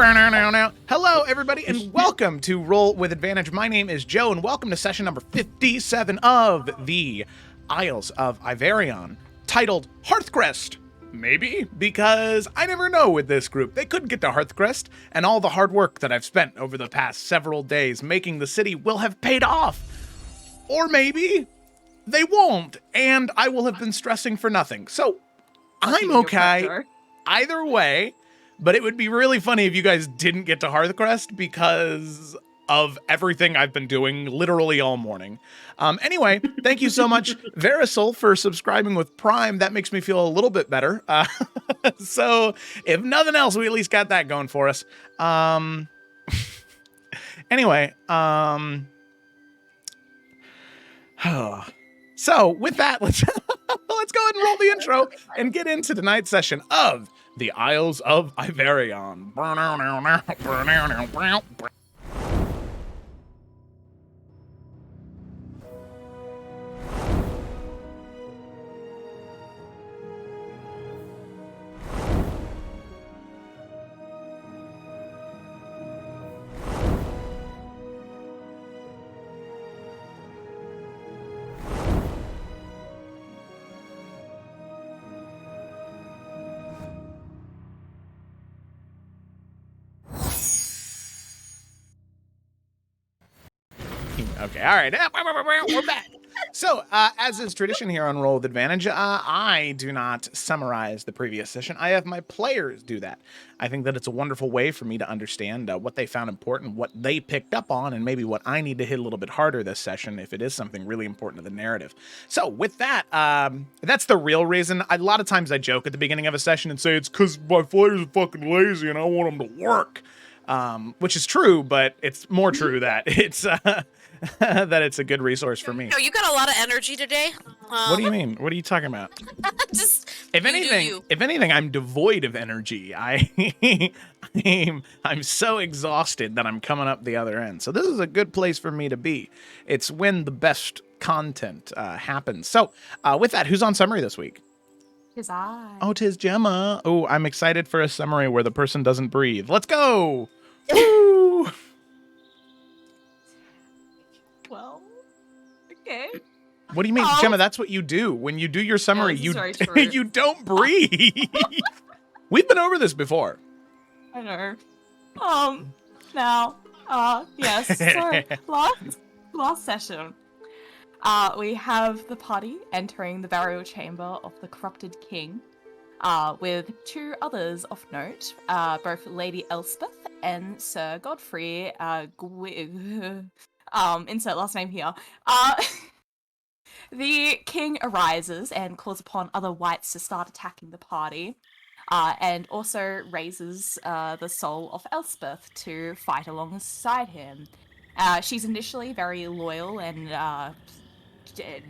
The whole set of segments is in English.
Hello, everybody, and welcome to Roll with Advantage. My name is Joe, and welcome to session number 57 of the Isles of Iverion, titled Hearthcrest. Maybe, because I never know with this group. They couldn't get to Hearthcrest, and all the hard work that I've spent over the past several days making the city will have paid off. Or maybe they won't, and I will have been stressing for nothing. So, I'm okay either way. But it would be really funny if you guys didn't get to Hearthcrest because of everything I've been doing literally all morning. Anyway, thank you so much, Verisol, for subscribing with Prime. That makes me feel a little bit better. So if nothing else, we at least got that going for us. Anyway, so with that, let's let's go ahead and roll the intro and get into tonight's session of the Isles of Iverion. Okay, all right, we're back. So, as is tradition here on Roll with Advantage, I do not summarize the previous session. I have my players do that. I think that it's a wonderful way for me to understand what they found important, what they picked up on, and maybe what I need to hit a little bit harder this session if it is something really important to the narrative. So, with that, that's the real reason. A lot of times I joke at the beginning of a session and say it's because my players are fucking lazy and I want them to work, which is true, but it's more true that it's... that it's a good resource for me. No, you got a lot of energy today. What do you mean? What are you talking about? Just if anything, I'm devoid of energy. I'm so exhausted that I'm coming up the other end. So this is a good place for me to be. It's when the best content happens. So with that, who's on summary this week? Tis I. Oh, 'tis Gemma. Oh, I'm excited for a summary where the person doesn't breathe. Let's go. Woo! Well, okay. What do you mean, Gemma? That's what you do when you do your summary. Yeah, you don't breathe. We've been over this before. I know. Now, yes. So last session, we have the party entering the burial chamber of the corrupted king, with two others of note, both Lady Elspeth and Sir Godfrey. Insert last name here. The king arises and calls upon other whites to start attacking the party, and also raises the soul of Elspeth to fight alongside him. She's initially very loyal and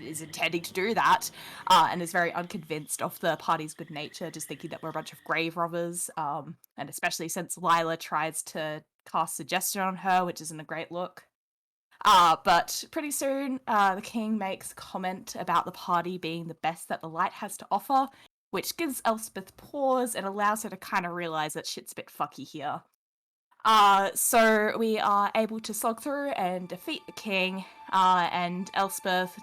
is intending to do that, and is very unconvinced of the party's good nature, just thinking that we're a bunch of grave robbers, and especially since Lila tries to cast suggestion on her, which isn't a great look. But pretty soon, the king makes a comment about the party being the best that the light has to offer, which gives Elspeth pause and allows her to kind of realize that shit's a bit fucky here. So we are able to slog through and defeat the king, and Elspeth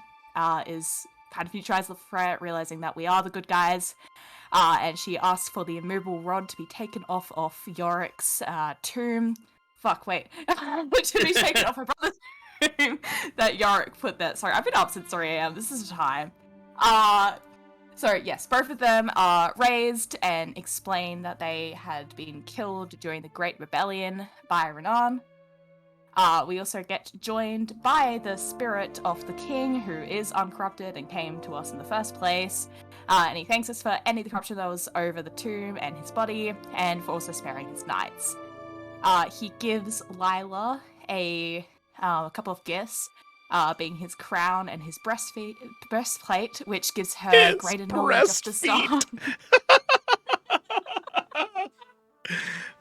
is kind of neutralizes the threat, realizing that we are the good guys, and she asks for the immovable rod to be taken off of Yorick's tomb. Fuck, wait. To be taken off her brother's that Yorick put that. Sorry, I've been up since 3 a.m. This is the time. So yes, both of them are raised and explain that they had been killed during the Great Rebellion by Renan. We also get joined by the spirit of the king, who is uncorrupted and came to us in the first place. And he thanks us for any of the corruption that was over the tomb and his body, and for also sparing his knights. He gives Lila a couple of gifts, being his crown and his breastplate, which gives her greater knowledge of the song.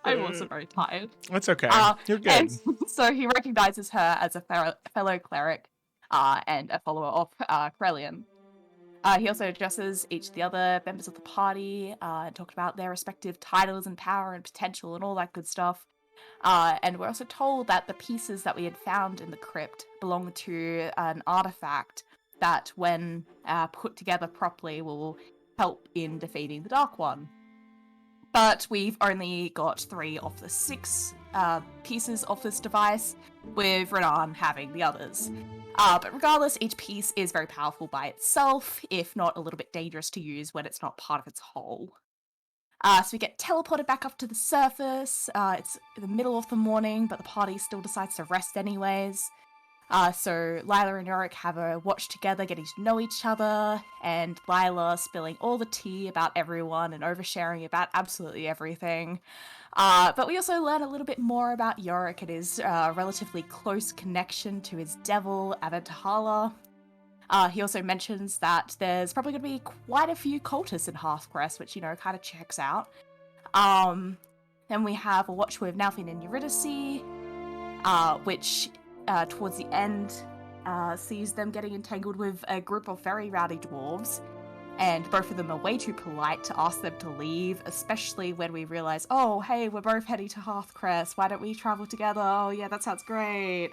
I'm also very tired. That's okay. You're good. And so he recognizes her as a fellow cleric and a follower of Krelian. He also addresses each of the other members of the party and talked about their respective titles and power and potential and all that good stuff. And we're also told that the pieces that we had found in the crypt belong to an artifact that, when put together properly, will help in defeating the Dark One. But we've only got 3 of the 6 pieces of this device, with Renan having the others. But regardless, each piece is very powerful by itself, if not a little bit dangerous to use when it's not part of its whole. So we get teleported back up to the surface. It's in the middle of the morning, but the party still decides to rest anyways. So Lila and Yorick have a watch together, getting to know each other, and Lila spilling all the tea about everyone and oversharing about absolutely everything. But we also learn a little bit more about Yorick and his relatively close connection to his devil, Aventahala. He also mentions that there's probably going to be quite a few cultists in Hearthcrest, which, kind of checks out. Then we have a watch with Nalfine and Eurydice, which towards the end sees them getting entangled with a group of very rowdy dwarves, and both of them are way too polite to ask them to leave, especially when we realize, oh, hey, we're both heading to Hearthcrest, why don't we travel together? Oh yeah, that sounds great.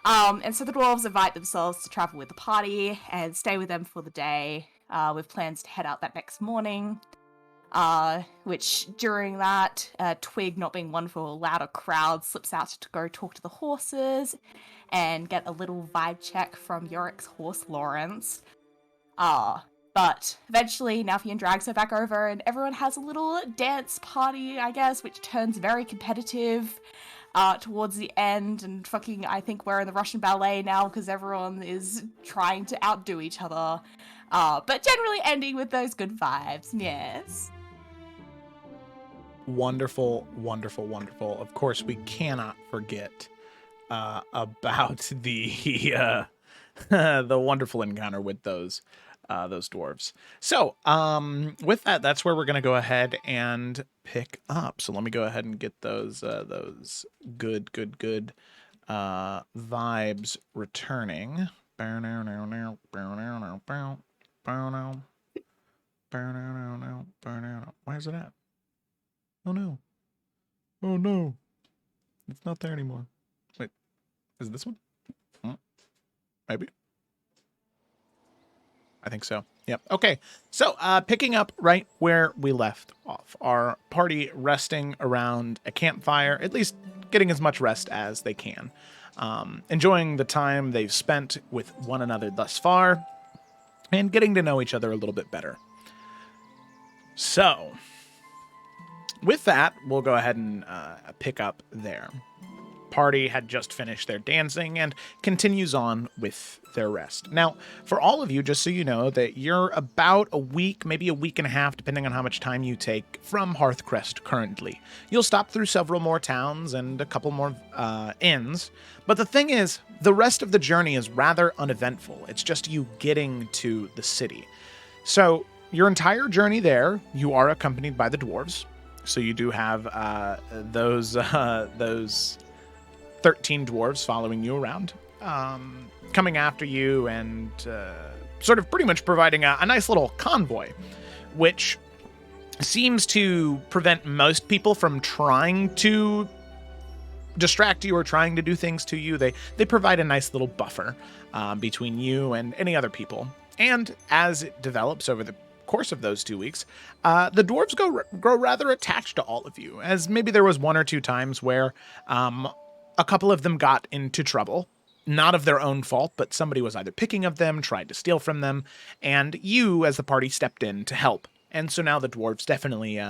And so the dwarves invite themselves to travel with the party and stay with them for the day, with plans to head out that next morning. Which during that, Twig, not being one for a louder crowd, slips out to go talk to the horses and get a little vibe check from Yorick's horse, Lawrence. But eventually Nalfian drags her back over and everyone has a little dance party, I guess, which turns very competitive towards the end, and fucking, I think we're in the Russian ballet now because everyone is trying to outdo each other. But generally ending with those good vibes, yes. Wonderful, wonderful, wonderful. Of course, we cannot forget about the the wonderful encounter with those dwarves. So, with that, that's where we're gonna go ahead and pick up. So let me go ahead and get those good vibes returning. Where's it at? Oh no. Oh no. It's not there anymore. Wait, is it this one? Maybe. I think so. Yep. Okay. So, picking up right where we left off. Our party resting around a campfire, at least getting as much rest as they can. Enjoying the time they've spent with one another thus far, and getting to know each other a little bit better. So, with that, we'll go ahead and pick up there. Party had just finished their dancing and continues on with their rest. Now, for all of you, just so you know, that you're about a week, maybe a week and a half, depending on how much time you take from Hearthcrest currently. You'll stop through several more towns and a couple more inns, but the thing is, the rest of the journey is rather uneventful. It's just you getting to the city. So, your entire journey there, you are accompanied by the dwarves. So you do have those 13 dwarves following you around, coming after you and sort of pretty much providing a nice little convoy, which seems to prevent most people from trying to distract you or trying to do things to you. They provide a nice little buffer between you and any other people. And as it develops over the course of those 2 weeks, the dwarves grow rather attached to all of you, as maybe there was 1 or 2 times where a couple of them got into trouble, not of their own fault, but somebody was either picking of them, tried to steal from them, and you as the party stepped in to help. And so now the dwarves definitely,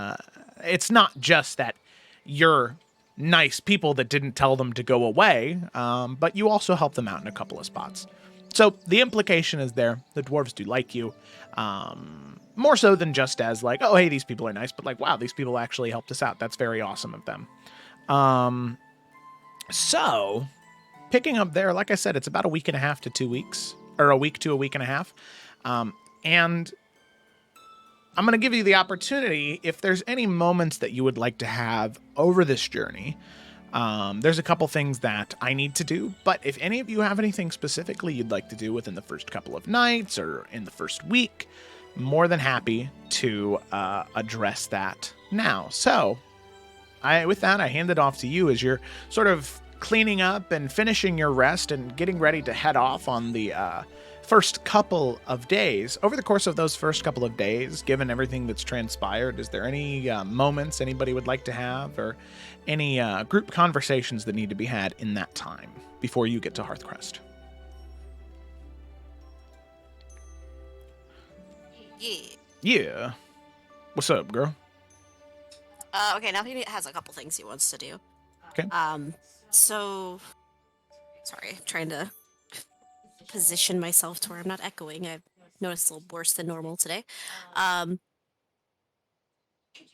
it's not just that you're nice people that didn't tell them to go away, but you also help them out in a couple of spots. So the implication is there, the dwarves do like you, more so than just as like, oh, hey, these people are nice, but like, wow, these people actually helped us out. That's very awesome of them. So, picking up there, like I said, it's about a week and a half to 2 weeks, or a week to a week and a half. And I'm going to give you the opportunity, if there's any moments that you would like to have over this journey. There's a couple things that I need to do, but if any of you have anything specifically you'd like to do within the first couple of nights or in the first week, more than happy to address that now. So, With that, I hand it off to you as you're sort of cleaning up and finishing your rest and getting ready to head off on the first couple of days. Over the course of those first couple of days, given everything that's transpired, is there any moments anybody would like to have, or any group conversations that need to be had in that time before you get to Hearthcrest? Yeah. Yeah. What's up, girl? Okay, now he has a couple things he wants to do. Okay. So... Sorry, I'm trying to position myself to where I'm not echoing. I've noticed a little worse than normal today.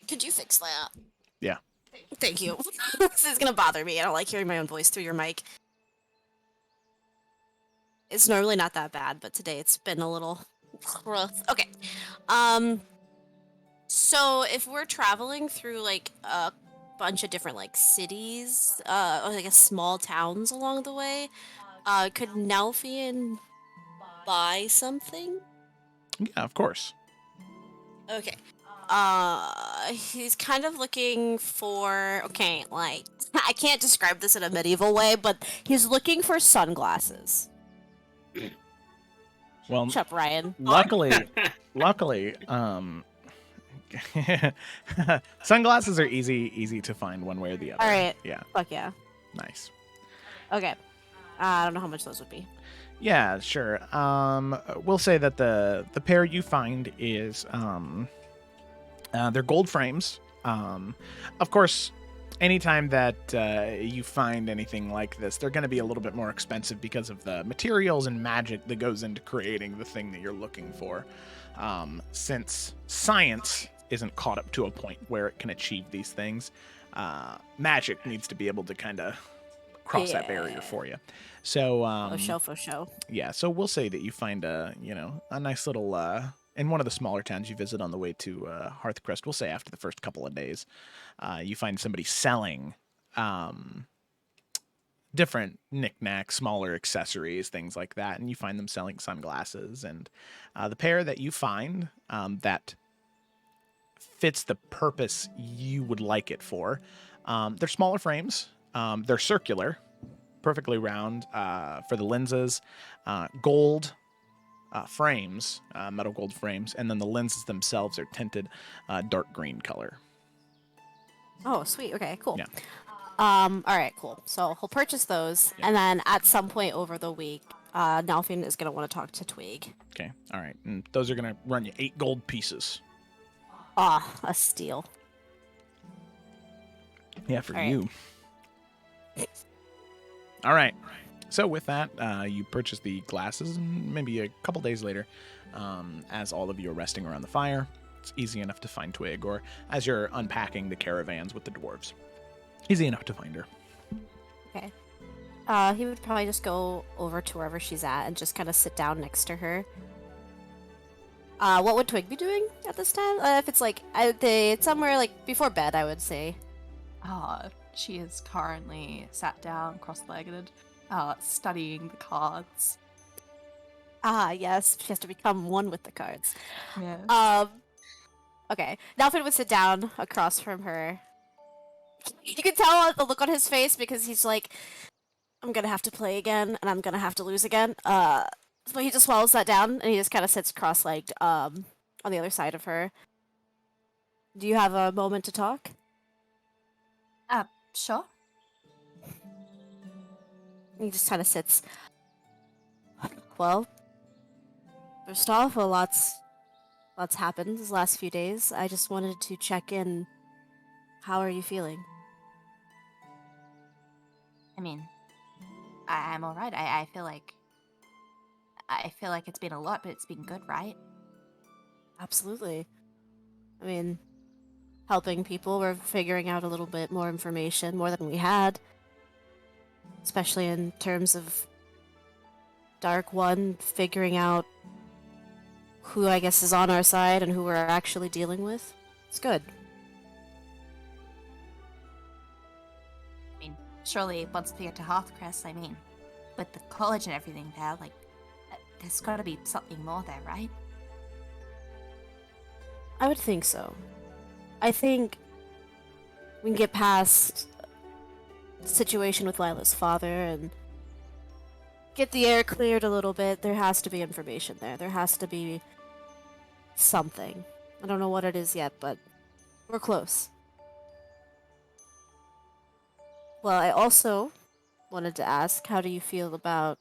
Could you fix that? Yeah. Thank you. This is gonna bother me. I don't like hearing my own voice through your mic. It's normally not that bad, but today it's been a little rough. Okay. So if we're traveling through like a bunch of different like cities, or I guess small towns along the way, could Nelfian buy something? Yeah, of course. Okay. He's kind of looking for, okay, like, I can't describe this in a medieval way, but he's looking for sunglasses. Well, Shut up, Ryan. luckily, sunglasses are easy to find one way or the other. All right. Yeah. Fuck yeah. Nice. Okay. I don't know how much those would be. Yeah, sure. We'll say that the pair you find is they're gold frames. Of course, anytime that you find anything like this, they're going to be a little bit more expensive because of the materials and magic that goes into creating the thing that you're looking for. Since science isn't caught up to a point where it can achieve these things, magic needs to be able to kind of cross that barrier for you. So, For show. yeah, so we'll say that you find a nice little, in one of the smaller towns you visit on the way to Hearthcrest, we'll say after the first couple of days, you find somebody selling different knickknacks, smaller accessories, things like that, and you find them selling sunglasses. And the pair that you find that fits the purpose you would like it for, they're smaller frames, they're circular, perfectly round for the lenses, gold frames, metal gold frames, and then the lenses themselves are tinted dark green color. Oh, sweet. Okay, cool. Yeah. All right, cool. So he'll purchase those, and then at some point over the week, Nelfian is gonna want to talk to Twig. Okay, all right, and those are gonna run you 8 gold pieces. Ah, a steal. Yeah, for All right. you. All right. So with that, you purchase the glasses, and maybe a couple days later, as all of you are resting around the fire, it's easy enough to find Twig, or as you're unpacking the caravans with the dwarves, easy enough to find her. Okay. He would probably just go over to wherever she's at and just kind of sit down next to her. What would Twig be doing at this time? If it's like, it's somewhere like before bed, I would say. She is currently sat down, cross-legged, studying the cards. Ah, yes, she has to become one with the cards. Yes. Okay. Nelfin would sit down across from her. You can tell the look on his face because he's like, I'm gonna have to play again, and I'm gonna have to lose again. So he just swallows that down, and he just kind of sits cross-legged, on the other side of her. Do you have a moment to talk? Sure. He just kind of sits. Well, first off, lots happened these last few days. I just wanted to check in. How are you feeling? I mean, I'm all right. I feel like it's been a lot, but it's been good, right? Absolutely. I mean, helping people, we're figuring out a little bit more information, more than we had. Especially in terms of Dark One, figuring out who I guess is on our side and who we're actually dealing with. It's good. I mean, surely once we get to Hearthcrest, I mean, with the college and everything there, like, there's gotta be something more there, right? I would think so. I think we can get past the situation with Lila's father and get the air cleared a little bit, there has to be information there. There has to be something. I don't know what it is yet, but we're close. Well, I also wanted to ask, how do you feel about...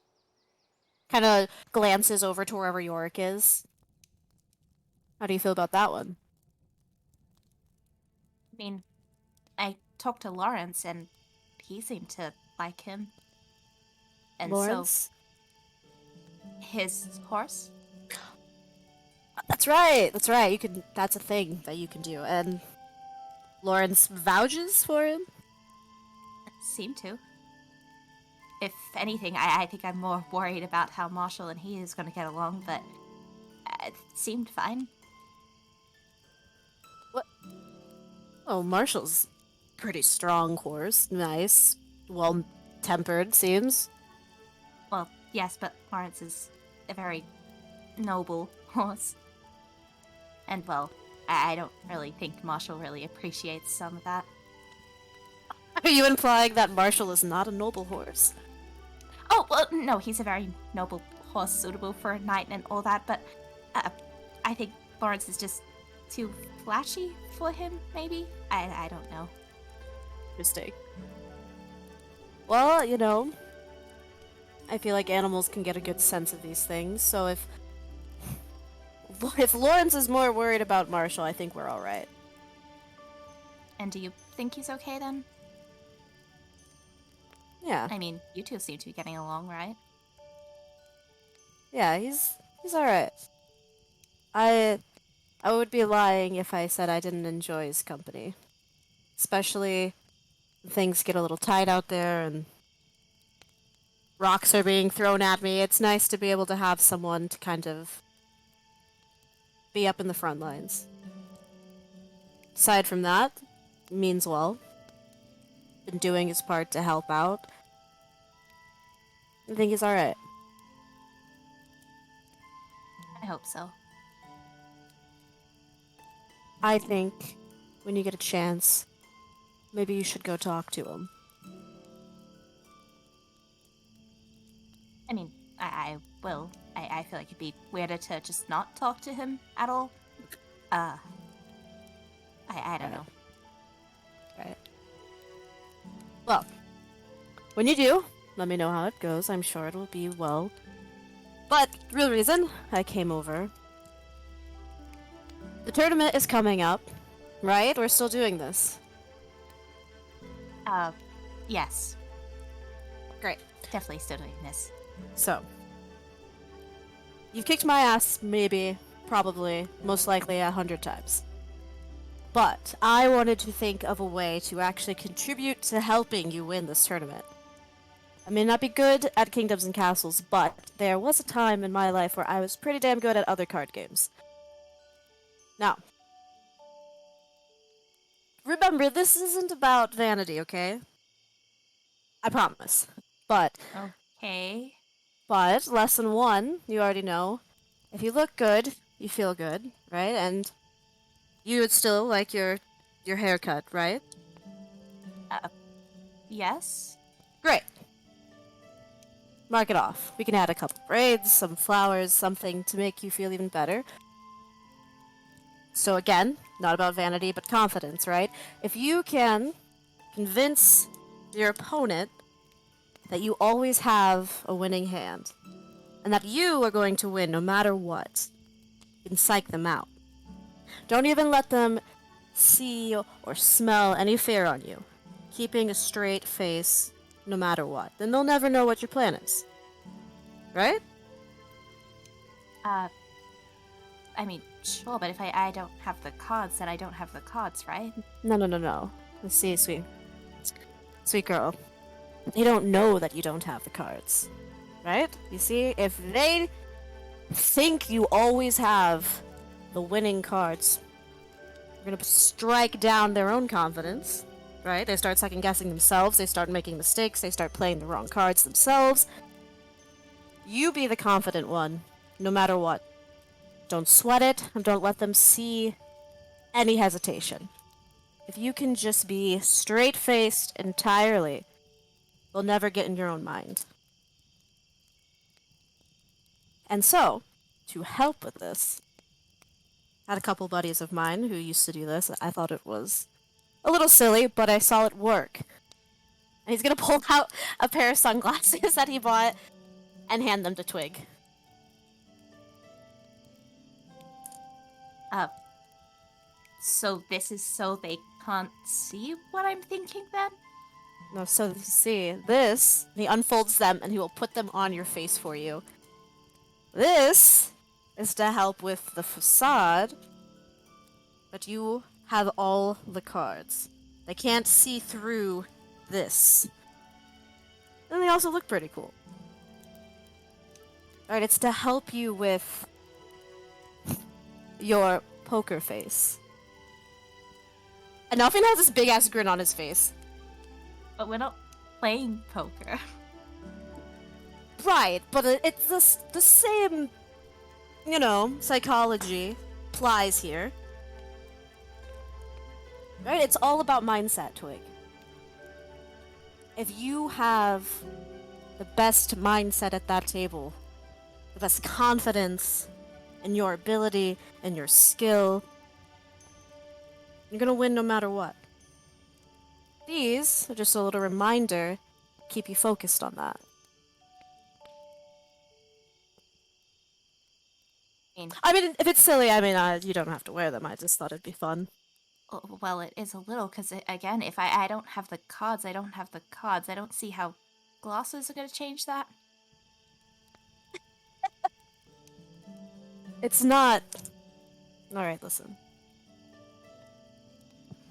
Kind of glances over to wherever Yorick is. How do you feel about that one? I mean, I talked to Lawrence, and he seemed to like him. And Lawrence? so, his horse? That's right. That's right. You can. That's a thing that you can do. And Lawrence vouches for him. Seemed to. If anything, I think I'm more worried about how Marshall and he is going to get along, but it seemed fine. What? Oh, Marshall's pretty strong horse. Nice. Well-tempered, seems. Well, yes, but Lawrence is a very noble horse. And, well, I don't really think Marshall really appreciates some of that. Are you implying that Marshall is not a noble horse? Oh, well, no, he's a very noble horse, suitable for a knight and all that, but I think Lawrence is just too flashy for him, maybe? I don't know. Mistake. Well, you know, I feel like animals can get a good sense of these things, so if Lawrence is more worried about Marshall, I think we're alright. And do you think he's okay then? Yeah. I mean, you two seem to be getting along, right? Yeah, he's alright. I would be lying if I said I didn't enjoy his company. Especially when things get a little tight out there and rocks are being thrown at me. It's nice to be able to have someone to kind of be up in the front lines. Aside from that, means well. Been doing his part to help out. I think he's alright. I hope so. I think when you get a chance, maybe you should go talk to him. I mean, I will. I feel like it'd be weirder to just not talk to him at all. I don't know. Right. Well, when you do, let me know how it goes. I'm sure it'll be well. But the real reason I came over, the tournament is coming up, right? We're still doing this. Yes. Great. Definitely still doing this. So, you've kicked my ass maybe, probably, most likely 100 times. But I wanted to think of a way to actually contribute to helping you win this tournament. I may not be good at Kingdoms and Castles, but there was a time in my life where I was pretty damn good at other card games. Now, remember, this isn't about vanity, okay? I promise. But Okay. lesson one, you already know. If you look good, you feel good, right? And you would still like your haircut, right? Yes? Great. Mark it off. We can add a couple braids, some flowers, something to make you feel even better. So again, not about vanity, but confidence, right? If you can convince your opponent that you always have a winning hand, and that you are going to win no matter what, you can psych them out. Don't even let them see or smell any fear on you, keeping a straight face no matter what. Then they'll never know what your plan is. Right? I mean, sure, but if I don't have the cards, then I don't have the cards, right? No. Let's see, sweet girl. They don't know that you don't have the cards. Right? You see, if they think you always have the winning cards, you're gonna strike down their own confidence. Right? They start second guessing themselves, they start making mistakes, they start playing the wrong cards themselves. You be the confident one, no matter what. Don't sweat it, and don't let them see any hesitation. if you can just be straight-faced entirely, they'll never get in your own mind. And so, to help with this, I had a couple buddies of mine who used to do this. I thought it was a little silly, but I saw it work. And he's gonna pull out a pair of sunglasses that he bought and hand them to Twig. So this is so they can't see what I'm thinking then? No, so you see, this, he unfolds them and he will put them on your face for you. This is to help with the facade, but you have all the cards. They can't see through this. And they also look pretty cool. Alright, it's to help you with your poker face. And Nelfin has this big ass grin on his face. But we're not playing poker. Right, but it's the same, you know, psychology applies here. Right? It's all about mindset, Twig. If you have the best mindset at that table, the best confidence in your ability and your skill, you're gonna win no matter what. These are just a little reminder, keep you focused on that. I mean, if it's silly, I mean, you don't have to wear them. I just thought it'd be fun. Well, it is a little, because, again, if I don't have the cards, I don't have the cards. I don't see how glasses are going to change that. It's not... Alright, listen.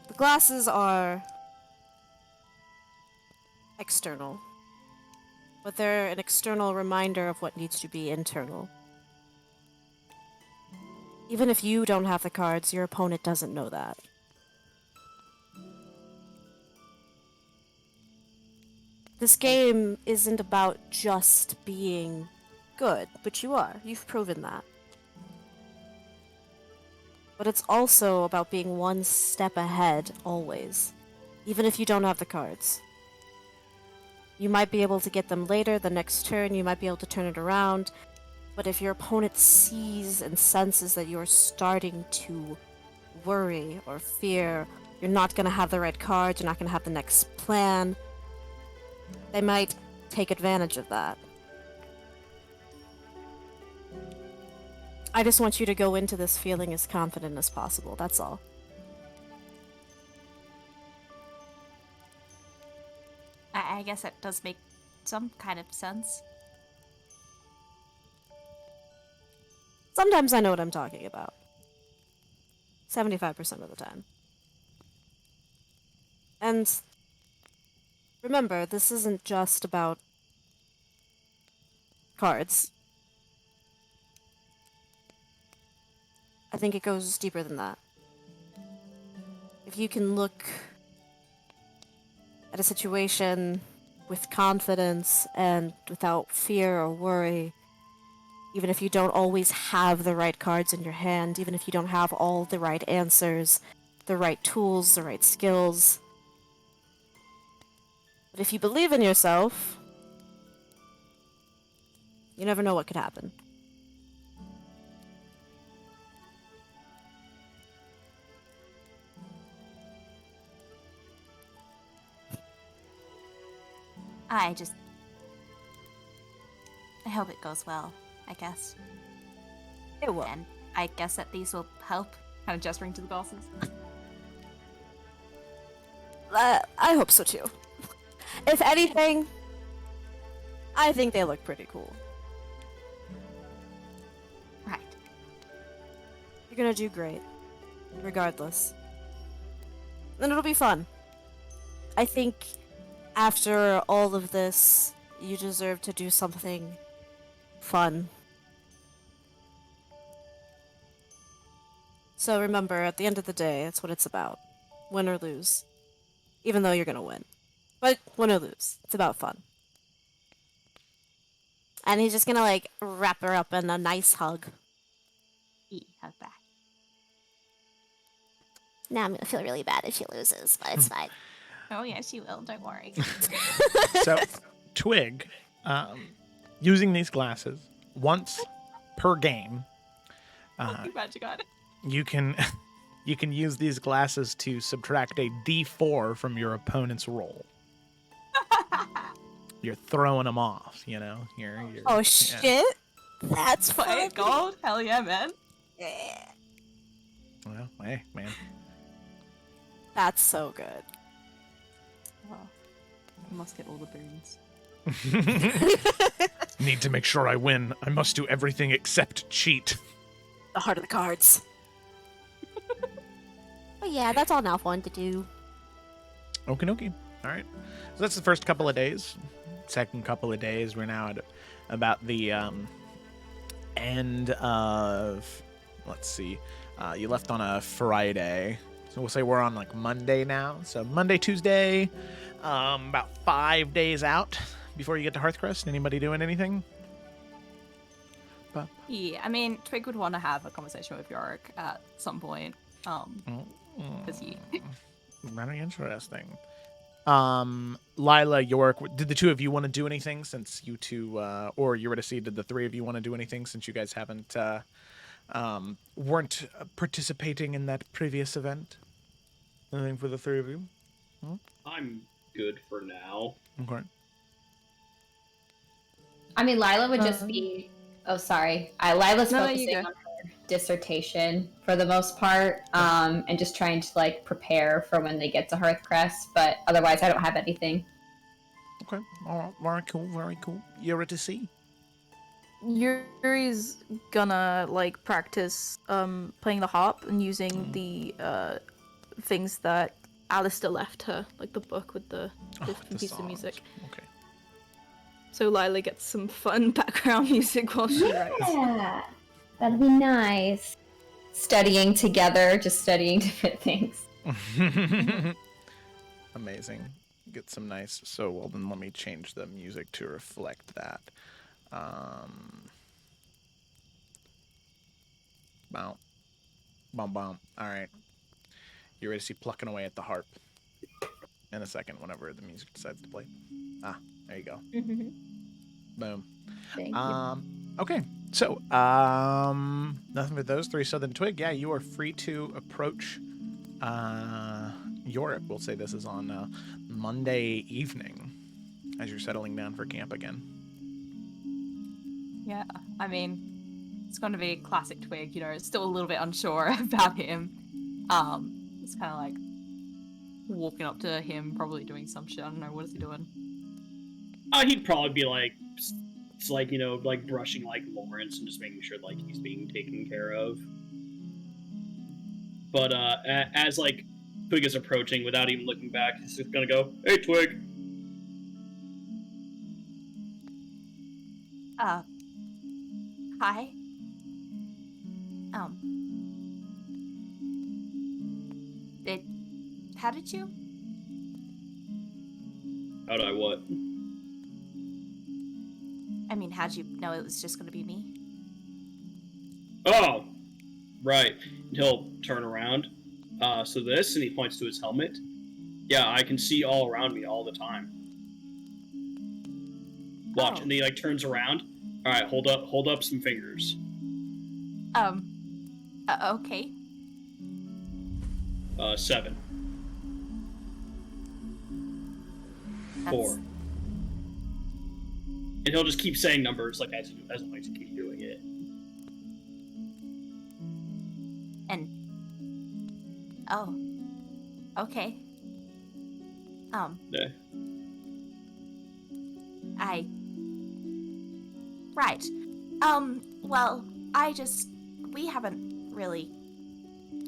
The glasses are... external. But they're an external reminder of what needs to be internal. Even if you don't have the cards, your opponent doesn't know that. This game isn't about just being good, but you are. You've proven that. But it's also about being one step ahead, always. Even if you don't have the cards. You might be able to get them later, the next turn, you might be able to turn it around. But if your opponent sees and senses that you're starting to worry or fear, you're not going to have the right cards, you're not going to have the next plan, they might take advantage of that. I just want you to go into this feeling as confident as possible, that's all. I guess that does make some kind of sense. Sometimes I know what I'm talking about. 75% of the time. And remember, this isn't just about cards. I think it goes deeper than that. If you can look at a situation with confidence and without fear or worry, even if you don't always have the right cards in your hand, even if you don't have all the right answers, the right tools, the right skills. But if you believe in yourself, you never know what could happen. I hope it goes well, I guess. It will. And I guess that these will help. Kind of gesturing to the glasses. I hope so too. If anything, I think they look pretty cool. Right. You're gonna do great, regardless. And it'll be fun. I think after all of this, you deserve to do something fun. So remember, at the end of the day, that's what it's about. Win or lose. Even though you're gonna win. But win or lose. It's about fun. And he's just gonna, like, wrap her up in a nice hug. Hug back. Now I'm gonna feel really bad if she loses, but it's fine. Oh, yes, you will. Don't worry. So, Twig, using these glasses once per game, Magic on it. you can you can use these glasses to subtract a D4 from your opponent's roll. You're throwing them off, you know. You're Oh yeah. shit! That's Play funny. it gold? Hell yeah, man. Yeah. Well, hey, man. That's so good. Oh, I must get all the boons. Need to make sure I win. I must do everything except cheat. The heart of the cards. But yeah, that's all Nalf wanted to do. Okie dokie. All right. So that's the first couple of days. Second couple of days, we're now at about the end of. Let's see. You left on a Friday, so we'll say we're on like Monday now. So Monday, Tuesday, about 5 days out before you get to Hearthcrest. Anybody doing anything? Yeah, I mean, Twig would want to have a conversation with Yorick at some point. Because he. Very interesting. Lila, York, did the two of you want to do anything since you two, or Eurydice, did the three of you want to do anything since you guys haven't, weren't participating in that previous event? Anything for the three of you? I'm good for now. Okay. I mean, Lila would just be. Oh, sorry. Lila's No, you focusing go. on her dissertation for the most part, and just trying to like prepare for when they get to Hearthcrest. But otherwise, I don't have anything. Okay. All right. Very cool. Very cool. Eurydice? Yuri's gonna like practice playing the harp and using the things that Alistair left her, like the book with the different pieces of songs. music. Okay. So Lila gets some fun background music while she writes. Yeah, that'd be nice. Studying together, just studying different things. Amazing. Get some nice. So, well, then let me change the music to reflect that. Bow. Bum bum. All right. You're ready to see plucking away at the harp in a second whenever the music decides to play. Ah, there you go. Boom. Thank you. Okay. So, nothing but those three. So then, Twig, yeah, you are free to approach Europe. We'll say this is on Monday evening as you're settling down for camp again. Yeah, I mean, it's going to be classic Twig, you know, it's still a little bit unsure about him. It's kind of like walking up to him, probably doing some shit. I don't know, what is he doing? He'd probably be like, it's like, you know, like brushing like Lawrence and just making sure like he's being taken care of. But as like Twig is approaching, without even looking back, he's just gonna go, "Hey, Twig." Hi? How did you? How'd I what? I mean, how'd you know it was just gonna be me? Oh, right. He'll turn around. So this, and he points to his helmet. Yeah, I can see all around me all the time. Watch, Oh. and he like turns around. All right, hold up some fingers. Okay. 7. 4. And he'll just keep saying numbers like as long as you keep doing it. And oh, okay. Yeah. Right. Well, we haven't really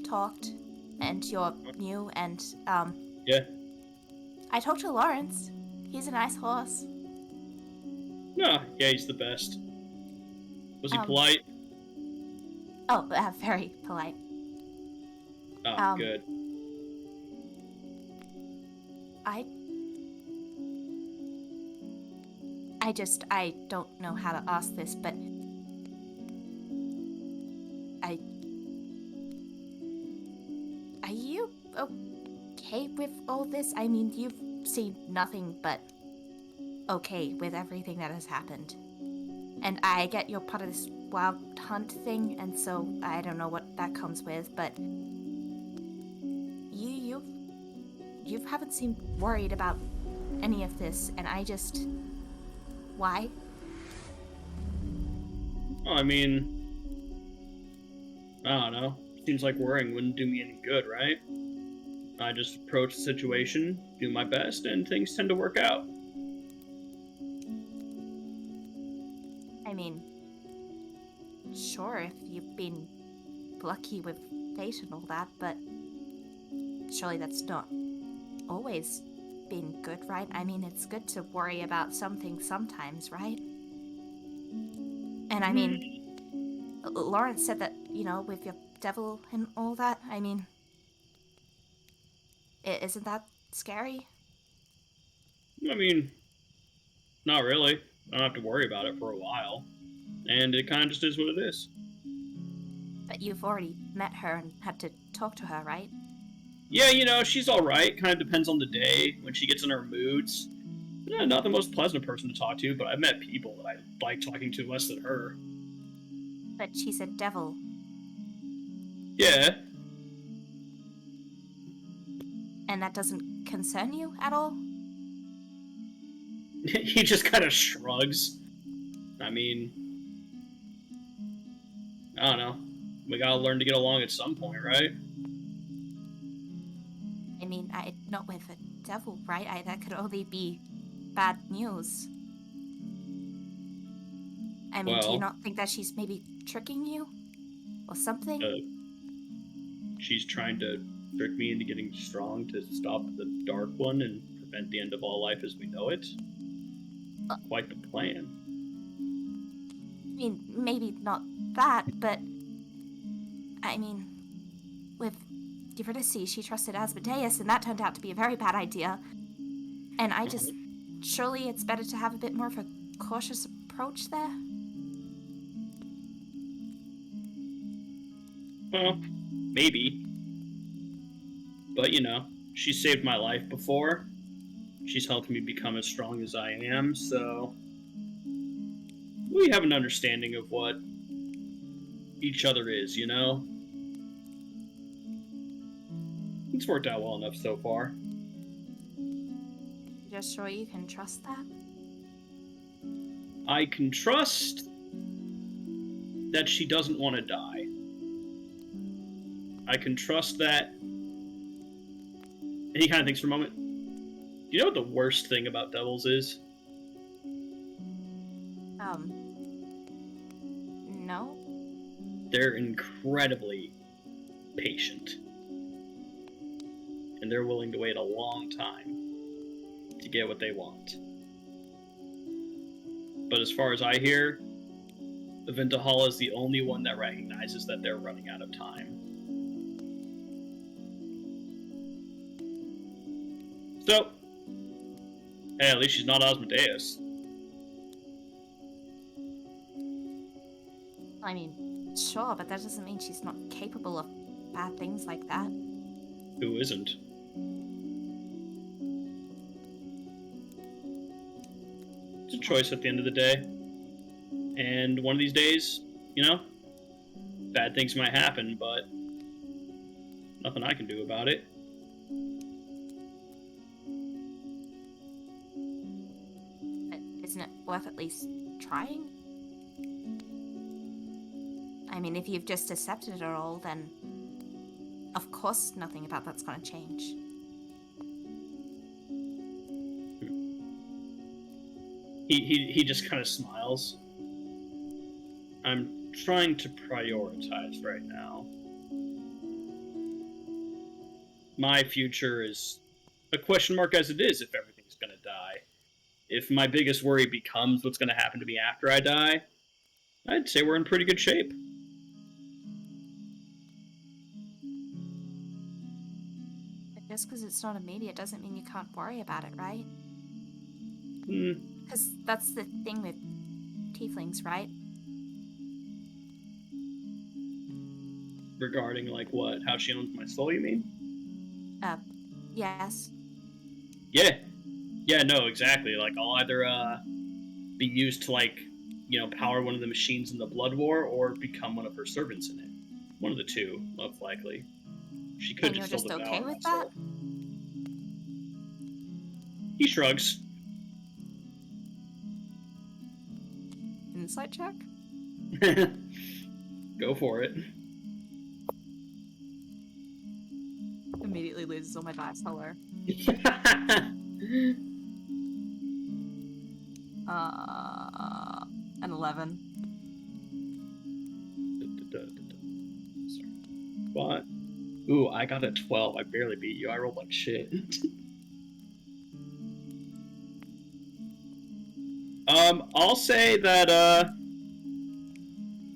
talked, and you're new, and Yeah. I talked to Lawrence. He's a nice horse. No, yeah, he's the best. Was he polite? Oh, very polite. Oh, good. I don't know how to ask this, but are you this. I mean, you've seen nothing but okay with everything that has happened. And I get you're part of this wild hunt thing, and so I don't know what that comes with, but you haven't seemed worried about any of this, and I just... Why? Well, I mean, I don't know. Seems like worrying wouldn't do me any good, right? I just approach the situation, do my best, and things tend to work out. I mean, sure, if you've been lucky with fate and all that, but surely that's not always been good, right? I mean, it's good to worry about something sometimes, right? And I mean, Lawrence said that, you know, with your devil and all that, I mean, isn't that scary? I mean, not really. I don't have to worry about it for a while. And it kind of just is what it is. But you've already met her and had to talk to her, right? Yeah, you know, she's alright. Kind of depends on the day, when she gets in her moods. Not the most pleasant person to talk to, but I've met people that I like talking to less than her. But she's a devil. Yeah. And that doesn't concern you at all? He just kind of shrugs. I mean, I don't know. We gotta learn to get along at some point, right? I mean, not with a devil, right? That could only be bad news. I mean, do you Well, not think that she's maybe tricking you? Or something? She's trying to trick me into getting strong to stop the Dark One and prevent the end of all life as we know it. Quite the plan. I mean, maybe not that, but... I mean, with Eurydice, she trusted Asmodeus, and that turned out to be a very bad idea. And I just... Surely it's better to have a bit more of a cautious approach there? Well, maybe. But, you know, she saved my life before. She's helped me become as strong as I am, so... we have an understanding of what each other is, you know? It's worked out well enough so far. You just sure you can trust that? I can trust that she doesn't want to die. I can trust that... And he kind of thinks for a moment. Do you know what the worst thing about devils is? No? They're incredibly patient. And they're willing to wait a long time to get what they want. But as far as I hear, the Vintahala is the only one that recognizes that they're running out of time. So, hey, at least she's not Asmodeus. I mean, sure, but that doesn't mean she's not capable of bad things like that. Who isn't? It's a choice at the end of the day. And one of these days, you know, bad things might happen, but nothing I can do about it. But isn't it worth at least trying? I mean, if you've just accepted it all, then of course nothing about that's gonna change. He just kind of smiles. I'm trying to prioritize right now. My future is a question mark as it is if everything's gonna die. If my biggest worry becomes what's gonna happen to me after I die, I'd say we're in pretty good shape. But just because it's not immediate doesn't mean you can't worry about it, right? Because that's the thing with tieflings, right? Regarding, like, what? How she owns my soul, you mean? Yes. Yeah. Yeah, no, exactly. Like, I'll either be used to, like, power one of the machines in the Blood War or become one of her servants in it. One of the two, most likely. She could And you're still just devour okay my with that? soul. He shrugs. Insight check? Go for it. Immediately loses all my dice. Hello. An 11. Sorry. What? Ooh, I got a 12. I barely beat you. I rolled like shit. I'll say that,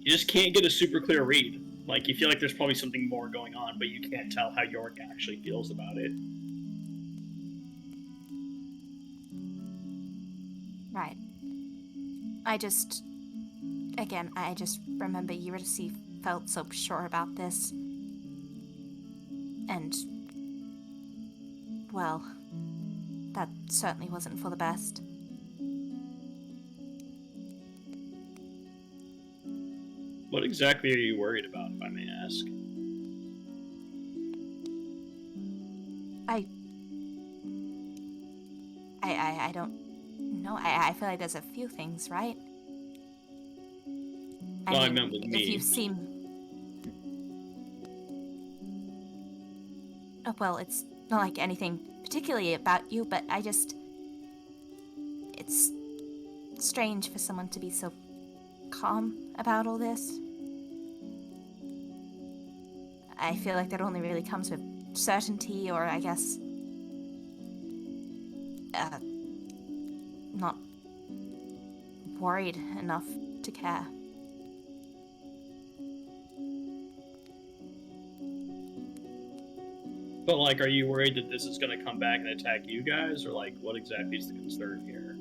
you just can't get a super clear read. Like, you feel like there's probably something more going on, but you can't tell how York actually feels about it. Right. I just remember Eurydice felt so sure about this. And, well, that certainly wasn't for the best. What exactly are you worried about, if I may ask? I don't know. I feel like there's a few things, right? Well, I meant with if me. you seem... Oh, well, it's not like anything particularly about you, but it's strange for someone to be so calm about all this. I feel like that only really comes with certainty, or I guess... not worried enough to care. But, like, are you worried that this is going to come back and attack you guys? Or, like, what exactly is the concern here?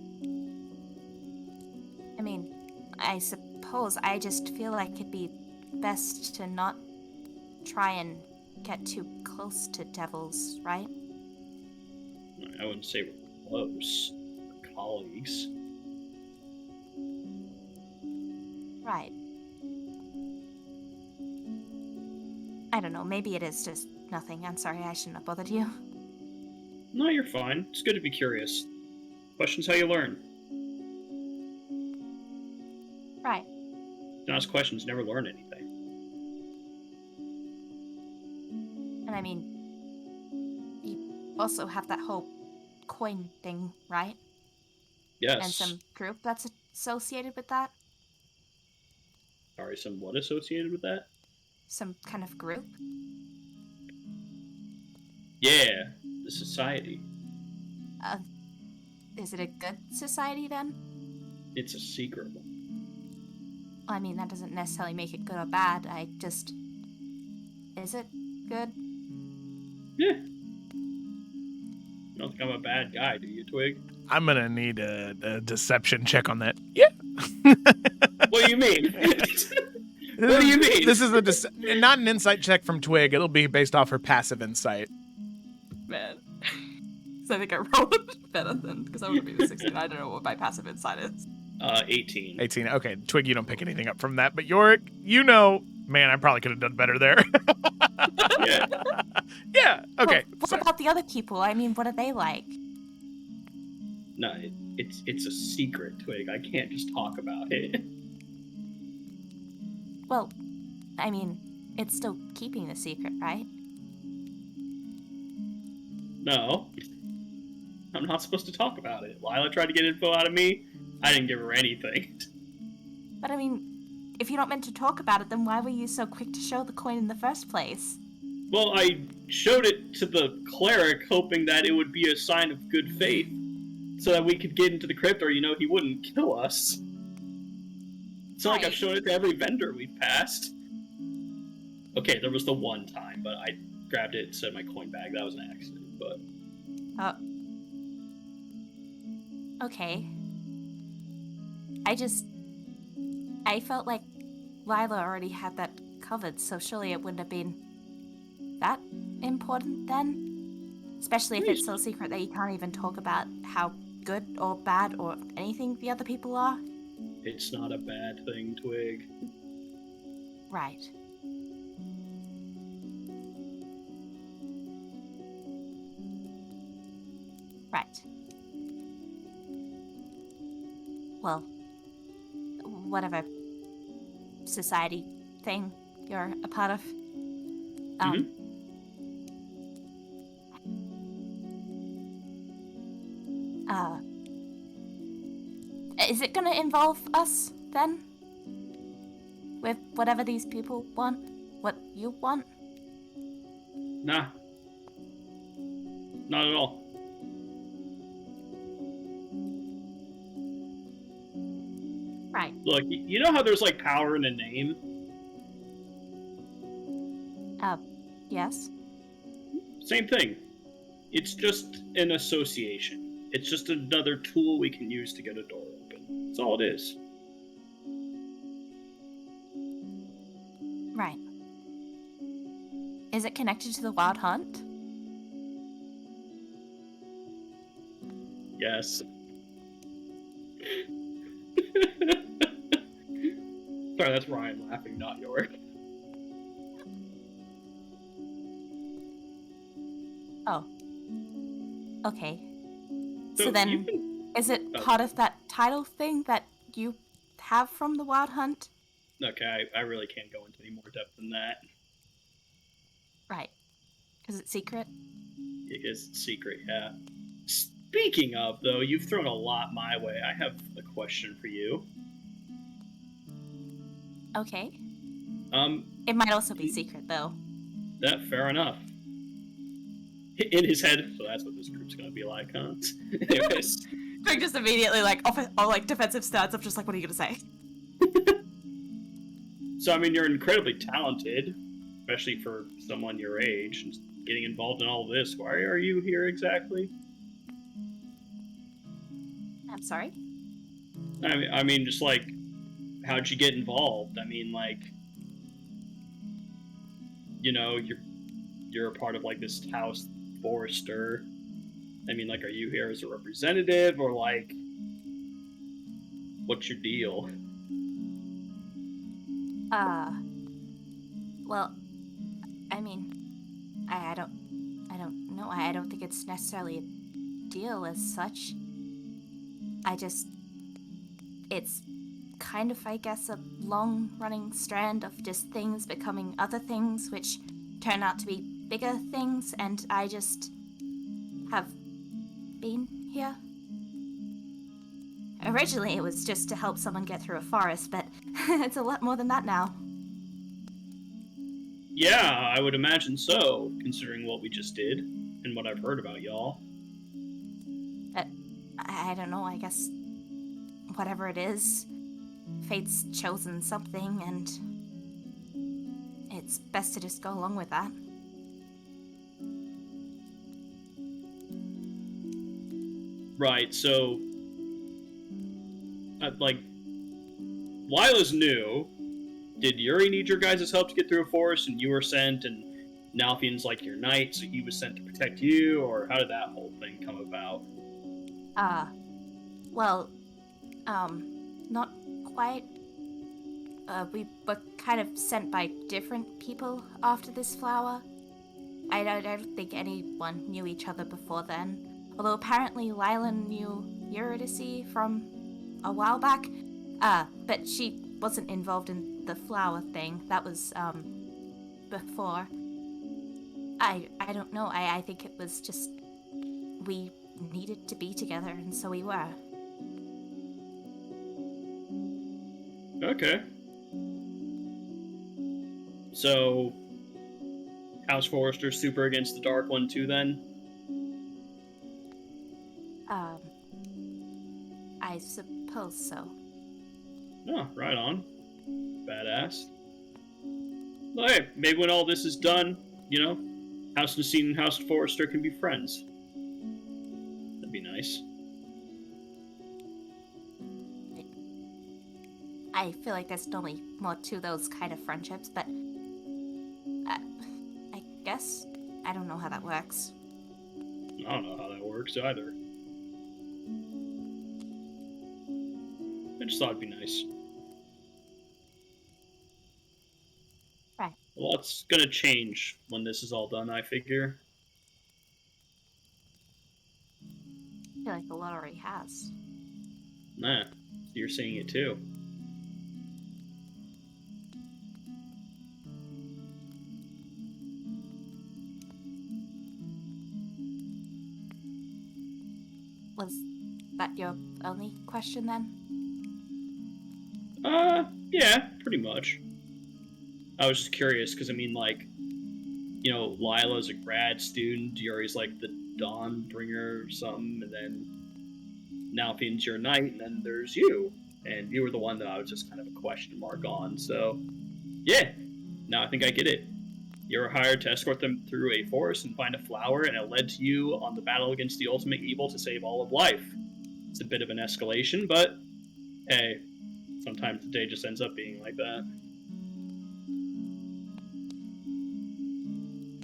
I mean, I suppose I just feel like it'd be best to not try and get too close to devils, right? I wouldn't say we're close. We're colleagues. Right. I don't know, maybe it is just nothing. I'm sorry, I shouldn't have bothered you. No, you're fine. It's good to be curious. Questions how you learn. Right. Don't ask questions, never learn anything. And I mean, you also have that whole coin thing, right? Yes. And some group that's associated with that? Sorry, some what associated with that? Some kind of group? Yeah, the society. Is it a good society then? It's a secret one. I mean, that doesn't necessarily make it good or bad. Is it good? Yeah. You don't think I'm a bad guy, do you, Twig? I'm gonna need a deception check on that. Yeah. What do you mean? What do you mean? This is not an insight check from Twig. It'll be based off her passive insight. Man. So I think I rolled it better than, because I would have been a 16. I don't know what my passive insight is. 18. 18. Okay, Twig, you don't pick anything up from that. But Yorick, man, I probably could have done better there. Yeah. Yeah, okay. Well, what about the other people? I mean, what are they like? No, it's a secret, Twig. I can't just talk about it. Well, I mean, it's still keeping the secret, right? No. I'm not supposed to talk about it. Lila tried to get info out of me. I didn't give her anything. But I mean, if you're not meant to talk about it, then why were you so quick to show the coin in the first place? Well, I showed it to the cleric hoping that it would be a sign of good faith. So that we could get into the crypt, or, he wouldn't kill us. It's not like I've shown it to every vendor we've passed. Okay, there was the one time, but I grabbed it and set my coin bag. That was an accident, but... Okay. I felt like Lila already had that covered, so surely it wouldn't have been that important then? Especially if it's so secret that you can't even talk about how good or bad or anything the other people are. It's not a bad thing, Twig. Right. Right. Well, whatever society thing you're a part of. Is it gonna involve us then? With whatever these people want? What you want? Nah. Not at all. Right. Look, you know how there's like power in a name? Yes. Same thing. It's just an association. It's just another tool we can use to get a door open. That's all it is. Right. Is it connected to the Wild Hunt? Yes. Sorry, that's Ryan laughing, not York. Oh. Okay. So So then, you can... is it Oh. part of that title thing that you have from the Wild Hunt? Okay, I really can't go into any more depth than that. Right. Is it secret? It is secret, yeah. Speaking of, though, you've thrown a lot my way. I have a question for you. Okay. Um, It might also be secret, though. that fair enough. In his head, so that's what this group's gonna be like, huh? Anyways. Greg just immediately, like, defensive stance of just like, what are you gonna say? So, I mean, you're incredibly talented, especially for someone your age, and getting involved in all this. Why are you here exactly? I'm sorry? I mean, just like, how'd you get involved? I mean, like, you know, you're a part of like this house forester. I mean, like, are you here as a representative, or like, what's your deal? Well, I mean, I don't know. I don't think it's necessarily a deal as such. It's kind of, I guess, a long-running strand of just things becoming other things, which turn out to be bigger things, and I just have been here. Originally, it was just to help someone get through a forest, but it's a lot more than that now. Yeah, I would imagine so, considering what we just did, and what I've heard about y'all. I don't know, I guess whatever it is, fate's chosen something, and it's best to just go along with that. Right, so... like... Lila's new. Did Yuri need your guys' help to get through a forest, and you were sent, and Nalfian's like your knight, so he was sent to protect you, or how did that whole thing come about? Well, not quite. We were kind of sent by different people after this flower. I don't think anyone knew each other before then. Although apparently Lila knew Eurydice from a while back. But she wasn't involved in the flower thing. That was, before. I don't know. I think it was just... we needed to be together, and so we were. Okay. So... House Forrester's super against the Dark One too, then? I suppose so. Oh, right on. Badass. Well, hey, maybe when all this is done, you know, House Nasine and House Forrester can be friends. That'd be nice. I feel like there's normally more to those kind of friendships, but... I guess I don't know how that works. I don't know how that works either. I just thought it'd be nice. Right. A lot's gonna change when this is all done, I figure. I feel like a lot already has. Nah, you're seeing it too. Was that your only question then? Yeah, pretty much. I was just curious, because I mean, like, you know, Lila's a grad student, Yuri's like the dawn bringer or something, and then Nalfien's your knight, and then there's you. And you were the one that I was just kind of a question mark on, so yeah, now I think I get it. You were hired to escort them through a forest and find a flower, and it led to you on the battle against the ultimate evil to save all of life. It's a bit of an escalation, but hey, sometimes the day just ends up being like that.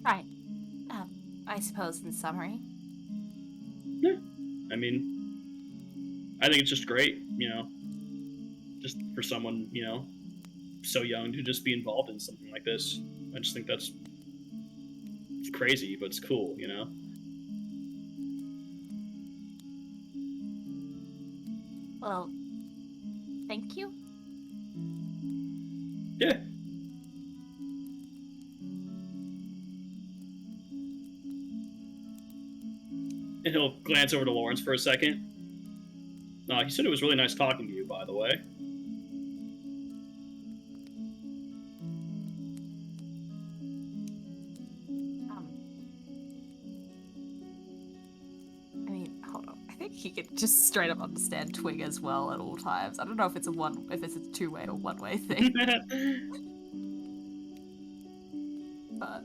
Right. I suppose in summary. Yeah, I mean, I think it's just great, you know, just for someone, you know, so young to just be involved in something like this. I just think it's crazy, but it's cool, you know? Well, thank you. Yeah. And he'll glance over to Lawrence for a second. He said it was really nice talking to you, by the way. I mean, hold on. I think he could just straight up understand Twig as well at all times. I don't know if it's a two-way or one-way thing, but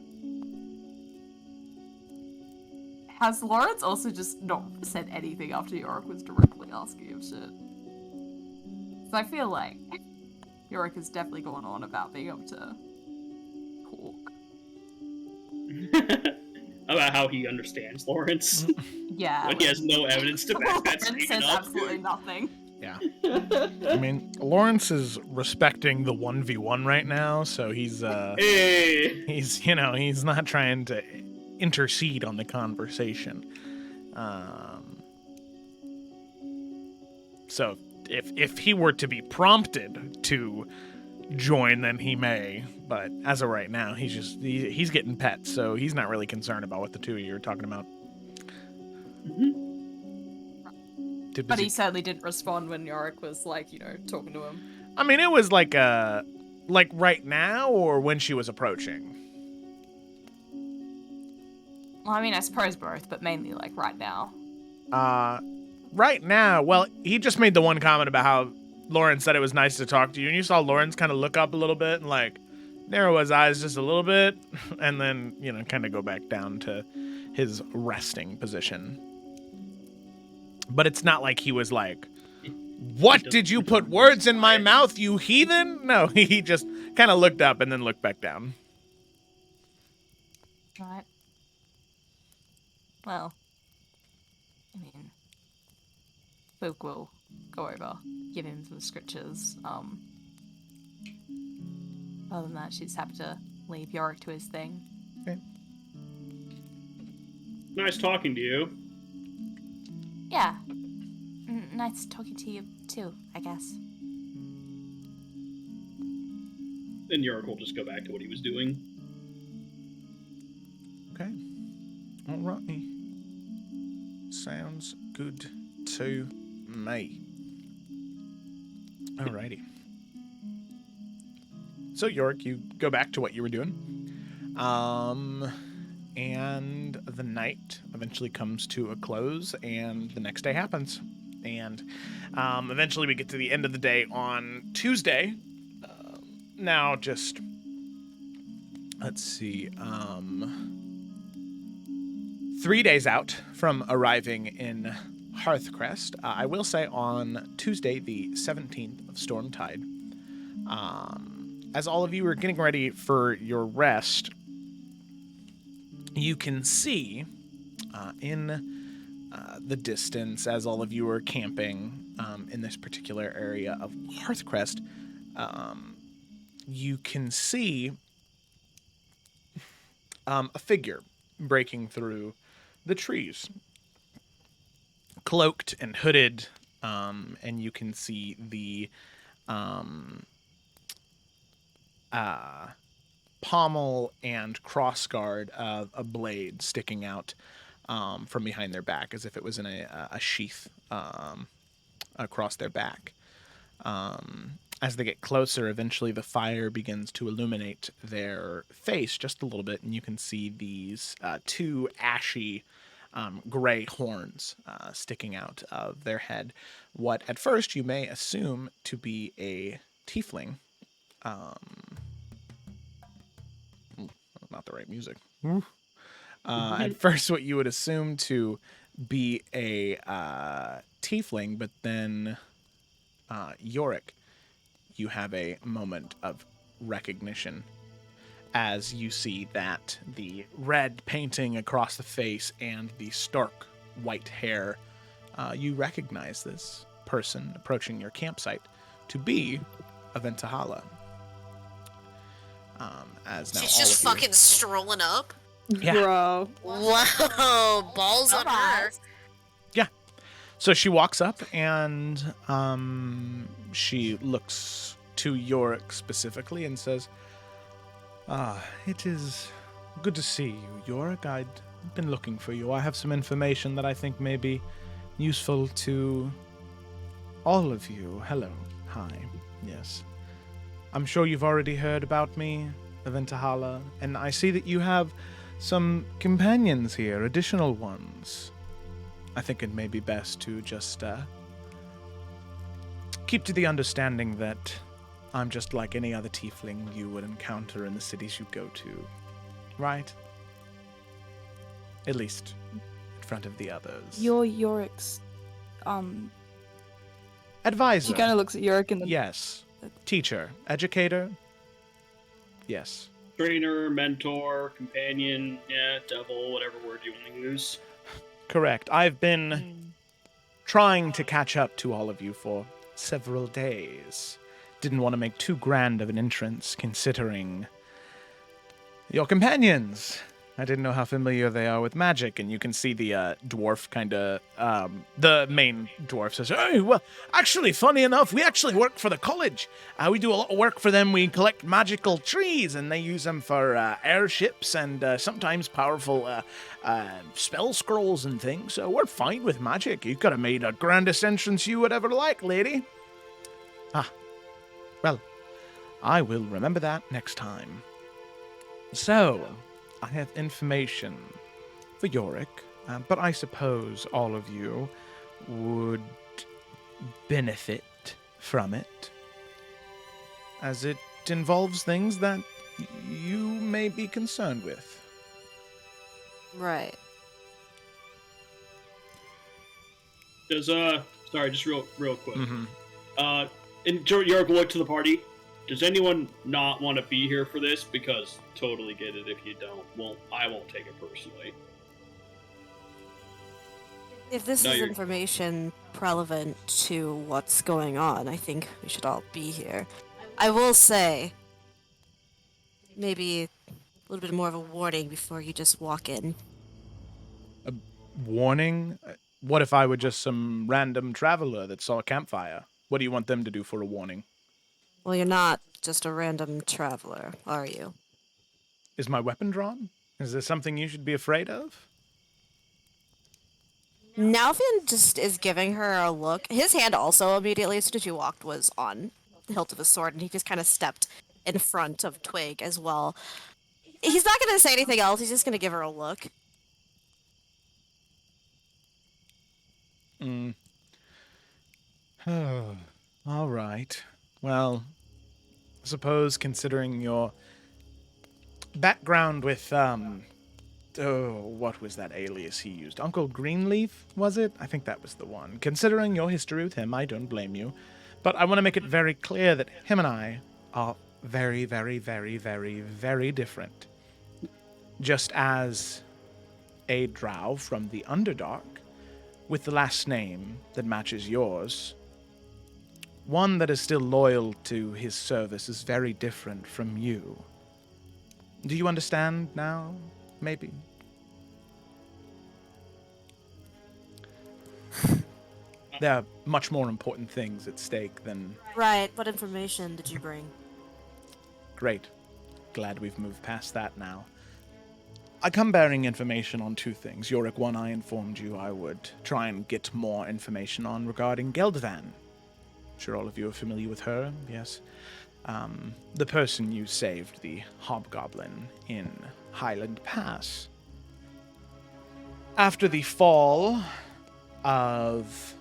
has Lawrence also just not said anything after Yorick was directly asking him shit? So I feel like Yorick has definitely gone on about being able to talk. About how he understands Lawrence. Yeah. When he has no evidence to back that Lawrence statement says up. absolutely nothing. Yeah. I mean, Lawrence is respecting the 1v1 right now, so he's Hey! he's not trying to intercede on the conversation. So if he were to be prompted to join, then he may. But as of right now, he's getting pet, so he's not really concerned about what the two of you are talking about. Mm-hmm. But he certainly didn't respond when Yorick was like, you know, talking to him. I mean, it was like right now or when she was approaching. Well, I mean, I suppose both, but mainly like right now. Right now, well, he just made the one comment about how Lawrence said it was nice to talk to you, and you saw Lawrence kind of look up a little bit and like narrow his eyes just a little bit, and then, you know, kind of go back down to his resting position. But it's not like he was like, "What did you put words in my mouth, you heathen?" No, he just kind of looked up and then looked back down. Right. Well, I mean, Book will go over, give him some scriptures. Other than that, she's happy to leave Yorick to his thing. Okay. Nice talking to you. Yeah. Nice talking to you, too, I guess. Then Yorick will just go back to what he was doing. Okay. Alrighty. Sounds good to me. Alrighty. So, Yorick, you go back to what you were doing. And the night eventually comes to a close, and the next day happens. And eventually we get to the end of the day on Tuesday. Now, just... let's see. 3 days out from arriving in Hearthcrest. I will say on Tuesday, the 17th of Stormtide. As all of you are getting ready for your rest, you can see in the distance as all of you are camping in this particular area of Hearthcrest, you can see a figure breaking through the trees, cloaked and hooded, and you can see the pommel and crossguard of a blade sticking out from behind their back, as if it was in a sheath across their back. As they get closer, eventually the fire begins to illuminate their face just a little bit, and you can see these two ashy gray horns sticking out of their head. What at first you may assume to be a tiefling. Not the right music. At first, what you would assume to be a tiefling, but then Yorick, you have a moment of recognition as you see that the red painting across the face and the stark white hair, you recognize this person approaching your campsite to be Aventahala. As now She's all just of you- fucking strolling up. Yeah. Bro. Wow, balls on her. Yeah. So she walks up and she looks to Yorick specifically and says, it is good to see you, Yorick. I'd been looking for you. I have some information that I think may be useful to all of you. Hello. Hi. Yes. I'm sure you've already heard about me, Aventahala, and I see that you have some companions here, additional ones. I think it may be best to just keep to the understanding that I'm just like any other tiefling you would encounter in the cities you go to, right? At least in front of the others. You're Yorick's, Advisor. She kind of looks at Yorick and then... Yes. Teacher. Educator. Yes. Trainer, mentor, companion, yeah, devil, whatever word you want to use. Correct. I've been trying to catch up to all of you for several days. Didn't want to make too grand of an entrance, considering your companions. I didn't know how familiar they are with magic, and you can see the dwarf kind of, the main dwarf says, "Hey, well, actually, funny enough, we actually work for the college. We do a lot of work for them. We collect magical trees, and they use them for airships and sometimes powerful spell scrolls and things, so we're fine with magic. You could have made a grandest entrance you would ever like, lady." Well, I will remember that next time. So, I have information for Yorick, but I suppose all of you would benefit from it, as it involves things that you may be concerned with. Right. Does sorry, just real quick. Mm-hmm. And Yorick will look to the party. Does anyone not want to be here for this? Because totally get it if you don't. I won't take it personally. If this No, is you're- information relevant to what's going on, I think we should all be here. I will say, maybe a little bit more of a warning before you just walk in. A warning? What if I were just some random traveler that saw a campfire? What do you want them to do for a warning? Well, you're not just a random traveler, are you? Is my weapon drawn? Is there something you should be afraid of? Nalvin just is giving her a look. His hand also immediately, as soon as you walked, was on the hilt of his sword, and he just kind of stepped in front of Twig as well. He's not going to say anything else, he's just going to give her a look. Oh, all right. Well, I suppose considering your background with, what was that alias he used? Uncle Greenleaf, was it? I think that was the one. Considering your history with him, I don't blame you. But I want to make it very clear that him and I are very, very, very, very, very different. Just as a drow from the Underdark with the last name that matches yours. One that is still loyal to his service is very different from you. Do you understand now? Maybe. There are much more important things at stake than... Right, what information did you bring? Great. Glad we've moved past that now. I come bearing information on two things. Yorick, one, I informed you I would try and get more information on regarding Geldervan. I'm sure all of you are familiar with her, yes? The person you saved, the hobgoblin in Highland Pass. After the fall of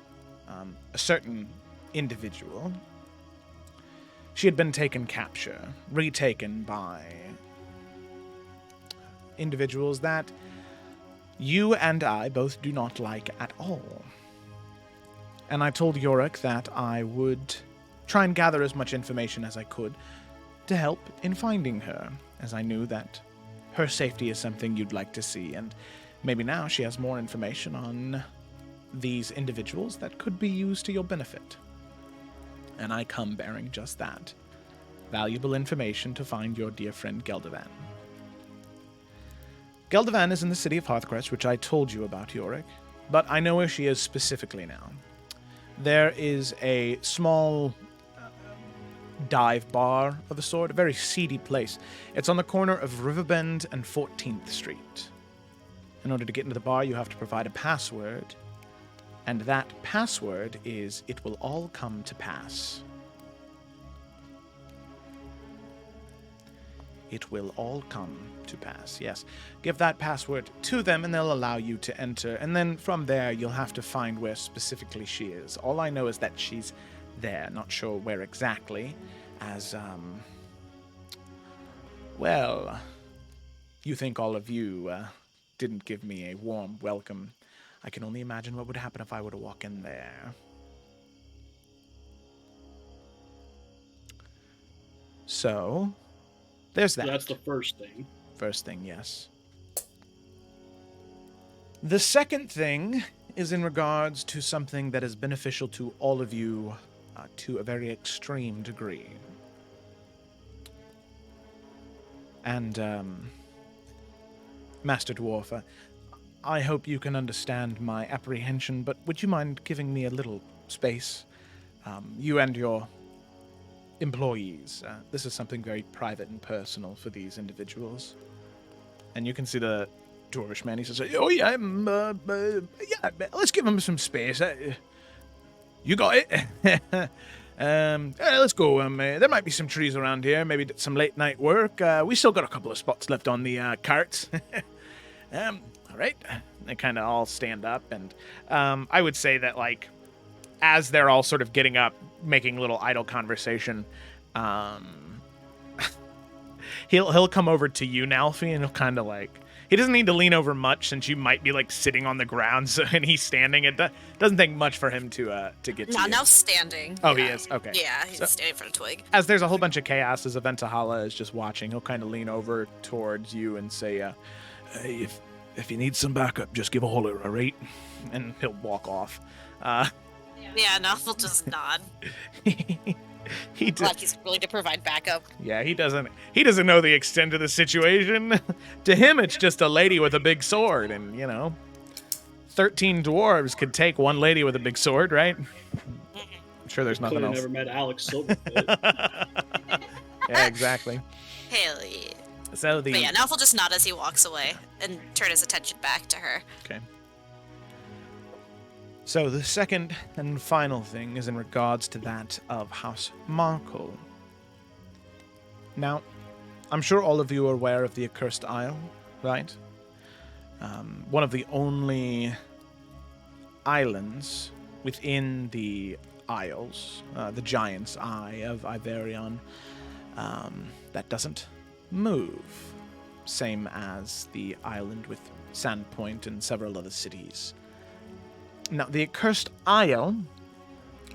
a certain individual, she had been retaken by individuals that you and I both do not like at all. And I told Yorick that I would try and gather as much information as I could to help in finding her, as I knew that her safety is something you'd like to see, and maybe now she has more information on these individuals that could be used to your benefit. And I come bearing just that. Valuable information to find your dear friend Geldervan. Geldervan is in the city of Hearthcrest, which I told you about, Yorick, but I know where she is specifically now. There is a small dive bar of a sort, a very seedy place. It's on the corner of Riverbend and 14th Street. In order to get into the bar, you have to provide a password, and that password is, "It will all come to pass." It will all come to pass, yes. Give that password to them and they'll allow you to enter, and then from there you'll have to find where specifically she is. All I know is that she's there, not sure where exactly, as, well, you think all of you didn't give me a warm welcome. I can only imagine what would happen if I were to walk in there. So, there's that. That's the first thing. First thing, yes. The second thing is in regards to something that is beneficial to all of you to a very extreme degree. And, Master Dwarf, I hope you can understand my apprehension, but would you mind giving me a little space? You and your employees. This is something very private and personal for these individuals. And you can see the dwarvish man. He says, "Oh yeah, yeah. Let's give him some space. You got it. Let's go. There might be some trees around here. Maybe some late night work. We still got a couple of spots left on the carts. All right." They kind of all stand up, and I would say that, like, as they're all sort of getting up, making little idle conversation, he'll come over to you, Nalfi, and he'll kind of like, he doesn't need to lean over much since you might be like sitting on the ground, so, and he's standing. It doesn't take much for him to get to you. Now standing. Oh, yeah. he is? Okay. Yeah, he's So- standing for a twig. As there's a whole bunch of chaos, as Aventahala is just watching, he'll kind of lean over towards you and say, "Hey, if you need some backup, just give a holler, all right?" And he'll walk off. Yeah, no, he'll just nod. He does. Like he's willing to provide backup. Yeah, he doesn't know the extent of the situation. To him, it's just a lady with a big sword, and 13 dwarves could take one lady with a big sword, right? I'm sure there's nothing Clearly else. never met Alex Silverfoot. Yeah, exactly. Hell yeah. So But yeah, Nalf will just nod as he walks away and turn his attention back to her. Okay. So the second and final thing is in regards to that of House Markle. Now, I'm sure all of you are aware of the Accursed Isle, right? One of the only islands within the Isles, the Giant's Eye of Iverion, that doesn't move. Same as the island with Sandpoint and several other cities. Now, the Accursed Isle,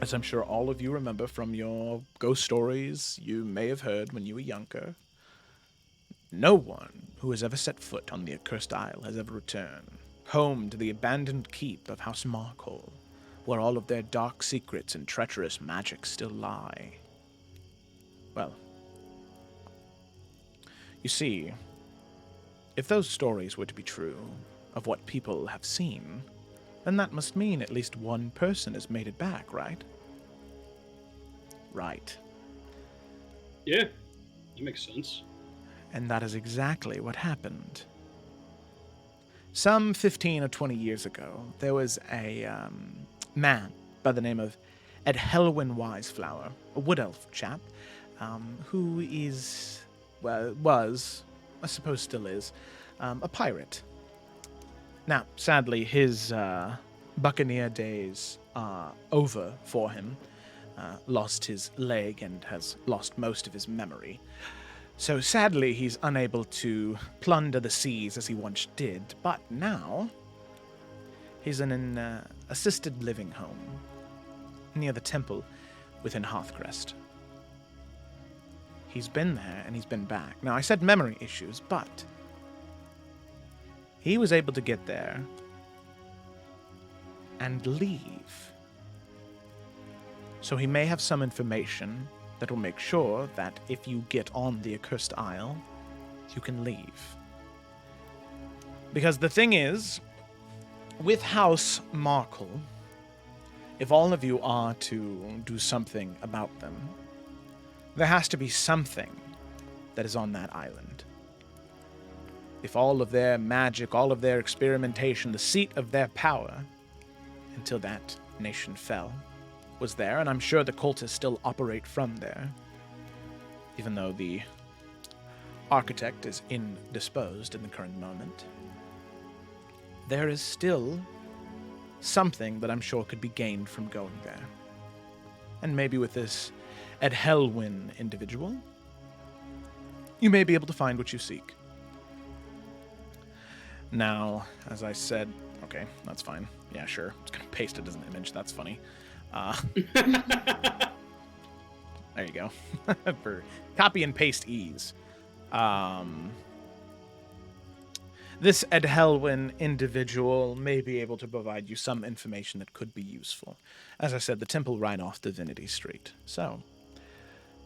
as I'm sure all of you remember from your ghost stories you may have heard when you were younger, no one who has ever set foot on the Accursed Isle has ever returned. home to the abandoned keep of House Markle, where all of their dark secrets and treacherous magic still lie. Well, you see, if those stories were to be true, of what people have seen, then that must mean at least one person has made it back, right? Right. Yeah, that makes sense. And that is exactly what happened. Some 15 or 20 years ago, there was a man by the name of Edhelwyn Wiseflower, a wood elf chap, who is, well, was, I suppose still is, a pirate. Now, sadly, his buccaneer days are over for him. Lost his leg and has lost most of his memory. So sadly, he's unable to plunder the seas as he once did, but now he's in an assisted living home near the temple within Hearthcrest. He's been there and he's been back. Now, I said memory issues, but he was able to get there and leave. So he may have some information that will make sure that if you get on the Accursed Isle, you can leave. Because the thing is, with House Markle, if all of you are to do something about them, there has to be something that is on that island. If all of their magic, all of their experimentation, the seat of their power, until that nation fell, was there, and I'm sure the cultists still operate from there, even though the architect is indisposed in the current moment. There is still something that I'm sure could be gained from going there. And maybe with this Edhelwyn individual, you may be able to find what you seek. Now, as I said, okay, that's fine. Yeah, sure. It's going to paste it as an image. That's funny. There you go. For copy and paste ease. This Edhelwyn individual may be able to provide you some information that could be useful. As I said, the temple right off Divinity Street. So,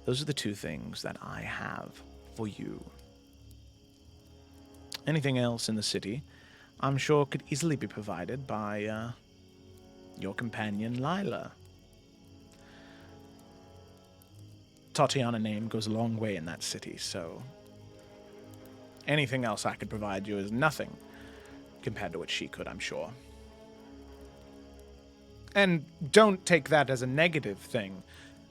those are the two things that I have for you. Anything else in the city, I'm sure could easily be provided by your companion, Lila. Tatiana name goes a long way in that city, so anything else I could provide you is nothing compared to what she could, I'm sure. And don't take that as a negative thing.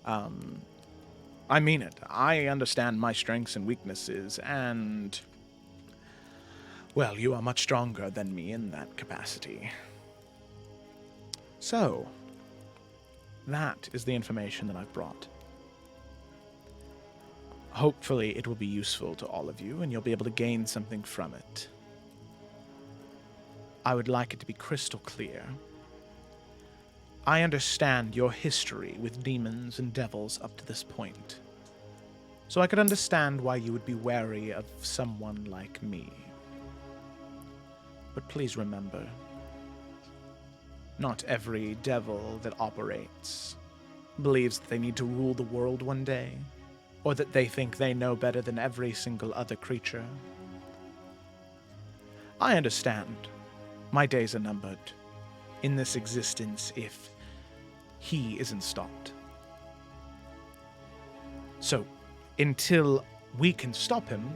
I mean it. I understand my strengths and weaknesses, and, well, you are much stronger than me in that capacity. So, that is the information that I've brought. Hopefully it will be useful to all of you, and you'll be able to gain something from it. I would like it to be crystal clear. I understand your history with demons and devils up to this point, so I could understand why you would be wary of someone like me. But please remember, not every devil that operates believes that they need to rule the world one day, or that they think they know better than every single other creature. I understand. My days are numbered in this existence if he isn't stopped. So, until we can stop him,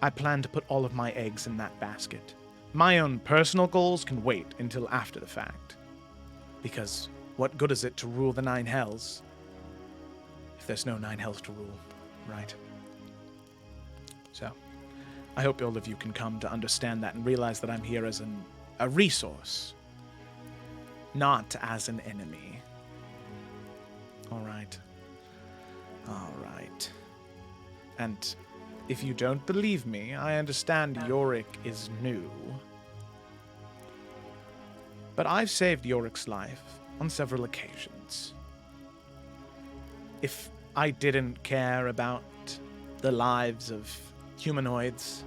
I plan to put all of my eggs in that basket. My own personal goals can wait until after the fact. Because what good is it to rule the 9 hells if there's no 9 hells to rule, right? So, I hope all of you can come to understand that and realize that I'm here as a resource, not as an enemy. All right. All right. And if you don't believe me, I understand Yorick is new. But I've saved Yorick's life on several occasions. If I didn't care about the lives of humanoids,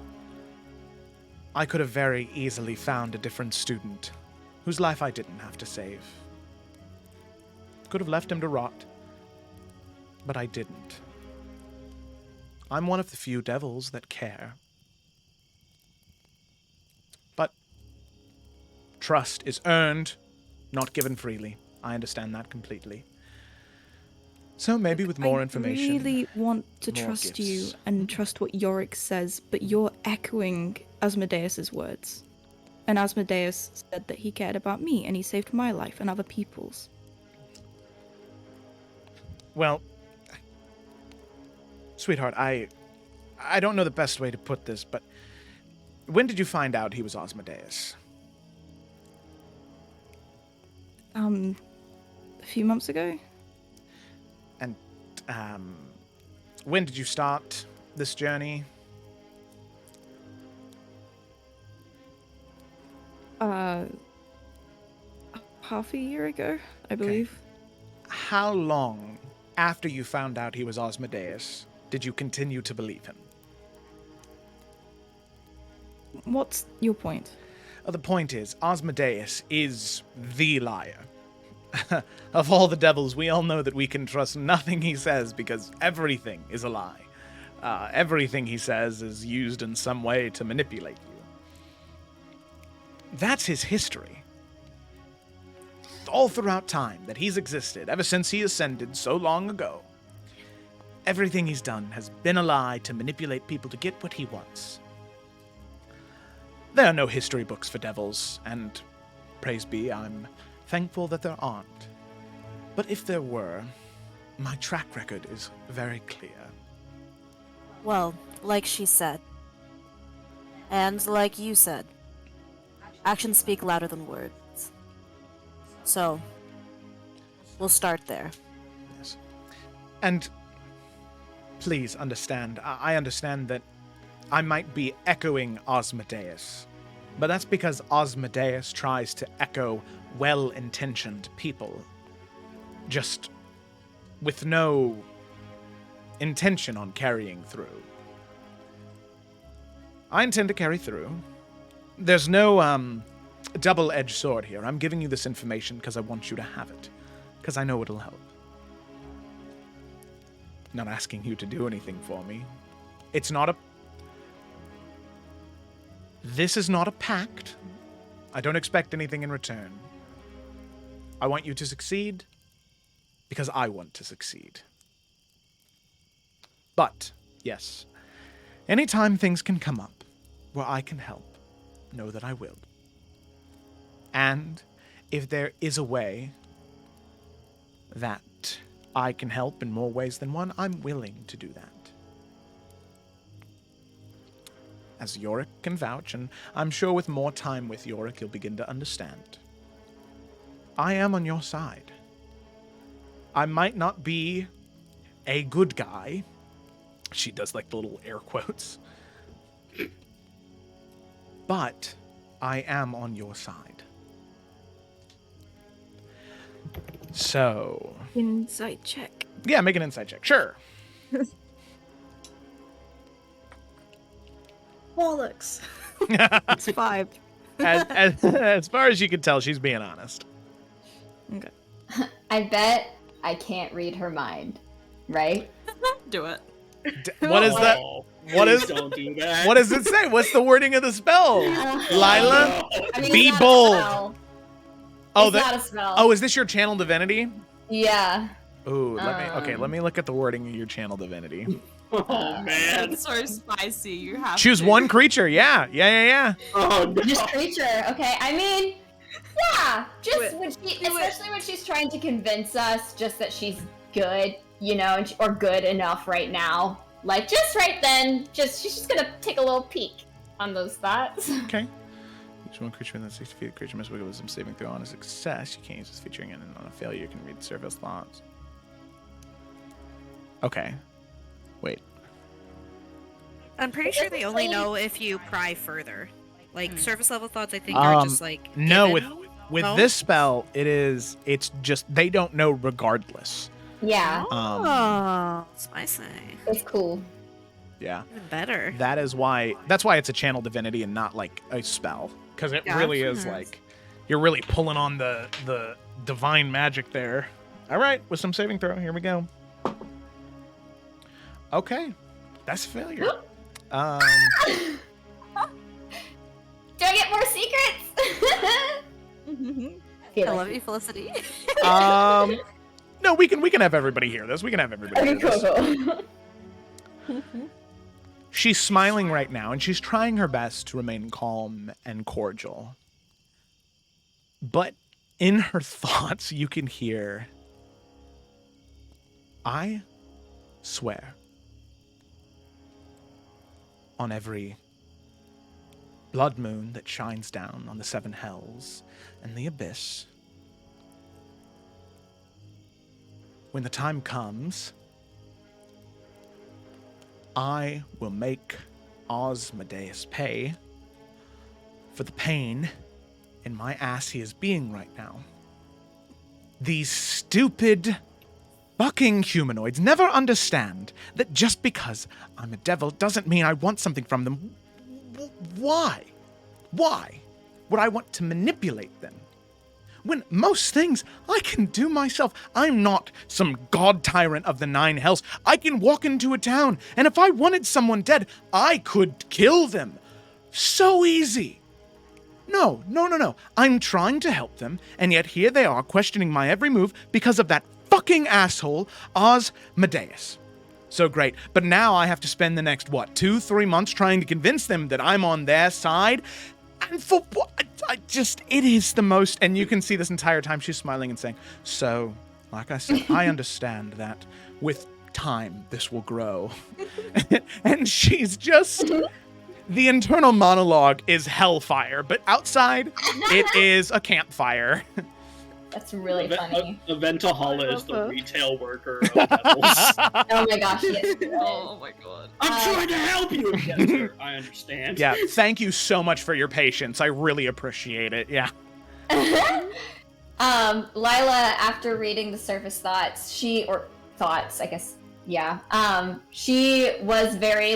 I could have very easily found a different student whose life I didn't have to save. Could have left him to rot, but I didn't. I'm one of the few devils that care. But trust is earned, not given freely. I understand that completely. So maybe with more information. I really want to more trust gifts. you and trust what Yorick says, but you're echoing Asmodeus's words. And Asmodeus said that he cared about me and he saved my life and other people's. Well, sweetheart, I don't know the best way to put this, but when did you find out he was Asmodeus? A few months ago? And when did you start this journey? Half a year ago, I believe. How long after you found out he was Asmodeus did you continue to believe him? What's your point? The point is, Asmodeus is the liar. Of all the devils, we all know that we can trust nothing he says because everything is a lie. Everything he says is used in some way to manipulate you. That's his history. All throughout time that he's existed, ever since he ascended so long ago, everything he's done has been a lie to manipulate people to get what he wants. There are no history books for devils, and praise be, I'm thankful that there aren't. But if there were, my track record is very clear. Well, like she said, and like you said, actions speak louder than words. So, we'll start there. Yes. And please understand, I understand that I might be echoing Asmodeus, but that's because Asmodeus tries to echo well-intentioned people, just with no intention on carrying through. I intend to carry through. There's no, double-edged sword here. I'm giving you this information because I want you to have it, because I know it'll help. Not asking you to do anything for me. It's not a... This is not a pact. I don't expect anything in return. I want you to succeed because I want to succeed. But, yes, anytime things can come up where I can help, know that I will. And if there is a way that I can help in more ways than one, I'm willing to do that. As Yorick can vouch, and I'm sure with more time with Yorick you'll begin to understand. I am on your side. I might not be a good guy. She does like the little air quotes. But I am on your side. So... Insight check. Yeah, make an insight check. Sure. Bollocks. It's 5. As far as you can tell, she's being honest. Okay. I bet I can't read her mind, right? Do it. What is that? Oh, What please is- Don't do that. What does it say? What's the wording of the spell? Lila? I mean, Be it's not a bold. spell. Oh, It's that. not a spell. Oh, is this your channel divinity? Yeah. Ooh, let me look at the wording of your channel divinity. Oh man. It's so spicy. You have Choose to. one creature. Yeah. Oh no. Just creature, okay? I mean, yeah. Just it. when she, especially when she's trying to convince us just that she's good, you know, and or good enough right now. Like, just right then, she's just gonna take a little peek on those thoughts. Okay. Each one creature within 60 feet of the creature must make a wisdom saving throw on a success. You can't use this featuring it, and on a failure, you can read the surface thoughts. Okay. Wait. I'm pretty sure they only know if you pry further. Like, surface level thoughts, I think, are just like. No, given. with No? this spell, it's just they don't know regardless. Yeah, Oh, spicy. it's cool. Yeah. Even better. That's why it's a channel divinity and not like a spell. Because it really is like, you're really pulling on the divine magic there. All right, with some saving throw, here we go. Okay, that's a failure. Do I get more secrets? I love you, Felicity. No, we can have everybody hear this. We can have everybody hear this. Cool. She's smiling right now, and she's trying her best to remain calm and cordial. But in her thoughts, you can hear, I swear on every blood moon that shines down on the seven hells and the abyss, when the time comes, I will make Asmodeus pay for the pain in my ass he is being right now. These stupid fucking humanoids never understand that just because I'm a devil doesn't mean I want something from them. Why? Why would I want to manipulate them? When most things I can do myself. I'm not some god tyrant of the nine hells. I can walk into a town, and if I wanted someone dead, I could kill them. So easy. No. I'm trying to help them, and yet here they are questioning my every move because of that fucking asshole, Asmodeus. So great. But now I have to spend the next, 2-3 months trying to convince them that I'm on their side? And for what? It is the most, and you can see this entire time she's smiling and saying, so, like I said, I understand that with time this will grow. And she's just, the internal monologue is hellfire, but outside it is a campfire. That's really funny. Aventahala is the retail worker of devils. Oh my gosh, yes. Oh my god. I'm trying to help you. Yes, sir, I understand. Yeah, thank you so much for your patience. I really appreciate it. Yeah. Lila, after reading the surface thoughts, she was very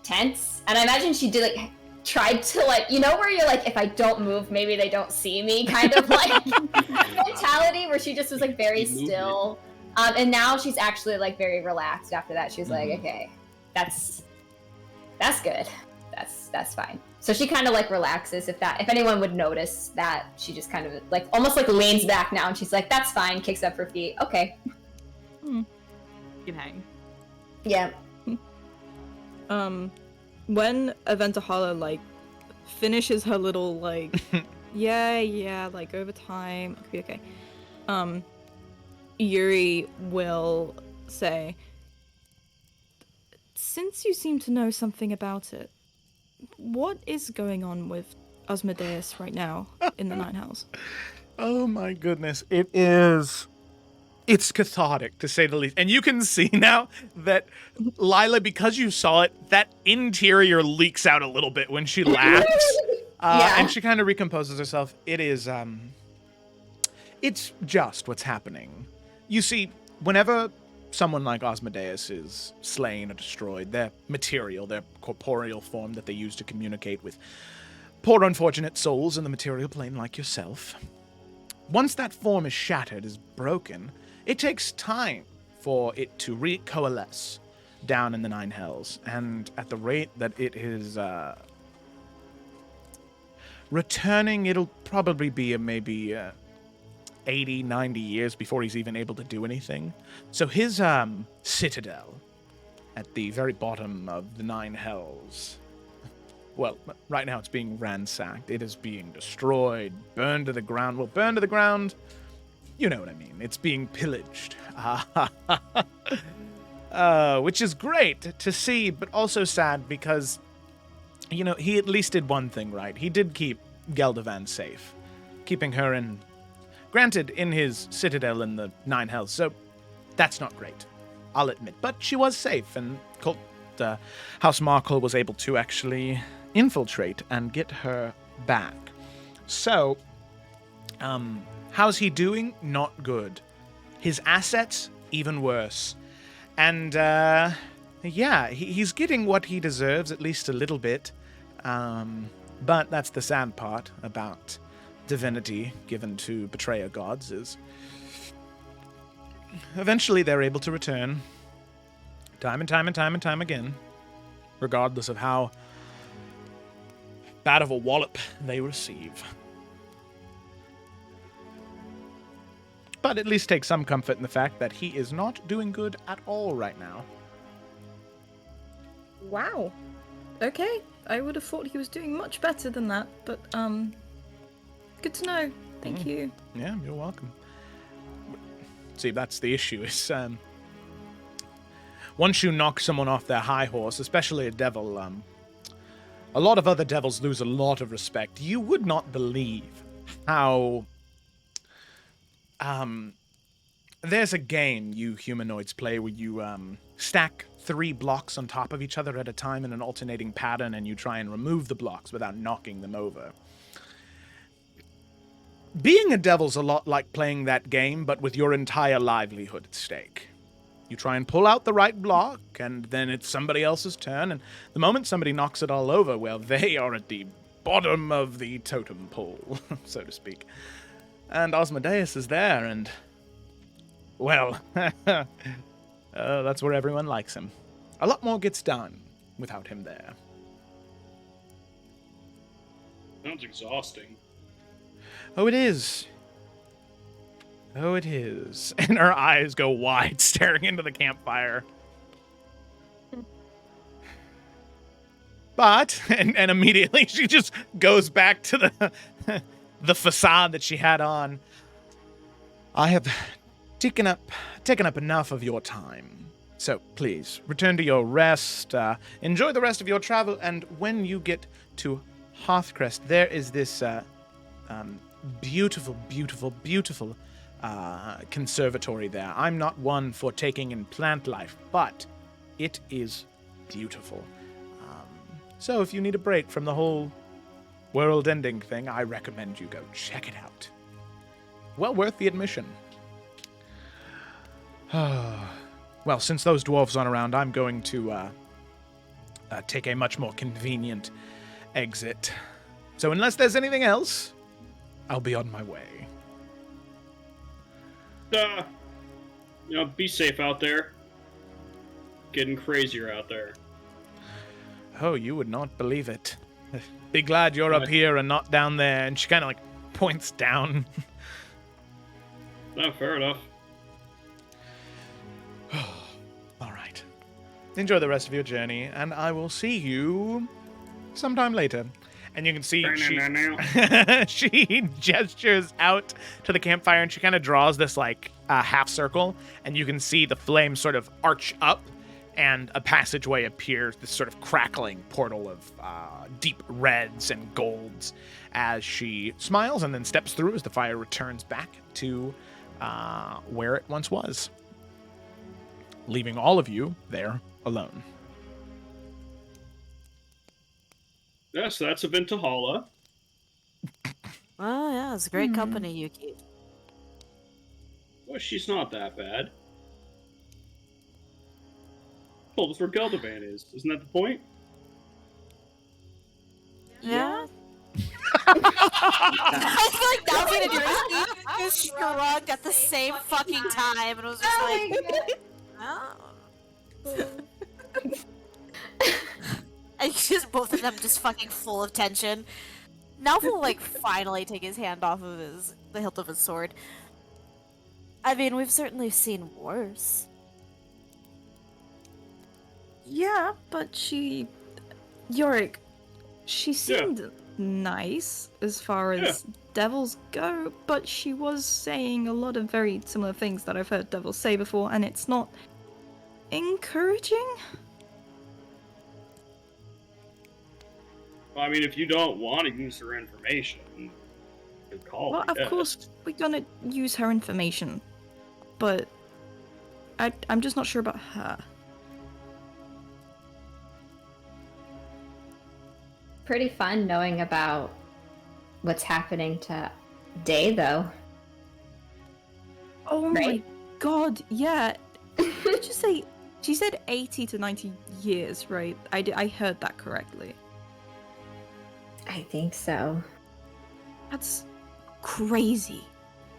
tense, and I imagine she did tried to where you're if I don't move maybe they don't see me kind of mentality, where she just was very still, and now she's actually very relaxed after that. She's okay, that's good, that's fine. So she kind of relaxes. If anyone would notice that, she just kind of almost leans back now, and she's that's fine, kicks up her feet. Okay. You can hang. Yeah. When Aventahala finishes her little over time it could be okay. Yuri will say, since you seem to know something about it, what is going on with Asmodeus right now in the Nine Hells? Oh my goodness. It's cathartic, to say the least. And you can see now that Lila, because you saw it, that interior leaks out a little bit when she laughs. And she kind of recomposes herself. It's just what's happening. You see, whenever someone like Asmodeus is slain or destroyed, their material, their corporeal form that they use to communicate with poor unfortunate souls in the material plane like yourself, once that form is shattered, is broken, it takes time for it to recoalesce down in the Nine Hells, and at the rate that it is returning, it'll probably be maybe 80, 90 years before he's even able to do anything. So his citadel at the very bottom of the Nine Hells, well, right now it's being ransacked. It is being destroyed, burned to the ground. Well, burned to the ground, you know what I mean. It's being pillaged. Which is great to see, but also sad because, he at least did one thing right. He did keep Geldervan safe, keeping her in his citadel in the Nine Hells. So that's not great, I'll admit. But she was safe, and House Markle was able to actually infiltrate and get her back. So, how's he doing? Not good. His assets, even worse. And, Yeah, he's getting what he deserves, at least a little bit. But that's the sad part about divinity given to betrayer gods, is eventually they're able to return. Time and time and time and time again. Regardless of how bad of a wallop they receive. But at least take some comfort in the fact that he is not doing good at all right now. Wow. Okay, I would have thought he was doing much better than that, but good to know. Thank you. Yeah, you're welcome. See, that's the issue, is once you knock someone off their high horse, especially a devil, a lot of other devils lose a lot of respect. You would not believe how there's a game you humanoids play where you stack 3 blocks on top of each other at a time in an alternating pattern, and you try and remove the blocks without knocking them over. Being a devil's a lot like playing that game, but with your entire livelihood at stake. You try and pull out the right block, and then it's somebody else's turn, and the moment somebody knocks it all over, well, they are at the bottom of the totem pole, so to speak. And Osmodeus is there, and, well, that's where everyone likes him. A lot more gets done without him there. Sounds exhausting. Oh, it is. Oh, it is. And her eyes go wide, staring into the campfire. But, and immediately she just goes back to the facade that she had on. I have taken up enough of your time. So please, return to your rest, enjoy the rest of your travel, and when you get to Hearthcrest, there is this beautiful, beautiful, beautiful conservatory there. I'm not one for taking in plant life, but it is beautiful. So if you need a break from the whole world-ending thing, I recommend you go check it out. Well worth the admission. Well, since those dwarves aren't around, I'm going to take a much more convenient exit. So unless there's anything else, I'll be on my way. Be safe out there. Getting crazier out there. Oh, you would not believe it. Be glad you're up here and not down there. And she kind of points down. No, fair enough. All right. Enjoy the rest of your journey, and I will see you sometime later. And you can see she gestures out to the campfire, and she kind of draws this half circle, and you can see the flames sort of arch up, and a passageway appears, this sort of crackling portal of deep reds and golds, as she smiles and then steps through as the fire returns back to where it once was, leaving all of you there alone. Yes, that's a Vintahala. Oh, yeah, it's a great company you keep. Well, she's not that bad. Told us where Geldervan is. Isn't that the point? Yeah. I feel like that was gonna do it. Shrugged at the same fucking time, and it was just and just both of them just fucking full of tension. Nalf will finally take his hand off of the hilt of his sword. I mean, we've certainly seen worse. Yeah, but Yorick, she seemed nice as far as devils go, but she was saying a lot of very similar things that I've heard devils say before, and it's not encouraging. Well, I mean, if you don't want to use her information, good call. Well, of course, we're gonna use her information, but I'm just not sure about her. Pretty fun knowing about what's happening to Day, though. Oh my god, yeah. Did you say She said 80 to 90 years, right? I heard that correctly. I think so. That's crazy.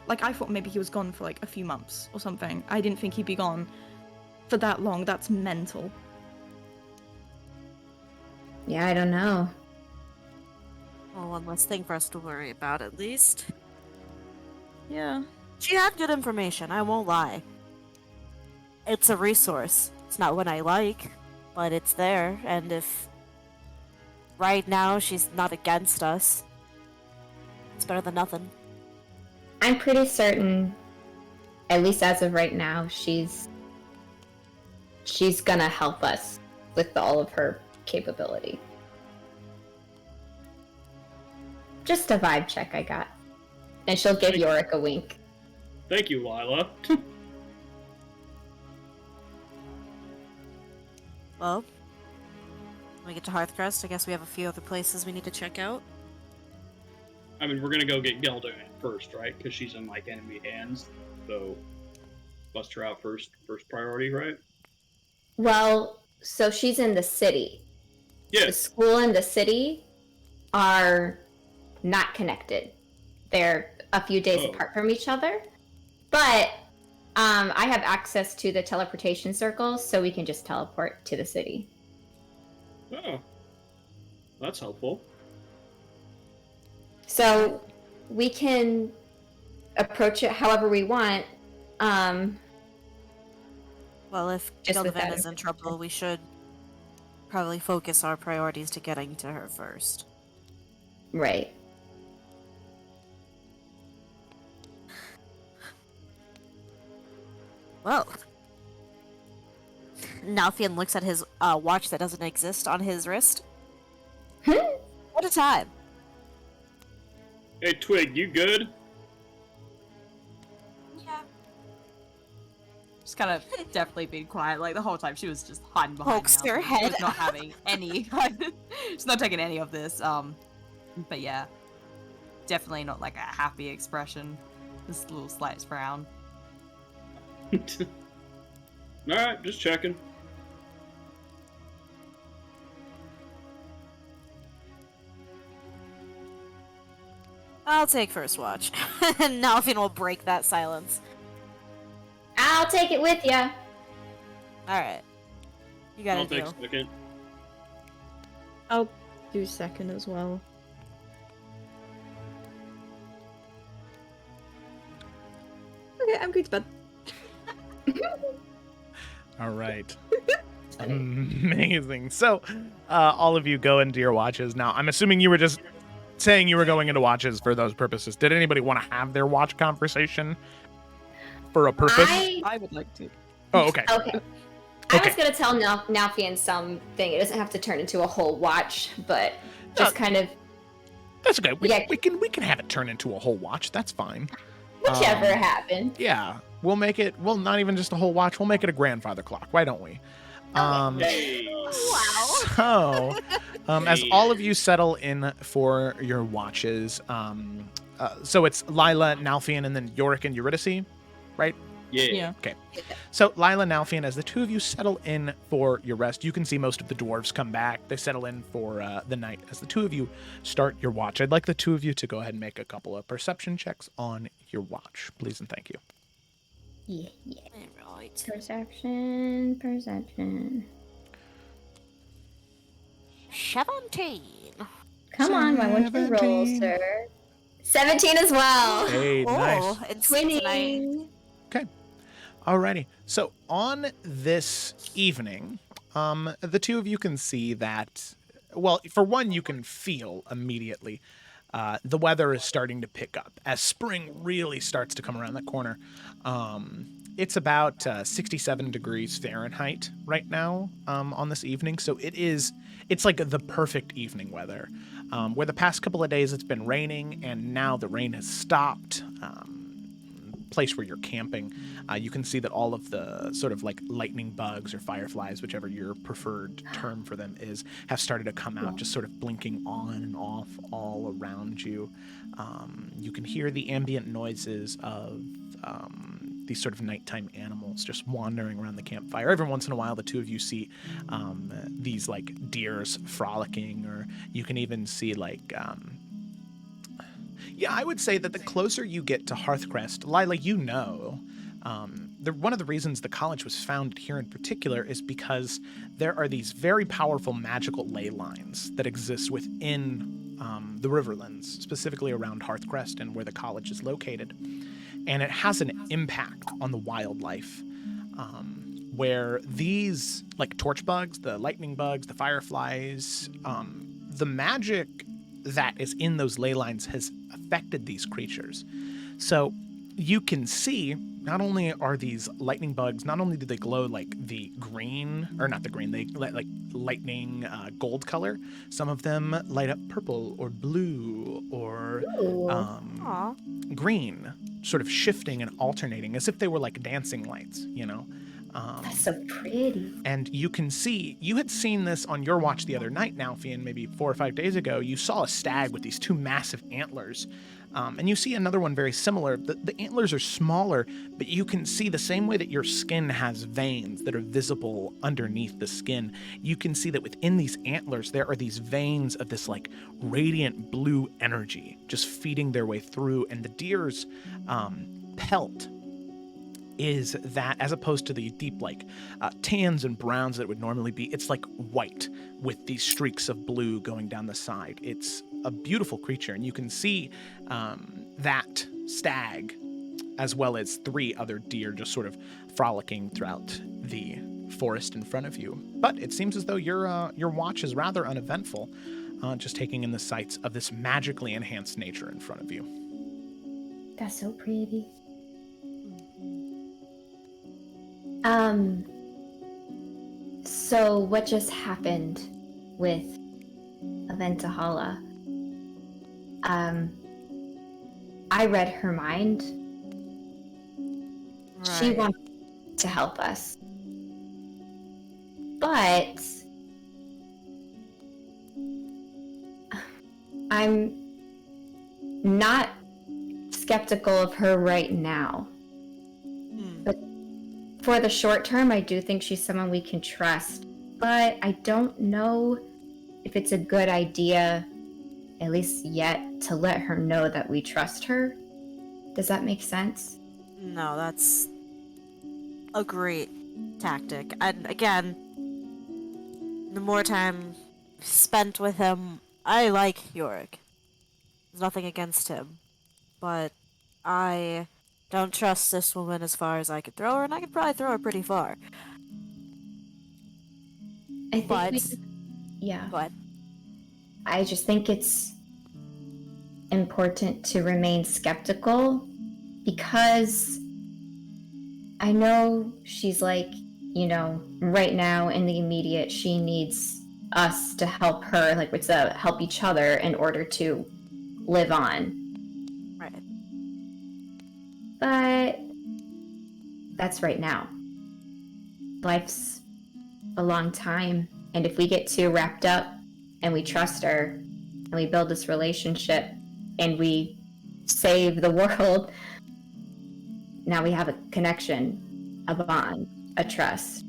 Like, I thought maybe he was gone for like a few months or something. I didn't think he'd be gone for that long. That's mental. Yeah, I don't know. Well, one less thing for us to worry about, at least. Yeah. She had good information, I won't lie. It's a resource. It's not what I like, but it's there, and if right now she's not against us, it's better than nothing. I'm pretty certain, at least as of right now, she's gonna help us with all of her capability. Just a vibe check I got. And she'll give Yorick a wink. Thank you, Lila. Well, when we get to Hearthcrest, I guess we have a few other places we need to check out. I mean, we're gonna go get Gelda first, right? Because she's in like enemy hands. So bust her out first priority, right? Well, so she's in the city. Yeah. The school and the city are not connected. They're a few days apart from each other. But I have access to the teleportation circles, so we can just teleport to the city. Oh, that's helpful. So we can approach it however we want. Well, if Just with Donovan that is in trouble, we should probably focus our priorities to getting to her first. Right. Well, Nalfian looks at his watch that doesn't exist on his wrist. What a time! Hey, Twig, you good? Yeah. Just kind of definitely being quiet. Like the whole time, she was just hiding behind. Pokes Malcolm. her She head was not having any. She's not taking any of this. But yeah, definitely not like a happy expression. Just a little slight frown. Alright, just checking. I'll take first watch. And Nalfian will break that silence. I'll take it with ya. Alright. You got I'll a take deal. second. I'll do second as well. Okay, I'm going to bed. All right. Amazing. So, all of you go into your watches. Now, I'm assuming you were just saying you were going into watches for those purposes. Did anybody want to have their watch conversation for a purpose? I would like to. Oh, okay. Okay. I was gonna tell Nalfian something. It doesn't have to turn into a whole watch, but just kind of That's okay. We Yeah. can have it turn into a whole watch. That's fine. whichever happens. Yeah, we'll make it. Well, not even just a whole watch. We'll make it a grandfather clock. Why don't we? Hey. So, as all of you settle in for your watches, so it's Lila, Nalfian, and then Yorick and Eurydice, right? Yeah. Okay. So Lila, Nalfian, as the two of you settle in for your rest, you can see most of the dwarves come back. They settle in for the night. As the two of you start your watch, I'd like the two of you to go ahead and make a couple of perception checks on your watch, please and thank you. Yeah. Alright. Perception. 17. Come on, why won't you roll, 17. sir? 17 as well. Hey, nice. Oh, it's tonight. Twinning. Alrighty. So on this evening, the two of you can see that, well, for one, you can feel immediately the weather is starting to pick up as spring really starts to come around the corner. It's about 67 degrees Fahrenheit right now on this evening. So it's like the perfect evening weather. Where the past couple of days it's been raining and now the rain has stopped. Place where you're camping, you can see that all of the sort of like lightning bugs or fireflies, whichever your preferred term for them is, have started to come out, just sort of blinking on and off all around you. You can hear the ambient noises of these sort of nighttime animals just wandering around the campfire. Every once in a while, the two of you see these like deers frolicking, or you can even see like yeah, I would say that the closer you get to Hearthcrest, Lila, you know, one of the reasons the college was founded here in particular is because there are these very powerful magical ley lines that exist within the Riverlands, specifically around Hearthcrest and where the college is located. And it has an impact on the wildlife, where these, like torch bugs, the lightning bugs, the fireflies, the magic that is in those ley lines has affected these creatures. So you can see, not only are these lightning bugs, not only do they glow like the green, or not the green, they like lightning gold color. Some of them light up purple or blue or Aw. green, sort of shifting and alternating as if they were like dancing lights, you know? That's so pretty. And you can see, you had seen this on your watch the other night, Nalfian, maybe 4 or 5 days ago. You saw a stag with these 2 massive antlers. And you see another one very similar. The antlers are smaller, but you can see the same way that your skin has veins that are visible underneath the skin. You can see that within these antlers, there are these veins of this like radiant blue energy just feeding their way through. And the deer's pelt is that, as opposed to the deep like tans and browns that it would normally be, it's like white with these streaks of blue going down the side. It's a beautiful creature, and you can see that stag as well as 3 other deer just sort of frolicking throughout the forest in front of you. But it seems as though your watch is rather uneventful, just taking in the sights of this magically enhanced nature in front of you. That's so pretty. So what just happened with Aventahala? I read her mind. She Right. wants to help us. But I'm not skeptical of her right now. But for the short term, I do think she's someone we can trust. But I don't know if it's a good idea, at least yet, to let her know that we trust her. Does that make sense? No, that's a great tactic. And again, the more time spent with him, I like Yorick. There's nothing against him. But I don't trust this woman as far as I could throw her, and I could probably throw her pretty far. I think But yeah. But I just think it's important to remain skeptical because I know she's like, you know, right now in the immediate, she needs us to help her, like it's to help each other in order to live on. right. But that's right now. Life's a long time, and if we get too wrapped up and we trust her and we build this relationship and we save the world, now we have a connection, a bond, a trust.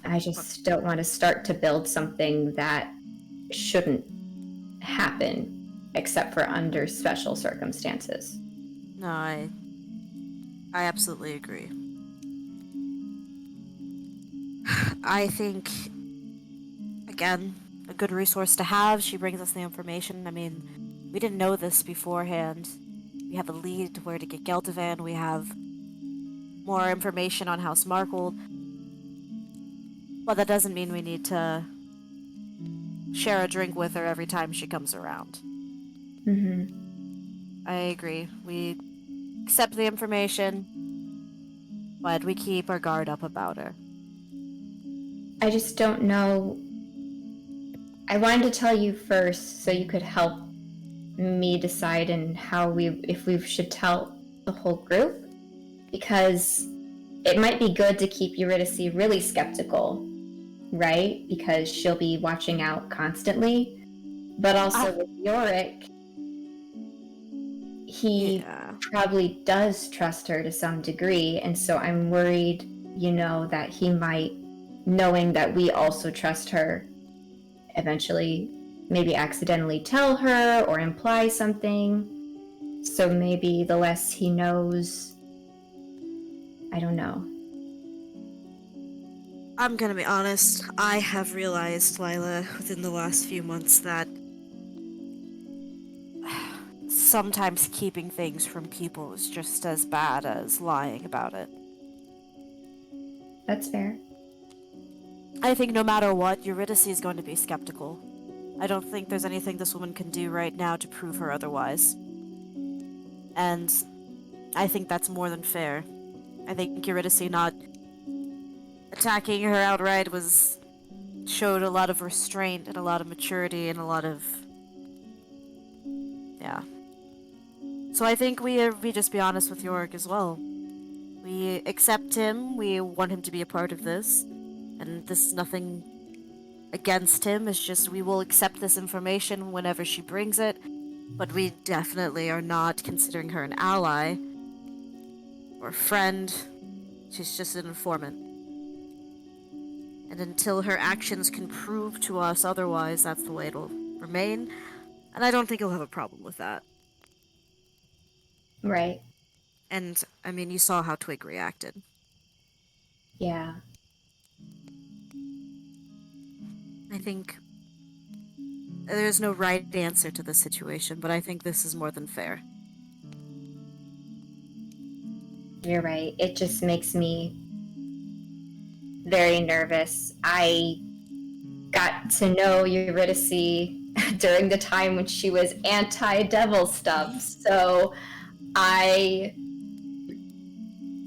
I just don't want to start to build something that shouldn't happen except for under special circumstances. No, I absolutely agree. I think, again, a good resource to have. She brings us the information. I mean, we didn't know this beforehand. We have a lead to where to get Geldovan. We have more information on House Markle. But that doesn't mean we need to share a drink with her every time she comes around. Mm-hmm. I agree. We accept the information, but we keep our guard up about her. I just don't know. I wanted to tell you first so you could help me decide in if we should tell the whole group, because it might be good to keep Eurydice really skeptical, right? Because she'll be watching out constantly. But also with Yorick, he Yeah. probably does trust her to some degree, and so I'm worried, that he might, knowing that we also trust her, eventually maybe accidentally tell her or imply something. So maybe the less he knows, I don't know. I'm gonna be honest, I have realized, Lila, within the last few months that Sometimes keeping things from people is just as bad as lying about it. That's fair. I think no matter what, Eurydice is going to be skeptical. I don't think there's anything this woman can do right now to prove her otherwise. And I think that's more than fair. I think Eurydice not attacking her outright showed a lot of restraint and a lot of maturity and a lot of... yeah. So I think we just be honest with Yorick as well. We accept him, we want him to be a part of this, and this is nothing against him, it's just we will accept this information whenever she brings it, but we definitely are not considering her an ally or friend. She's just an informant. And until her actions can prove to us otherwise, that's the way it'll remain, and I don't think he'll have a problem with that. Right. And, I mean, you saw how Twig reacted. Yeah. I think there's no right answer to this situation, but I think this is more than fair. You're right. It just makes me very nervous. I got to know Eurydice during the time when she was anti-devil stuff, so I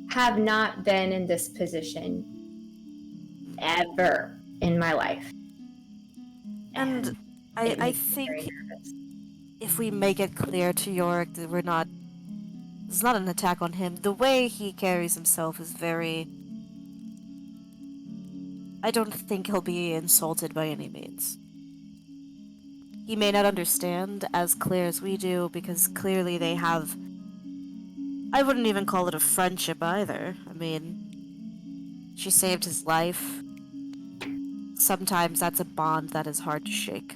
have not been in this position ever in my life. And I think if we make it clear to Yorick that it's not an attack on him, the way he carries himself is very... I don't think he'll be insulted by any means. He may not understand as clear as we do, because clearly they have... I wouldn't even call it a friendship either. I mean, she saved his life. Sometimes that's a bond that is hard to shake.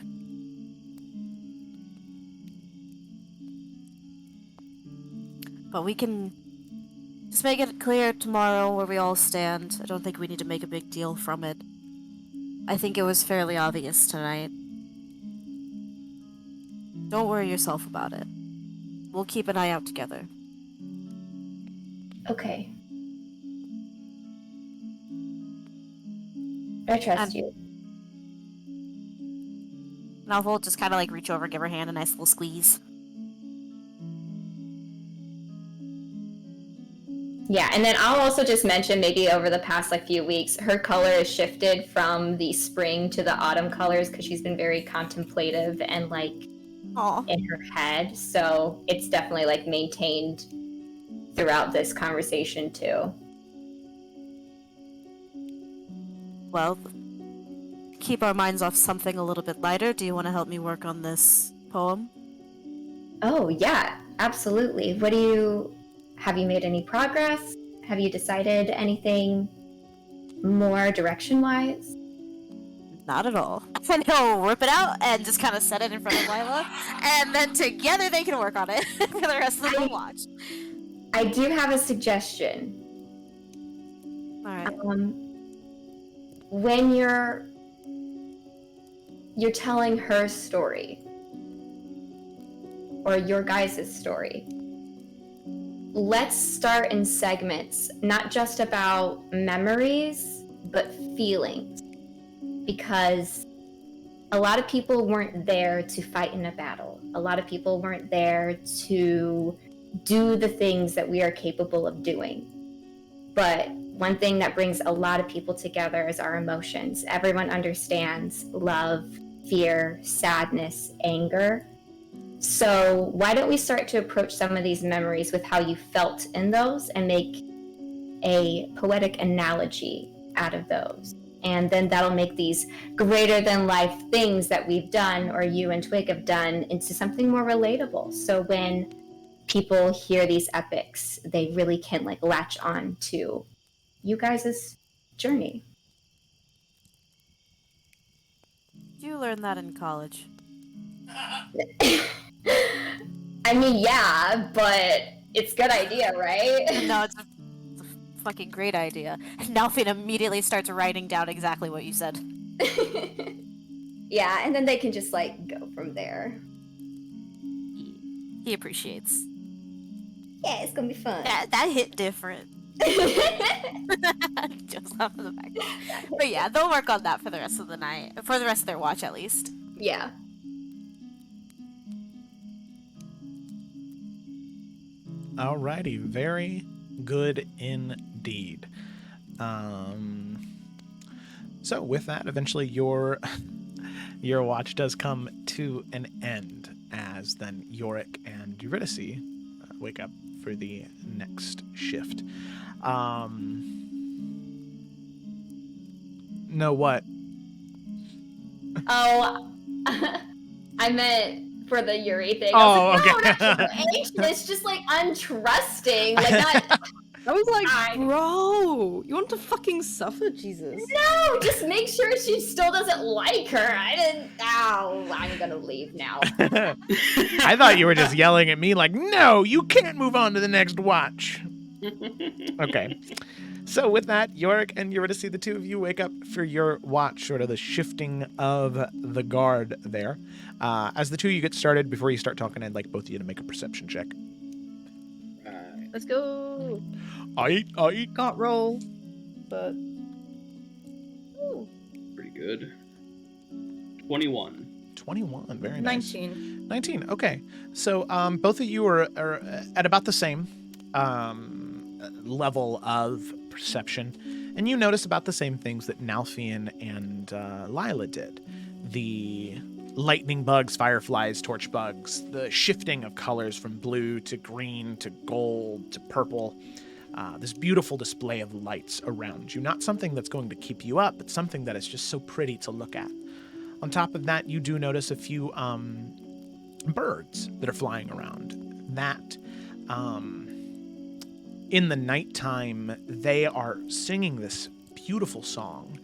But we can just make it clear tomorrow where we all stand. I don't think we need to make a big deal from it. I think it was fairly obvious tonight. Don't worry yourself about it. We'll keep an eye out together. Okay. I trust you. Now we'll just kind of like reach over, give her hand a nice little squeeze. Yeah, and then I'll also just mention maybe over the past few weeks, her color has shifted from the spring to the autumn colors because she's been very contemplative and Aw. in her head. So it's definitely maintained throughout this conversation too. Well, keep our minds off something a little bit lighter. Do you want to help me work on this poem? Oh yeah, absolutely. Have you made any progress? Have you decided anything more direction-wise? Not at all. And he'll rip it out and just kind of set it in front of Lila, and then together they can work on it for the rest of the watch. I do have a suggestion. All right. When you're telling her story, or your guys' story, let's start in segments, not just about memories, but feelings. Because a lot of people weren't there to fight in a battle. A lot of people weren't there to do the things that we are capable of doing. But one thing that brings a lot of people together is our emotions. Everyone understands love, fear, sadness, anger. So why don't we start to approach some of these memories with how you felt in those and make a poetic analogy out of those. And then that'll make these greater than life things that we've done or you and Twig have done into something more relatable. So when people hear these epics, they really can like latch on to you guys' journey. You learned that in college. I mean, yeah, but it's a good idea, right? No, it's a fucking great idea. And Nalfine immediately starts writing down exactly what you said. Yeah, and then they can just like go from there. He appreciates. Yeah, it's gonna be fun. That hit different. Just off of the back. But yeah, they'll work on that for the rest of the night. For the rest of their watch, at least. Yeah. Alrighty, very good indeed. So with that, eventually your watch does come to an end, as then Yorick and Eurydice wake up for the next shift. No, what? Oh, I meant for the Yuri thing. Oh, I was like, okay. no, not anxious, just like untrusting, like not. I was like, I- bro, you want to fucking suffer, Jesus? No, just make sure she still doesn't like her. I didn't. Ow, I'm gonna leave now. I thought you were just yelling at me like, no, you can't move on to the next watch. Okay. So with that, Yorick and Eurydice, the two of you wake up for your watch, sort of the shifting of the guard there. As the two of you get started, before you start talking, I'd like both of you to make a perception check. Let's go. I Can't roll, but Pretty good. 21. 21, very nice. 19. Okay. So both of you are at about the same level of perception, and you notice about the same things that Nalfine and Lila did. The lightning bugs, fireflies, torch bugs, the shifting of colors from blue to green to gold to purple. This beautiful display of lights around you. Not something that's going to keep you up, but something that is just so pretty to look at. On top of that, you do notice a few birds that are flying around. That, in the nighttime, they are singing this beautiful song.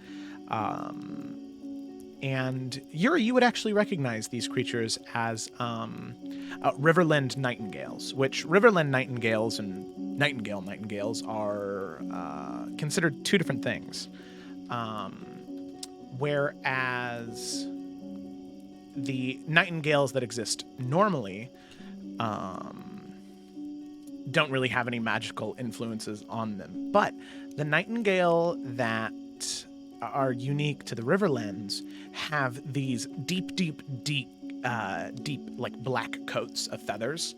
And Yuri, you would actually recognize these creatures as Riverland Nightingales, which Riverland Nightingales and Nightingales are considered two different things. Whereas the nightingales that exist normally don't really have any magical influences on them. But the nightingale that are unique to the Riverlands have these deep, like black coats of feathers,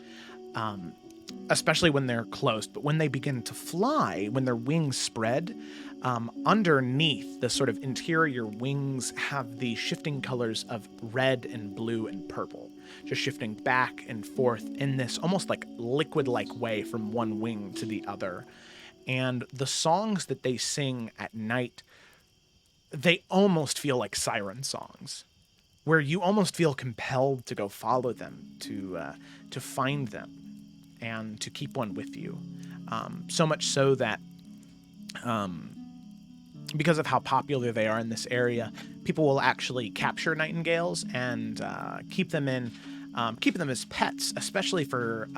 especially when they're closed. But when they begin to fly, when their wings spread, underneath the sort of interior wings have the shifting colors of red and blue and purple, just shifting back and forth in this almost like liquid-like way from one wing to the other. And the songs that they sing at night, they almost feel like siren songs, where you almost feel compelled to go follow them, to find them, and to keep one with you. So much so that, because of how popular they are in this area, people will actually capture nightingales and keep them as pets, especially for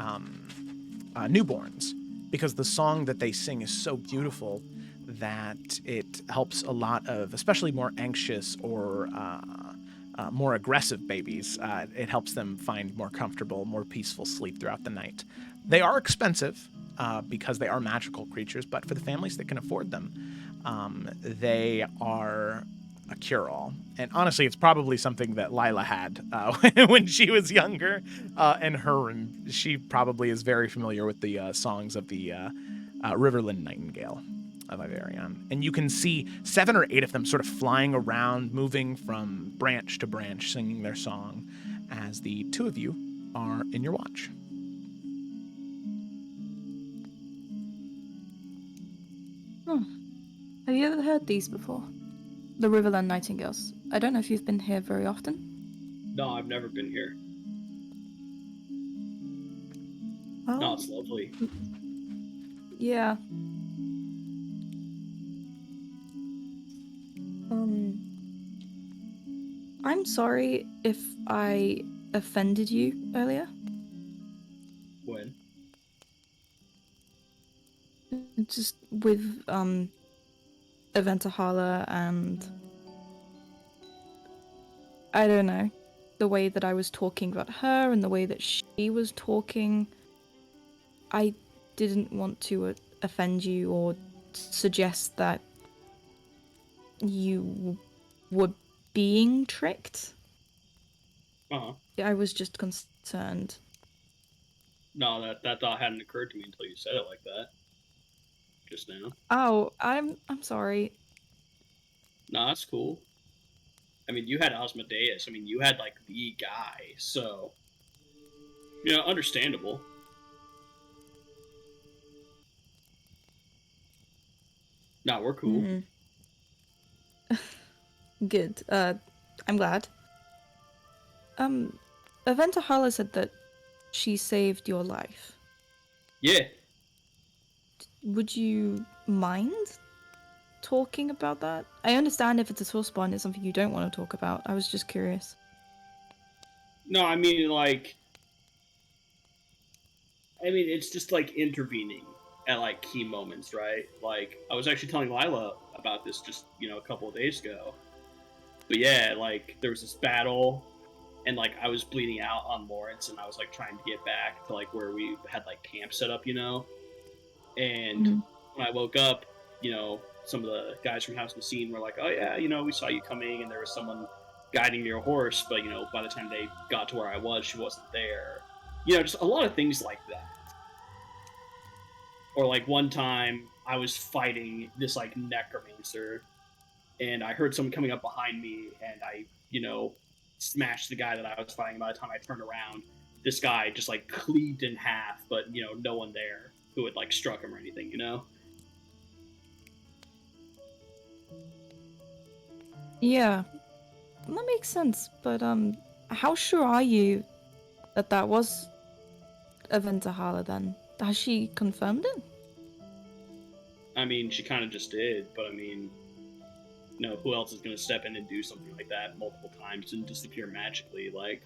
newborns, because the song that they sing is so beautiful that it helps a lot of, especially more anxious or more aggressive babies. It helps them find more comfortable, more peaceful sleep throughout the night. They are expensive because they are magical creatures, but for the families that can afford them, they are a cure-all. And honestly, it's probably something that Lila had when she was younger, and she probably is very familiar with the songs of the Riverland Nightingale of Iverion. And you can see 7 or 8 of them sort of flying around, moving from branch to branch, singing their song, as the two of you are in your watch. Have you ever heard these before? The Riverland Nightingales. I don't know if you've been here very often. No, I've never been here. No, it's lovely. Yeah. I'm sorry if I offended you earlier. When? Just with, Eventahala and... I don't know. The way that I was talking about her and the way that she was talking. I didn't want to offend you or suggest that you were being tricked. Uh-huh. I was just concerned. No, that thought hadn't occurred to me until you said it like that. Just now. Oh, I'm sorry. No, that's cool. I mean, you had Asmodeus. I mean, you had, like, the guy, so... You know, understandable. No, we're cool. Good. I'm glad. Eventahala said that she saved your life. Yeah. Would you mind talking about that? I understand if it's a sore spot and it's something you don't want to talk about. I was just curious. No, I mean, like... I mean, it's just, like, intervening at, like, key moments, right? Like, I was actually telling Lila about this just, you know, a couple of days ago. But yeah, like, there was this battle, and, like, I was bleeding out on Lawrence, and I was, like, trying to get back to, like, where we had, like, camp set up, you know? And when I woke up, you know, some of the guys from House and Scene were like, oh yeah, you know, we saw you coming, and there was someone guiding your horse, but, you know, by the time they got to where I was, she wasn't there. You know, just a lot of things like that. Or, like, one time, I was fighting this, like, necromancer, and I heard someone coming up behind me, and I, you know, smashed the guy that I was fighting. By the time I turned around, this guy just, like, cleaved in half, but, you know, no one there who had, like, struck him or anything, you know? Yeah, that makes sense, but, how sure are you that that was Eventahala then? Has she confirmed it? I mean, she kind of just did, but I mean, you know, who else is going to step in and do something like that multiple times and disappear magically? Like,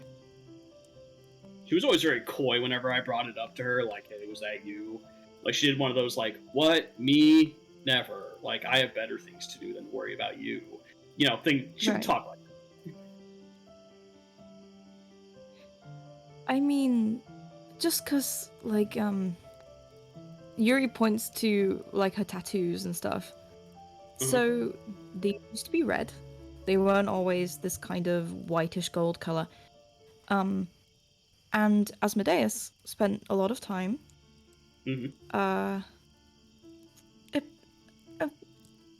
she was always very coy whenever I brought it up to her, like, hey, was that you? Like, she did one of those, like, what? Me? Never. Like, I have better things to do than worry about you. You know, she would Right. talk like that. I mean, just cause, like, Yuri points to, like, her tattoos and stuff. So, they used to be red. They weren't always this kind of whitish gold color. And Asmodeus spent a lot of time uh,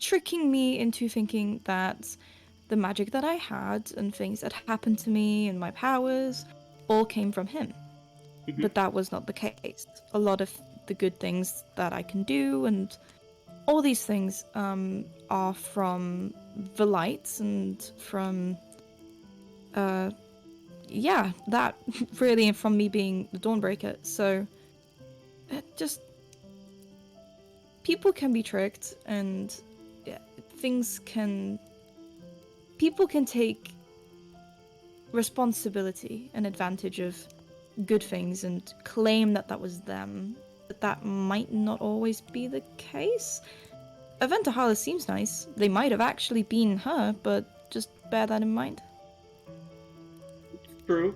tricking me into thinking that the magic that I had and things that happened to me and my powers all came from him. But that was not the case. A lot of the good things that I can do and all these things are from the lights and from yeah, that really, and from me being the Dawnbreaker. So just people can be tricked, and people can take responsibility and advantage of good things and claim that that was them, but that might not always be the case. Eventahala seems nice. They might have actually been her, but just bear that in mind. True.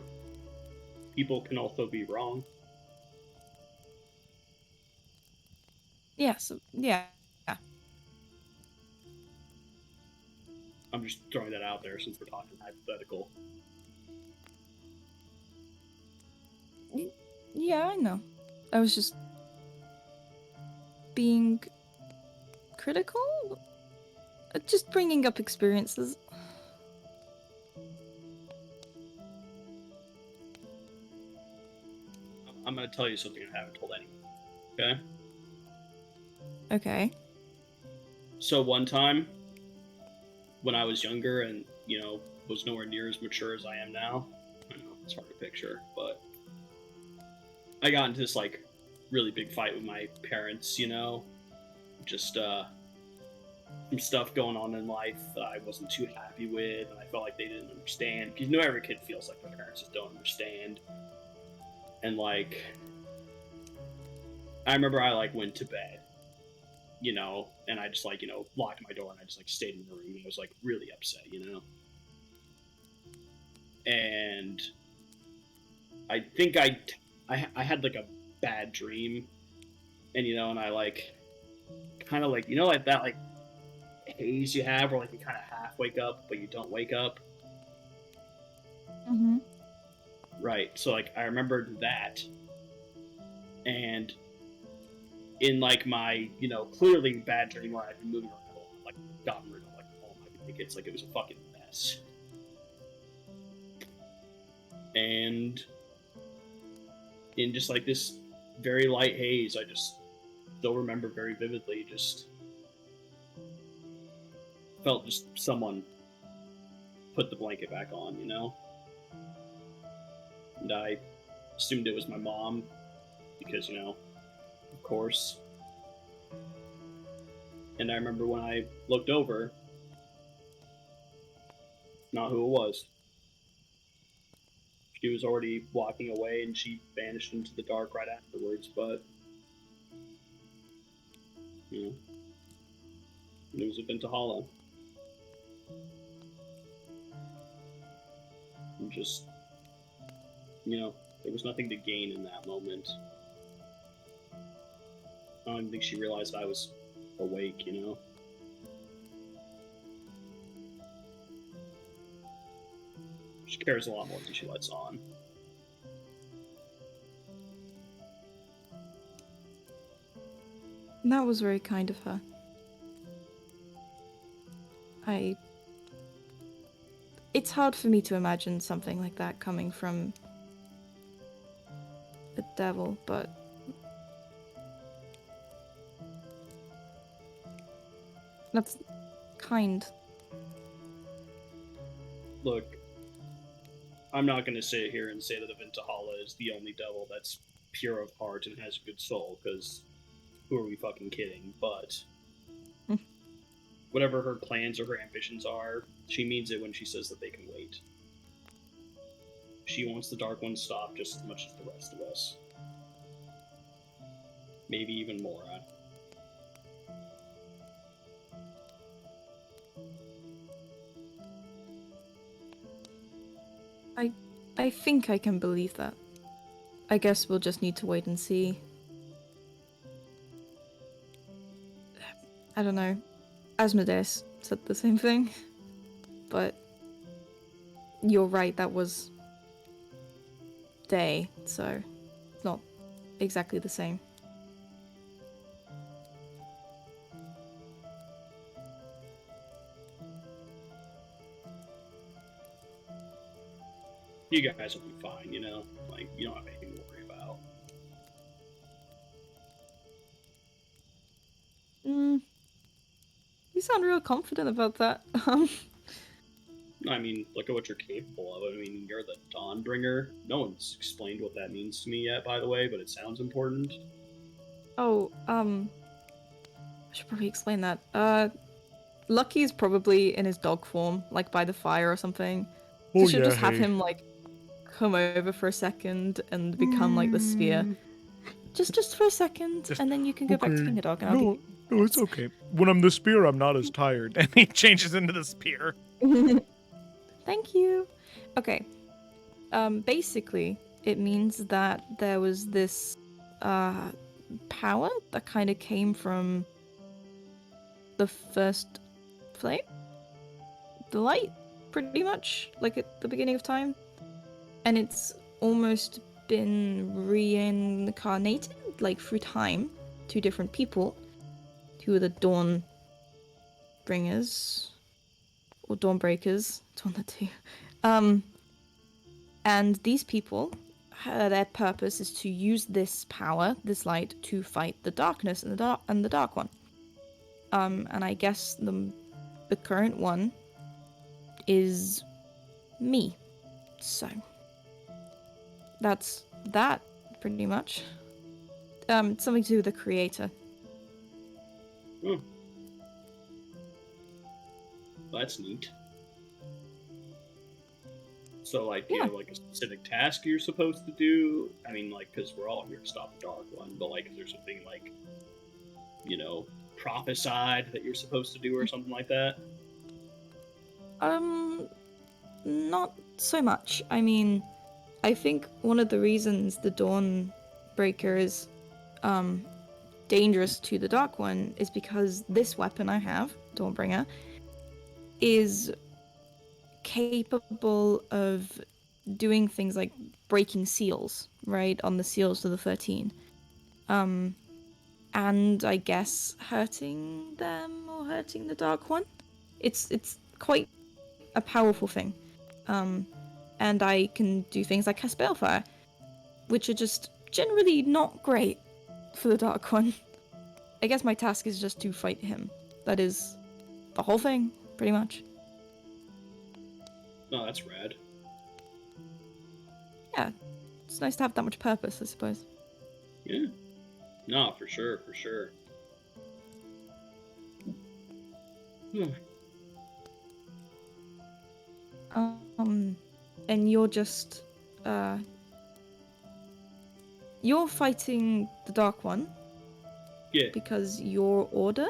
People can also be wrong. Yes, yeah. I'm just throwing that out there since we're talking hypothetical. Yeah, I know. I was just being critical? Just bringing up experiences. I'm going to tell you something I haven't told anyone. Okay? Okay. So one time, when I was younger and, you know, was nowhere near as mature as I am now, I know it's hard to picture, but I got into this, like, really big fight with my parents, you know? Just, some stuff going on in life that I wasn't too happy with, and I felt like they didn't understand. Because you know every kid feels like their parents just don't understand. And, like, I remember I, like, went to bed, you know, and I just, like, you know, locked my door and I just, like, stayed in the room and I was, like, really upset, you know? And I think I had, like, a bad dream, and, you know, and I, like, kind of, like, you know, like, that, like, haze you have where, like, you kind of half wake up, but you don't wake up? Mm-hmm. Right, so, like, I remembered that, and in, like, my, you know, clearly bad dream where I'd been moving around, like, gotten rid of, like, all my blankets, like, it was a fucking mess. And in just, like, this very light haze, I just still remember very vividly, just felt just someone put the blanket back on, you know? And I assumed it was my mom, because, you know, of course. And I remember when I looked over, not who it was. She was already walking away and she vanished into the dark right afterwards, but, you know, news of Hollow. And just, you know, there was nothing to gain in that moment. I don't even think she realized I was awake, you know? She cares a lot more than she lets on. That was very kind of her. It's hard for me to imagine something like that coming from a devil, but that's kind. Look, I'm not going to sit here and say that Aventahala is the only devil that's pure of heart and has a good soul, because who are we fucking kidding? But whatever her plans or her ambitions are, she means it when she says that they can wait. She wants the Dark One stopped just as much as the rest of us. Maybe even more. I think I can believe that. I guess we'll just need to wait and see. I don't know. Asmodeus said the same thing. But you're right, that was day, so it's not exactly the same. You guys will be fine, you know? Like, you don't have anything to worry about. You sound real confident about that. I mean, look at what you're capable of. I mean, you're the Dawnbringer. No one's explained what that means to me yet, by the way, but it sounds important. Oh, I should probably explain that. Lucky's probably in his dog form, like by the fire or something. Oh, So she'll yeah, just have hey. him, like, come over for a second and become, like, the spear. Just for a second, and then you can go back to being a dog, and I'll No, no, it's okay. When I'm the spear, I'm not as tired. And he changes into the spear. Thank you. Okay. Basically, it means that there was this power that kind of came from the first flame, the light, pretty much, like at the beginning of time, and it's almost been reincarnated, like through time, to different people, who are the Dawn Bringers or Dawnbreakers. It's one of the two. And these people, their purpose is to use this power, this light, to fight the darkness and the dark one. And I guess the current one is me. So that's that pretty much. something to do with the creator. Hmm. That's neat. So, like, do you Yeah. have, like, a specific task you're supposed to do? I mean, like, because we're all here to stop the Dark One, but, like, is there something, like, you know, prophesied that you're supposed to do or something like that? Not so much. I mean, I think one of the reasons the Dawnbreaker is, dangerous to the Dark One is because this weapon I have, Dawnbringer, is capable of doing things like breaking seals, right, on the seals of the 13. And I guess hurting them or hurting the Dark One. It's quite a powerful thing. And I can do things like cast Balefire, which are just generally not great for the Dark One. I guess my task is just to fight him. That is the whole thing, pretty much. No, that's rad. Yeah, it's nice to have that much purpose, I suppose. Yeah. No, for sure, for sure. And you're just, you're fighting the Dark One. Yeah. Because your order,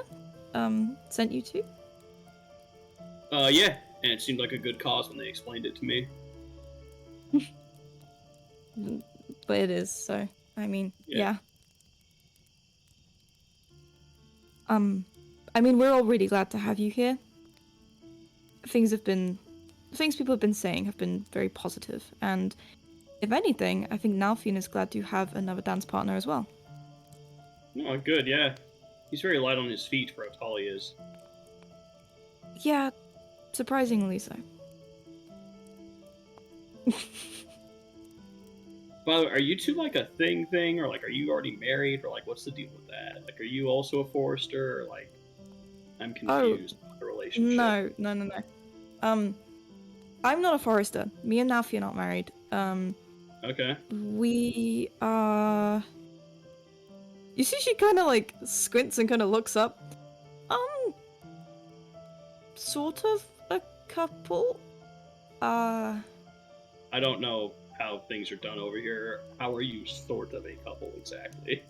sent you to? Yeah, and it seemed like a good cause when they explained it to me. But it is, so, I mean, yeah. I mean, we're all really glad to have you here. Things people have been saying have been very positive, and if anything, I think Nalfion is glad to have another dance partner as well. Oh, good, yeah. He's very light on his feet for how tall he is. Yeah, surprisingly so. By the way, are you two like a thing, or like are you already married, or like what's the deal with that? Like, are you also a forester, or like I'm confused about the relationship? No. I'm not a forester. Me and Nalfion aren't married. Okay. We are. You see, she kind of like squints and kind of looks up. Sort of a couple. I don't know how things are done over here. How are you sort of a couple exactly?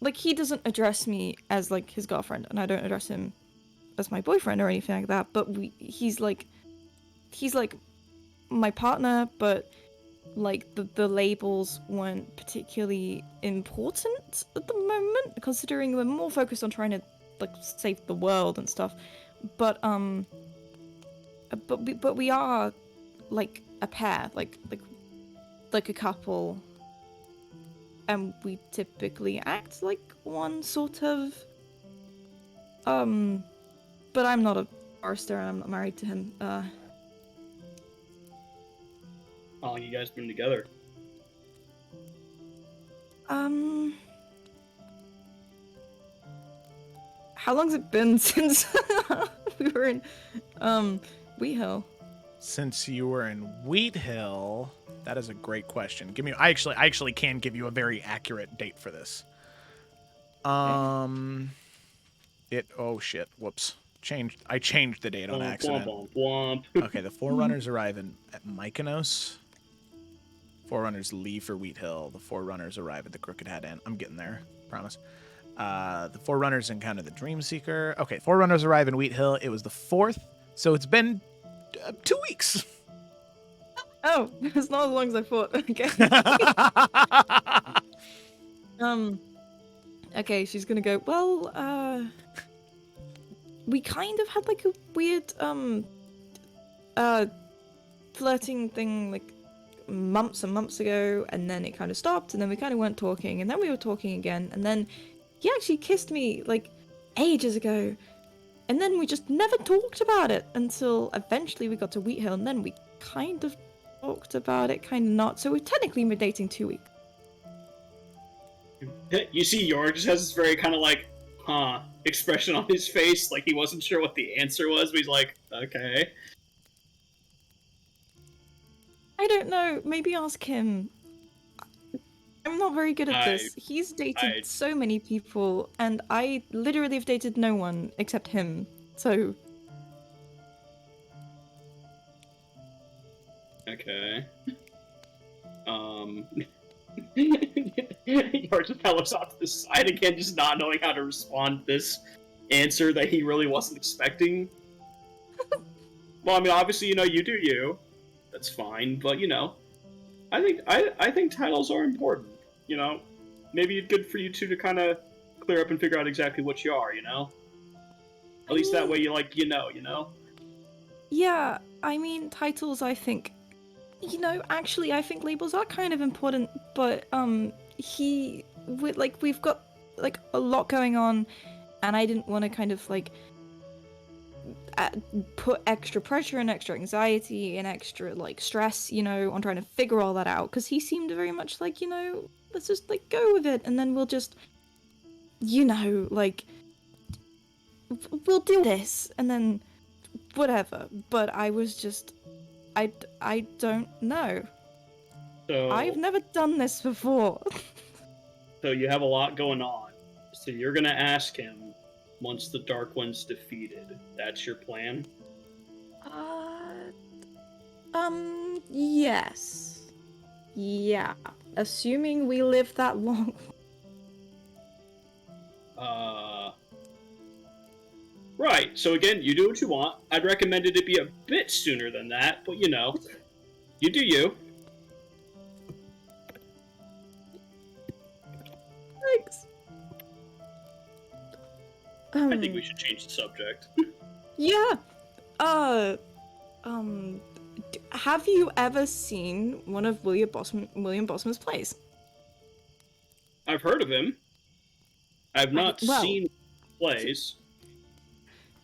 Like he doesn't address me as like his girlfriend, and I don't address him as my boyfriend or anything like that. But he's like my partner, but like the labels weren't particularly important at the moment, considering we're more focused on trying to like save the world and stuff. But we are like a pair, like a couple, and we typically act like one, sort of. But I'm not a forester and I'm not married to him. How long you guys been together? How long's it been since we were in Wheat Hill? Since you were in Wheat Hill, that is a great question. I actually can give you a very accurate date for this. Oh shit, whoops. I changed the date on accident. Okay, the Forerunners arrive at Mykonos. Forerunners leave for Wheat Hill. The Forerunners arrive at the Crooked Hat Inn. I'm getting there, promise. The Forerunners encounter the Dreamseeker. Okay, Forerunners arrive in Wheat Hill. It was the 4th, so it's been 2 weeks. Oh, it's not as long as I thought. Okay. Okay, she's gonna go, well, we kind of had like a weird, flirting thing like months and months ago, and then it kind of stopped, and then we kind of weren't talking, and then we were talking again, and then he actually kissed me like ages ago, and then we just never talked about it until eventually we got to Wheat Hill, and then we kind of talked about it, kind of not. So we've technically been dating 2 weeks. You see, York just has this very kind of like, expression on his face, like he wasn't sure what the answer was, but he's like, okay. I don't know. Maybe ask him. I'm not very good at this. He's dated so many people, and I literally have dated no one except him. So. Okay. Yor just kind of looks off to the side again, just not knowing how to respond to this answer that he really wasn't expecting. Well, I mean, obviously, you do you. That's fine, but I think titles are important. Maybe it's good for you two to kind of clear up and figure out exactly what you are. At least that way you know. Yeah, I mean, titles, I think. Actually, I think labels are kind of important, but we've got a lot going on, and I didn't want to kind of put extra pressure and extra anxiety and extra stress, on trying to figure all that out, because he seemed very much let's just go with it, and then we'll just we'll do this, and then whatever. But I was just I don't know. So I've never done this before. So you have a lot going on. So you're gonna ask him once the Dark One's defeated. That's your plan? Yes. Yeah. Assuming we live that long. Right. So again, you do what you want. I'd recommend it be a bit sooner than that, but you do you. Thanks. I think we should change the subject. Yeah. Have you ever seen one of William Bosman's plays? I've heard of him. I've not seen plays.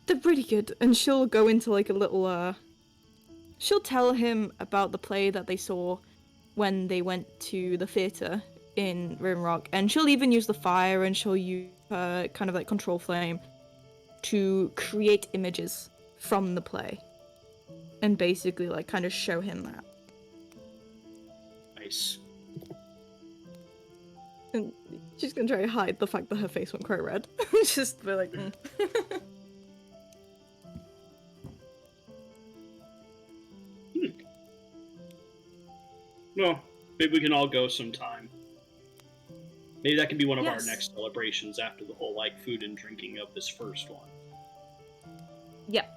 They're pretty good, and she'll go into a little, she'll tell him about the play that they saw when they went to the theatre in Rimrock, and she'll even use the fire, and she'll use her kind of control flame to create images from the play, and basically kind of show him that. Nice. And she's gonna try to hide the fact that her face went quite red. Just be like. Well, maybe we can all go sometime. Maybe that can be one of our Yes. next celebrations after the whole food and drinking of this first one. Yeah,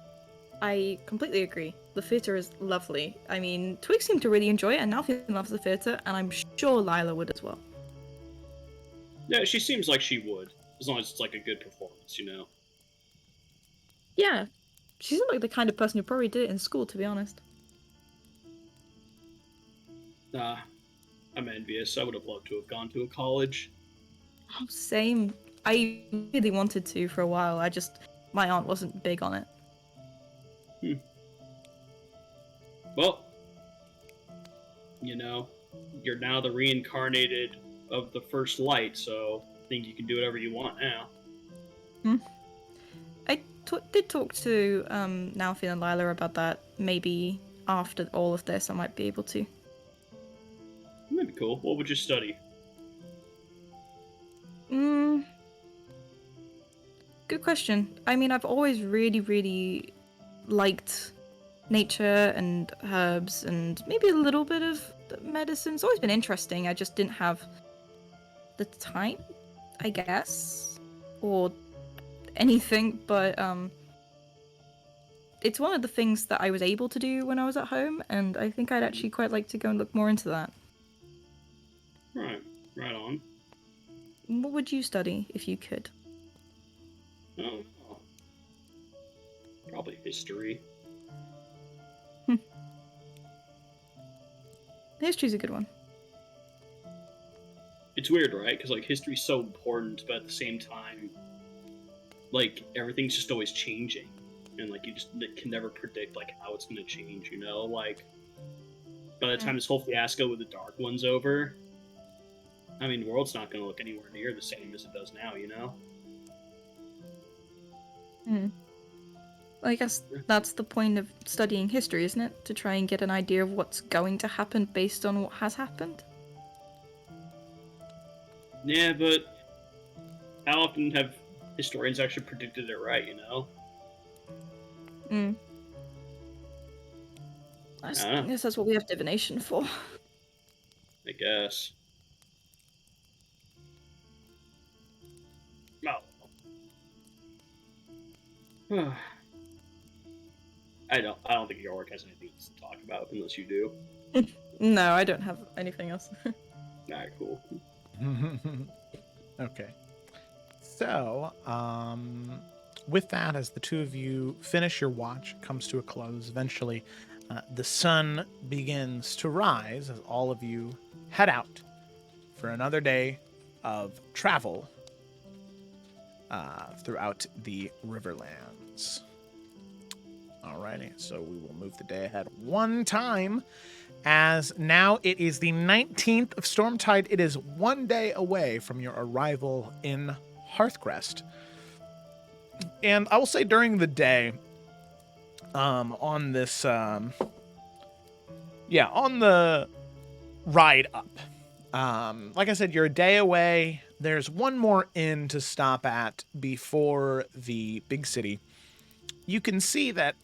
I completely agree. The theatre is lovely. I mean, Twig seemed to really enjoy it, and Alfie loves the theatre, and I'm sure Lila would as well. Yeah, she seems like she would, as long as it's a good performance, Yeah, she seemed like the kind of person who probably did it in school, to be honest. I'm envious. I would have loved to have gone to a college. Oh, same. I really wanted to for a while. My aunt wasn't big on it. Well, you're now the reincarnated of the first light, so I think you can do whatever you want now. I did talk to Nalfi and Lila about that. Maybe after all of this, I might be able to. That'd be cool. What would you study? Good question. I mean, I've always really, really liked nature and herbs and maybe a little bit of medicine. It's always been interesting. I just didn't have the time, I guess, or anything, but it's one of the things that I was able to do when I was at home, and I think I'd actually quite like to go and look more into that. Right on. What would you study if you could? Oh, probably history. History's a good one. It's weird, right? Because history's so important, but at the same time, everything's just always changing, and you just can never predict how it's gonna change. By the time this whole fiasco with the Dark One's over, I mean, the world's not gonna look anywhere near the same as it does now. I guess that's the point of studying history, isn't it? To try and get an idea of what's going to happen based on what has happened. Yeah, but how often have historians actually predicted it right, you know? I Ah. guess that's what we have divination for. I guess. Oh. I don't think York has anything else to talk about unless you do. No, I don't have anything else. Alright, cool. Okay. So, with that, as the two of you finish your watch, it comes to a close. Eventually, the sun begins to rise as all of you head out for another day of travel throughout the Riverlands. Alrighty, so we will move the day ahead one time, as now it is the 19th of Stormtide. It is one day away from your arrival in Hearthcrest. And I will say during the day, on this, on the ride up, like I said, you're a day away. There's one more inn to stop at before the big city. You can see that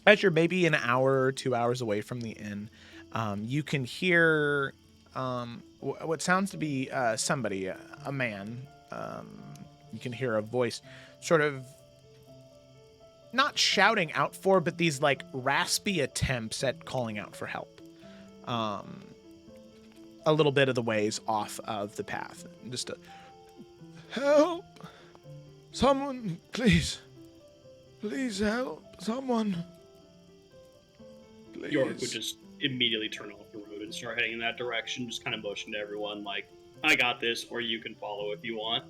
as you're maybe an hour or 2 hours away from the inn, you can hear what sounds to be somebody, a man. You can hear a voice sort of not shouting out for, but these like raspy attempts at calling out for help. A little bit of the ways off of the path. Just a, help! Someone, please. Please help. Someone. Please. York would just immediately turn off the road and start heading in that direction, just kind of motion to everyone like, I got this, or you can follow if you want.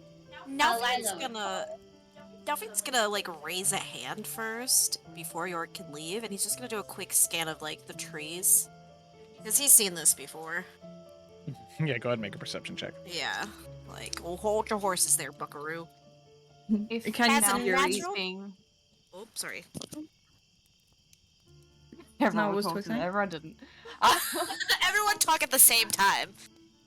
Delphine's gonna like raise a hand first before York can leave, and he's just gonna do a quick scan of like the trees. Because he's seen this before. Yeah, go ahead and make a perception check. Yeah. Like, well, hold your horses there, buckaroo. If Can you As a now hear natural- being... Oh, sorry. Everyone No, it was talked Twix to me. night. Everyone didn't. Everyone talk at the same time.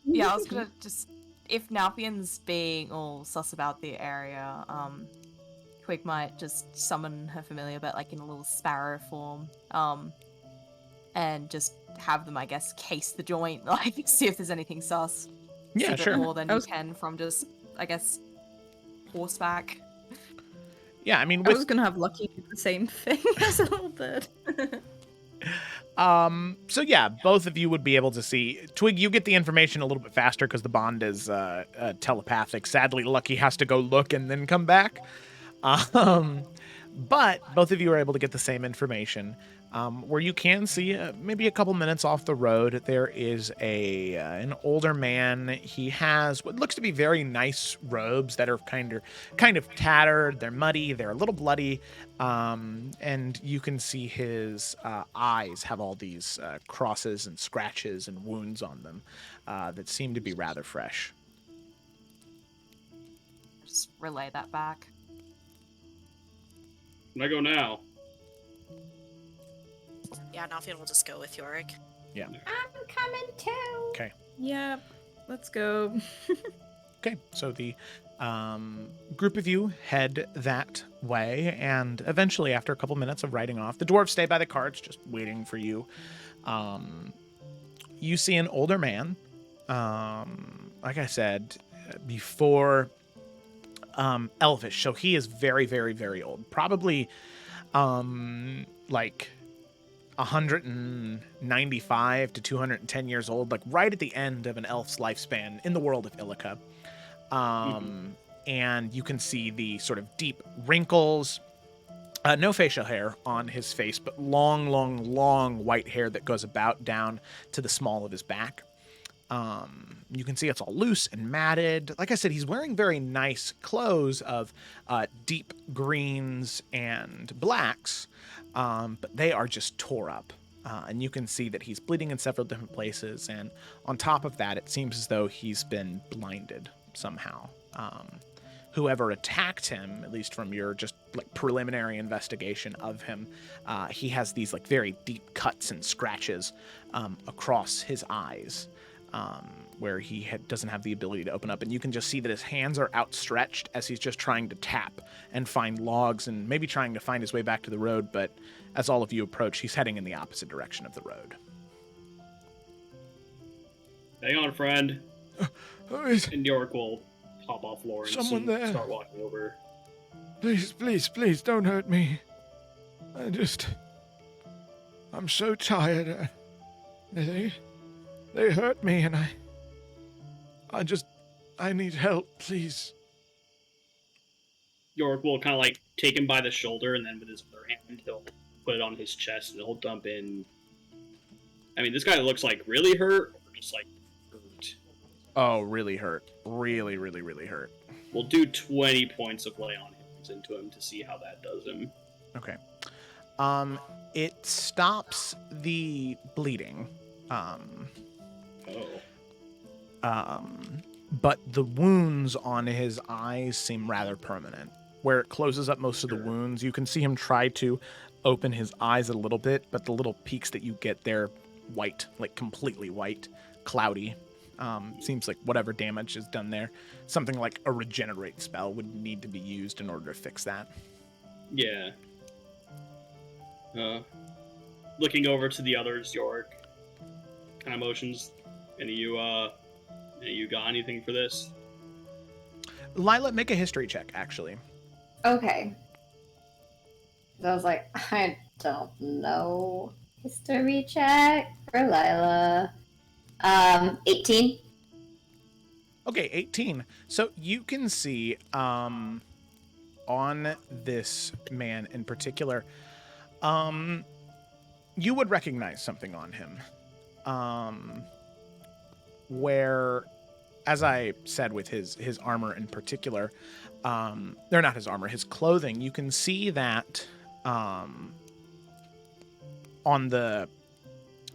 Yeah, I was gonna just... If Nalpian's being all sus about the area, Twig might just summon her familiar, but like in a little sparrow form, and just have them, I guess, case the joint, like see if there's anything sus. Yeah, See a bit sure. more than you can from just, I guess, horseback. Yeah, I mean, I with was gonna have Lucky do the same thing as a little bit. so yeah, both of you would be able to see. Twig, you get the information a little bit faster because the bond is telepathic. Sadly, Lucky has to go look and then come back. But both of you are able to get the same information. Where you can see, maybe a couple minutes off the road, there is an older man. He has what looks to be very nice robes that are kind of tattered. They're muddy. They're a little bloody. And you can see his eyes have all these crosses and scratches and wounds on them that seem to be rather fresh. Just relay that back. Can I go now? Yeah, Nalfian will just go with Yorick. Yeah. I'm coming too. Okay. Yeah, let's go. Okay, so the group of you head that way, and eventually, after a couple minutes of riding off, the dwarves stay by the carts, just waiting for you. You see an older man, like I said before, elvish, so he is very, very, very old. Probably, like 195 to 210 years old, like right at the end of an elf's lifespan in the world of Illica. And you can see the sort of deep wrinkles, no facial hair on his face, but long, long, long white hair that goes about down to the small of his back. You can see it's all loose and matted. Like I said, he's wearing very nice clothes of deep greens and blacks, but they are just tore up. And you can see that he's bleeding in several different places. And on top of that, it seems as though he's been blinded somehow. whoever attacked him, at least from your just like preliminary investigation of him, he has these like very deep cuts and scratches across his eyes, where he doesn't have the ability to open up. And you can just see that his hands are outstretched as he's just trying to tap and find logs and maybe trying to find his way back to the road. But as all of you approach, he's heading in the opposite direction of the road. Hang on, friend. Is And York will hop off Lawrence Someone and there? start walking over. please, please, please don't hurt me. I'm so tired. They hurt me, and I need help, please. York will kind of like take him by the shoulder, and then with his other hand, he'll put it on his chest, and he'll dump in. I mean, this guy looks like really hurt, or just like hurt. Oh, really hurt. Really, really, really hurt. We'll do 20 points of lay on hands into him to see how that does him. Okay. It stops the bleeding. But the wounds on his eyes seem rather permanent. Where it closes up most of the wounds, you can see him try to open his eyes a little bit, but the little peaks that you get, they're white, like completely white, cloudy. Seems like whatever damage is done there, something like a regenerate spell would need to be used in order to fix that. Yeah. Looking over to the others, York. Kind of motions. Any of you got anything for this? Lila, make a history check, actually. Okay. So I was like, I don't know. History check for Lila. 18. Okay, 18. So you can see on this man in particular, you would recognize something on him. Where, as I said with his armor in particular, they're not his armor, his clothing, you can see that on the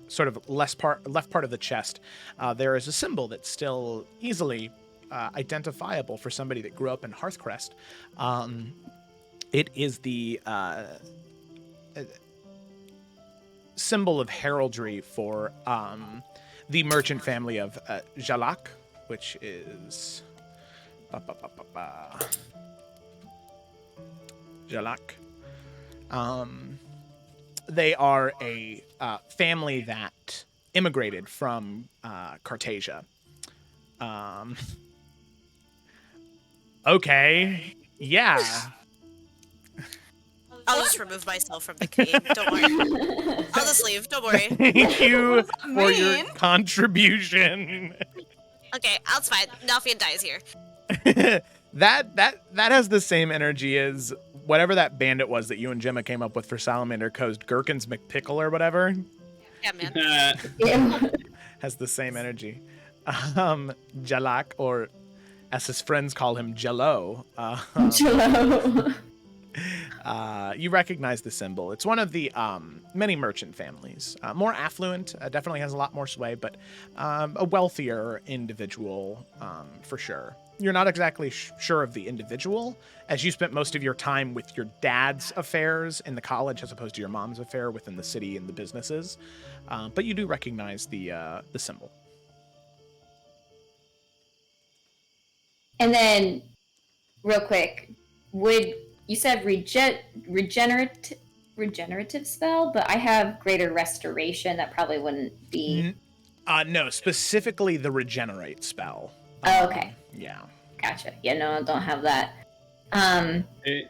sort of left part of the chest, there is a symbol that's still easily identifiable for somebody that grew up in Hearthcrest. It is the symbol of heraldry for the merchant family of Jalak, which is Jalak. They are a family that immigrated from Cartasia. Okay, yeah. I'll just remove myself from the cave. Don't worry. I'll just leave. Don't worry. Thank you for your mean? contribution. Okay, that's fine. Nalfian dies here. That has the same energy as whatever that bandit was that you and Gemma came up with for Salamander Coast, Gherkin's McPickle or whatever. Yeah, man. Yeah. Has the same energy. Jalak, or as his friends call him, Jello. Hello. You recognize the symbol. It's one of the many merchant families. More affluent, definitely has a lot more sway, but a wealthier individual for sure. You're not exactly sure of the individual, as you spent most of your time with your dad's affairs in the college as opposed to your mom's affair within the city and the businesses. But you do recognize the symbol. And then, real quick, you said regenerative spell, but I have greater restoration. That probably wouldn't be. No, specifically the regenerate spell. Oh, okay. Yeah. Gotcha. Yeah, no, I don't have that. Hey,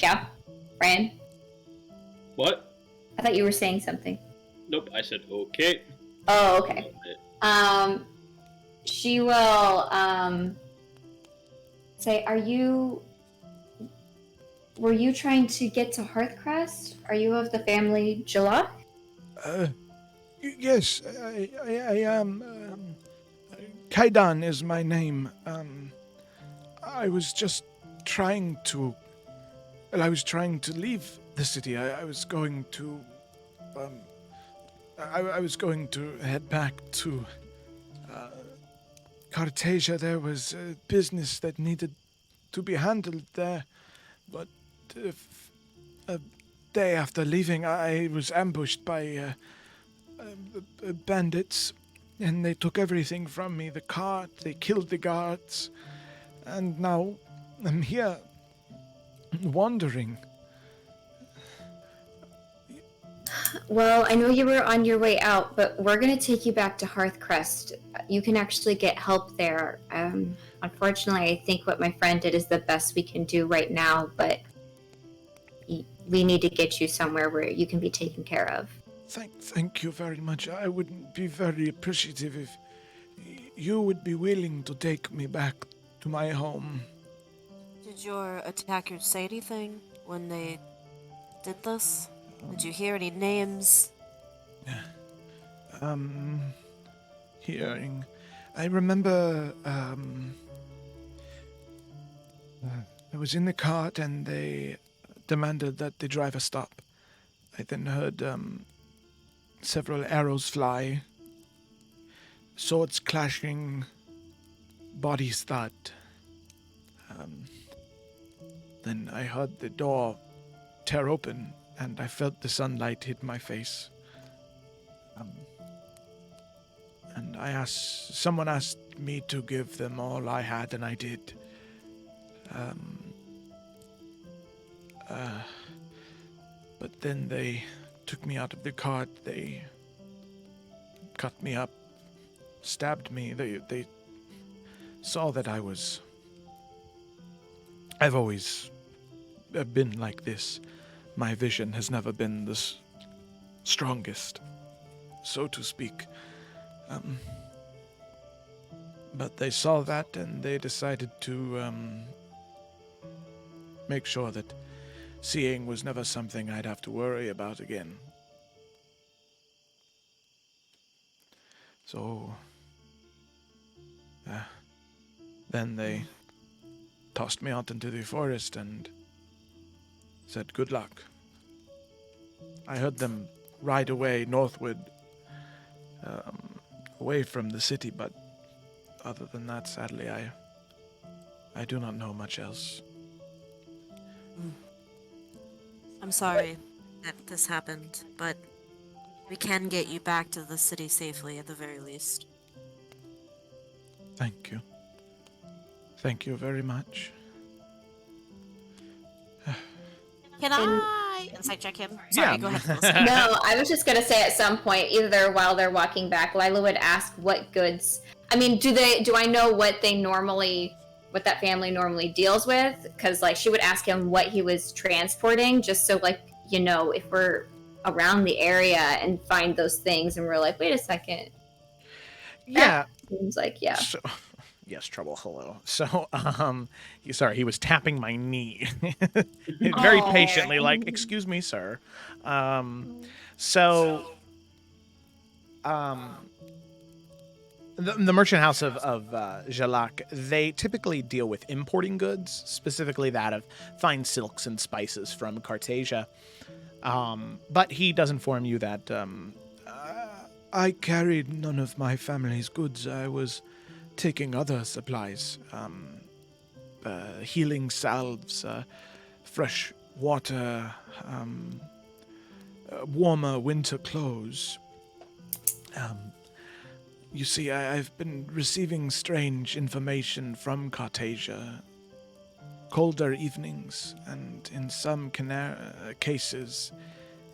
Yeah, Brian. what? I thought you were saying something. Nope, I said okay. Oh, okay. She will say, were you trying to get to Hearthcrest? Are you of the family Jalak? Yes, I am. Kaidan is my name. I was just trying to. Well, I was trying to leave the city. I was going to. I was going to head back to Cartasia, there was business that needed to be handled there, but a day after leaving, I was ambushed by bandits, and they took everything from me, the cart, they killed the guards, and now I'm here, wandering. Well, I know you were on your way out, but we're going to take you back to Hearthcrest. You can actually get help there. Unfortunately, I think what my friend did is the best we can do right now, but we need to get you somewhere where you can be taken care of. Thank you very much. I would be very appreciative if you would be willing to take me back to my home. Did your attackers say anything when they did this? Did you hear any names? Hearing. I remember, I was in the cart and they demanded that the driver stop. I then heard, several arrows fly, swords clashing, bodies thud. Then I heard the door tear open, and I felt the sunlight hit my face. And someone asked me to give them all I had, and I did. But then they took me out of the cart, they cut me up, stabbed me, they saw that I've always been like this. My vision has never been this strongest, so to speak. But they saw that and they decided to make sure that seeing was never something I'd have to worry about again. So, then they tossed me out into the forest and said good luck. I heard them ride away northward, away from the city, but other than that, sadly, I do not know much else. I'm sorry that this happened, but we can get you back to the city safely at the very least. Thank you. Thank you very much. Can I insight check him? Sorry, Yeah. go ahead, Melissa. No, I was just gonna say at some point, either while they're walking back, Lila would ask what goods. I mean, do I know what that family normally deals with? Because like she would ask him what he was transporting, just so like if we're around the area and find those things, and we're like, wait a second. Yeah. Seems like yeah. So, yes, trouble. Hello. So, he was tapping my knee very patiently, like, "Excuse me, sir." The merchant house of Jalak, they typically deal with importing goods, specifically that of fine silks and spices from Cartasia. But he does inform you that I carried none of my family's goods. I was taking other supplies, healing salves, fresh water, warmer winter clothes. You see, I've been receiving strange information from Cartasia. Colder evenings, and in some cases,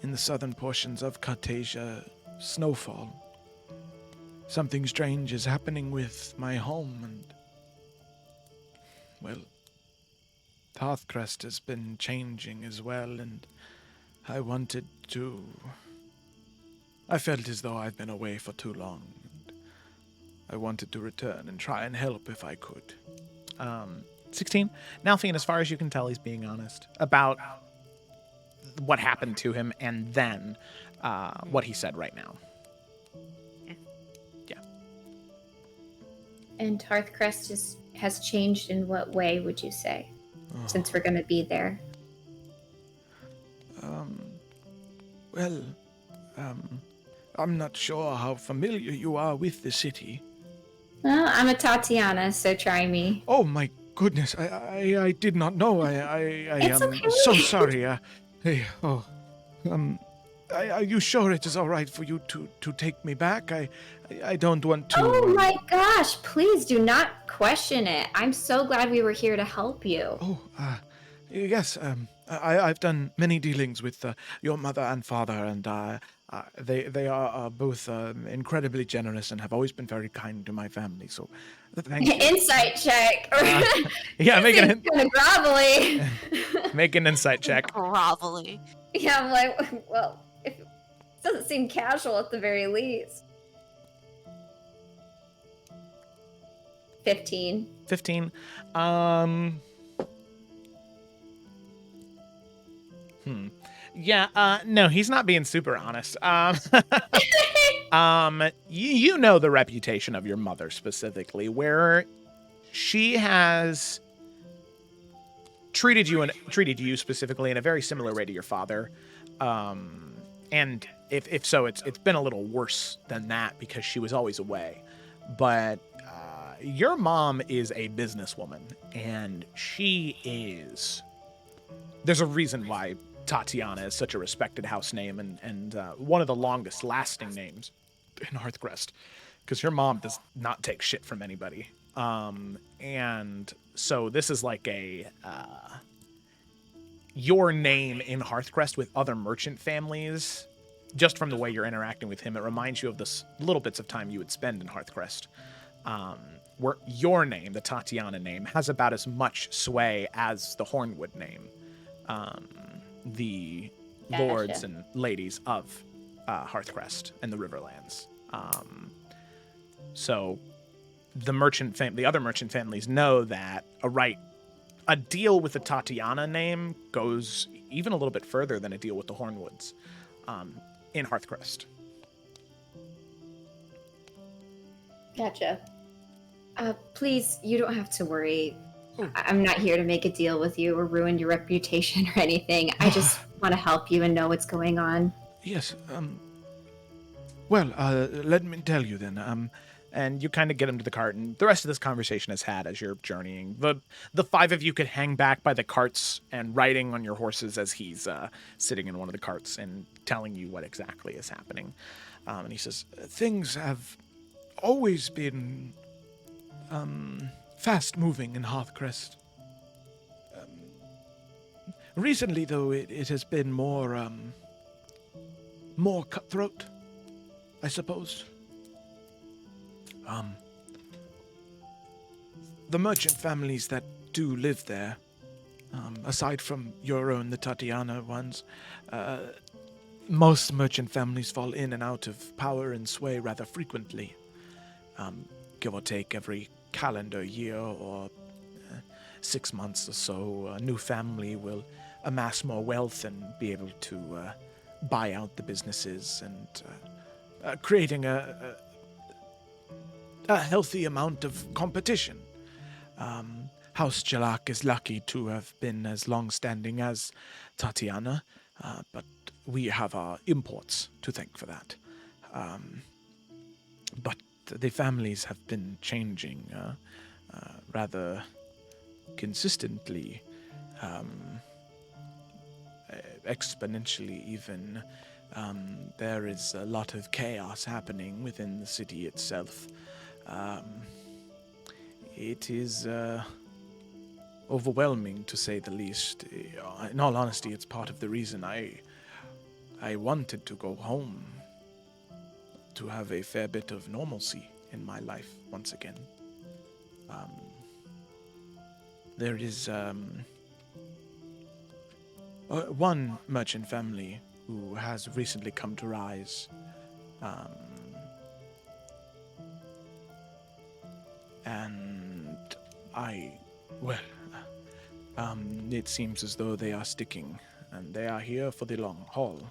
in the southern portions of Cartasia, snowfall. Something strange is happening with my home, and, well, Hearthcrest has been changing as well, and I felt as though I've been away for too long, and I wanted to return and try and help if I could. 16. Nalfian, as far as you can tell, he's being honest about what happened to him and then what he said right now. Yeah. And Hearthcrest has changed in what way, would you say? Since we're going to be there. I'm not sure how familiar you are with the city, Well, I'm a Tatiana, so try me. Oh my goodness, I did not know. I It's am okay. so sorry. Are you sure it is all right for you to take me back? I don't want to. Oh my gosh, please do not question it. I'm so glad we were here to help you. Oh, yes. I've done many dealings with your mother and father, and they are both incredibly generous and have always been very kind to my family. So, thank you. Insight check. Yeah, make Seems an kind of grovelly. make an insight check. Grovelly. Yeah, I'm like, well, it doesn't seem casual at the very least. 15. 15. Yeah, no, he's not being super honest. You know the reputation of your mother specifically, where she has treated you specifically in a very similar way to your father. And if so, it's been a little worse than that because she was always away. But your mom is a businesswoman, and there's a reason why Tatiana is such a respected house name and one of the longest lasting names in Hearthcrest, because your mom does not take shit from anybody. And so this is like your name in Hearthcrest with other merchant families. Just from the way you're interacting with him, it reminds you of the little bits of time you would spend in Hearthcrest. Where your name, the Tatiana name, has about as much sway as the Hornwood name. The lords and ladies of Hearthcrest and the Riverlands. So the other merchant families know that a deal with the Tatiana name goes even a little bit further than a deal with the Hornwoods in Hearthcrest. Gotcha. Please, you don't have to worry. I'm not here to make a deal with you or ruin your reputation or anything. I just want to help you and know what's going on. Yes. Well, let me tell you then. And you kind of get him to the cart, and the rest of this conversation is had as you're journeying. The five of you could hang back by the carts and riding on your horses as he's sitting in one of the carts and telling you what exactly is happening. And he says, Things have always been fast-moving in Hearthcrest. Recently, though, it has been more cutthroat, I suppose. The merchant families that do live there, aside from your own, the Tatiana ones, most merchant families fall in and out of power and sway rather frequently. Give or take every calendar year or 6 months or so, a new family will amass more wealth and be able to buy out the businesses and creating a healthy amount of competition. House Jalak is lucky to have been as long-standing as Tatiana, but we have our imports to thank for that. But the families have been changing rather consistently, exponentially even. There is a lot of chaos happening within the city itself. It is overwhelming, to say the least. In all honesty, it's part of the reason I wanted to go home, to have a fair bit of normalcy in my life once again. There is one merchant family who has recently come to rise. And it seems as though they are sticking, and they are here for the long haul.